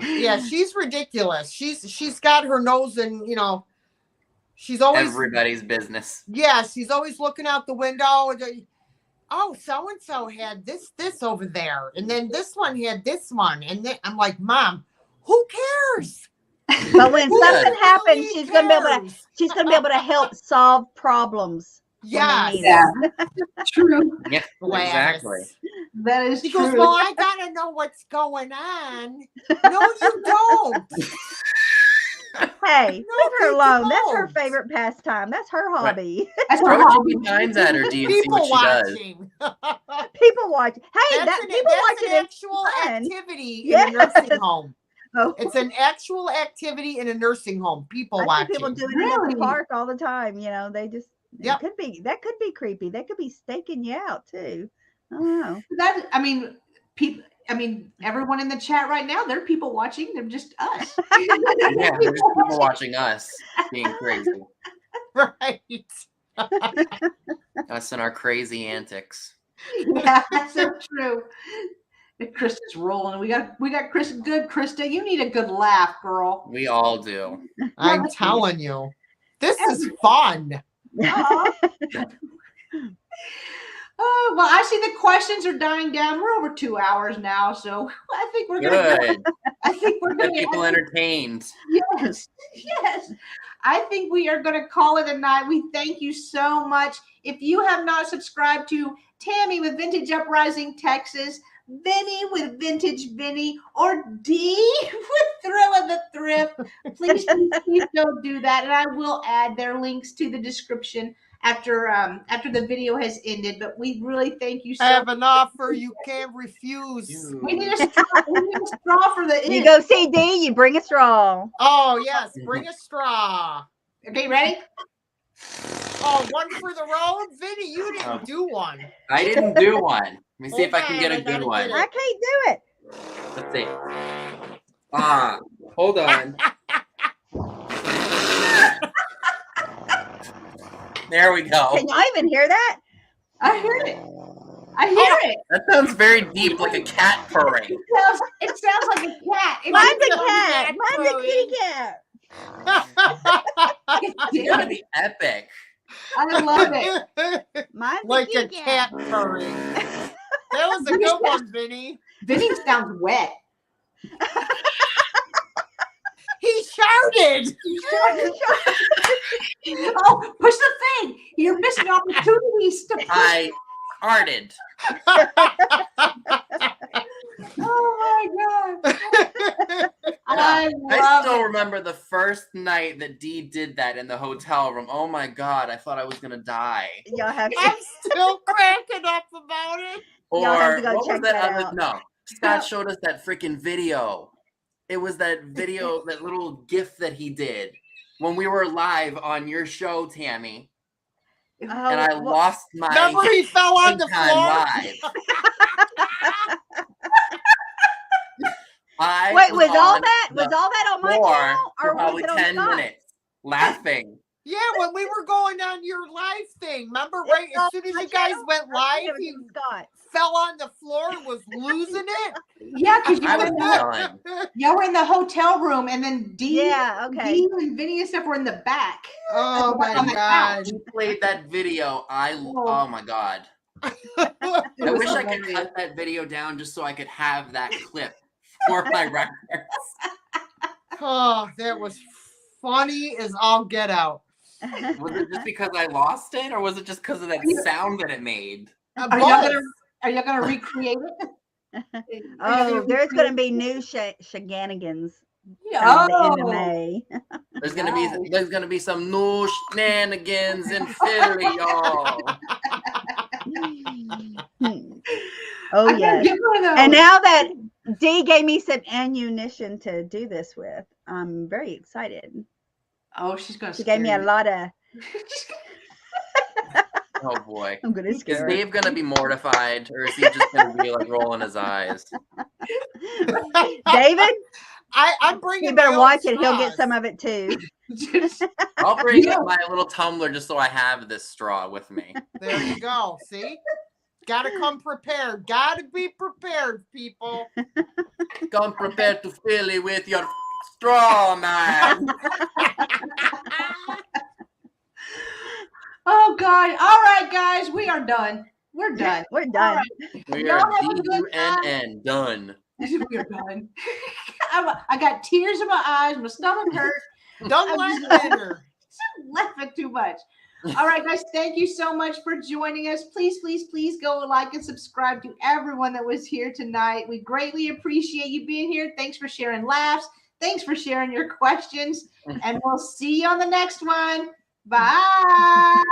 Yeah, she's ridiculous. She's got her nose in, she's always everybody's business. Yeah, she's always looking out the window. Oh, so and so had this over there, and then this one had this one, and then I'm like, Mom, who cares? But when something happens, she's gonna be able to help solve problems. Yes. Yeah. True. Yeah, exactly. That is true. She goes, well, I gotta know what's going on. No, you don't. Hey, leave her alone. That's her favorite pastime. That's her hobby. That's Throw her hobby. signs at her, Dee, and see what she watching. does. People watch. Hey, that's an actual activity in a nursing home. Oh. It's an actual activity in a nursing home. People watching. People doing it at the park all the time. They just. Yep. That could be creepy. That could be staking you out too. I don't know. People. Everyone in the chat right now, they're people watching. They're just us. Yeah, they're just people watching us being crazy. Right. Us and our crazy antics. Yeah, that's so true. Krista's rolling. We got Krista. Good, Krista. You need a good laugh, girl. We all do. I'm telling you, this is fun. Oh, well, I see the questions are dying down. We're over 2 hours now, so I think we're good. I think we're going to get people entertained. Yes. I think we are going to call it a night. We thank you so much. If you have not subscribed to Tammy with Vintage Uprising Texas, Vinny with Vintage Vinny, or D with Thrill of the Thrift, please go do that. And I will add their links to the description after the video has ended. But we really thank you so much. I have an offer you can't refuse. We need a straw for the end. You go see D, you bring a straw. Oh, yes. Bring a straw. Okay, ready? Oh, one for the road? Vinny, you didn't do one. I didn't do one. Let me see if I can get a good one. I can't do it. Let's see. Hold on. There we go. Can y'all even hear that? I hear it. I hear it. That sounds very deep, like a cat purring. It sounds like a cat. Mine's a cat. Mine's a kitty cat. It's gonna be epic. I love it. Mine's Like a a kitty cat purring. That was a good one, Vinny. Vinny sounds wet. He shouted. Oh, push the thing. You're missing opportunities to push. I farted. Oh my God. I still remember the first night that Dee did that in the hotel room. Oh my God, I thought I was gonna die. Y'all have to. I'm still cracking up about it. Or Y'all have to go what check was that that other? out. No, Scott showed us that freaking video. It was that video, that little GIF that he did when we were live on your show, Tammy. Oh, And I lost my Remember he fell on the time floor? live. Wait, was all that on my channel, or was probably it on 10 Scott's? minutes laughing. Yeah, when we were going on your live thing. Remember, right? As soon as you guys went live, he fell on the floor and was losing it. Yeah, because I was done. y'all were in the hotel room, and then Dee and Vinny and stuff were in the back. Oh my God. You played that video. Oh my God. I wish I could cut that video down just so I could have that clip for my records. Oh, that was funny as all get out. Was it just because I lost it, or was it just because of that sound that it made? Are y'all gonna recreate it? Oh, there's gonna be new shenanigans. Oh. The end of May. There's gonna be some new shenanigans in Philly, y'all. Oh yes. And now that Dee gave me some ammunition to do this with, I'm very excited. Oh, she's gonna. She gave me a lot of. Oh boy. I'm gonna scare her. Is Dave gonna be mortified, or is he just gonna be like rolling his eyes? David, I'm bringing. you better watch it. He'll get some of it too. I'll bring up my little tumbler just so I have this straw with me. There you go. See, gotta come prepared. Gotta be prepared, people. Come prepared to Philly with your straw, man. Oh God! All right, guys, we are done. We're done. We're done. Right. We are DUNN done. We're done. I got tears in my eyes. My stomach hurts. Don't laugh later. I'm laughing too much. All right, guys, thank you so much for joining us. Please, please, please go like and subscribe to everyone that was here tonight. We greatly appreciate you being here. Thanks for sharing laughs. Thanks for sharing your questions. And we'll see you on the next one. Bye.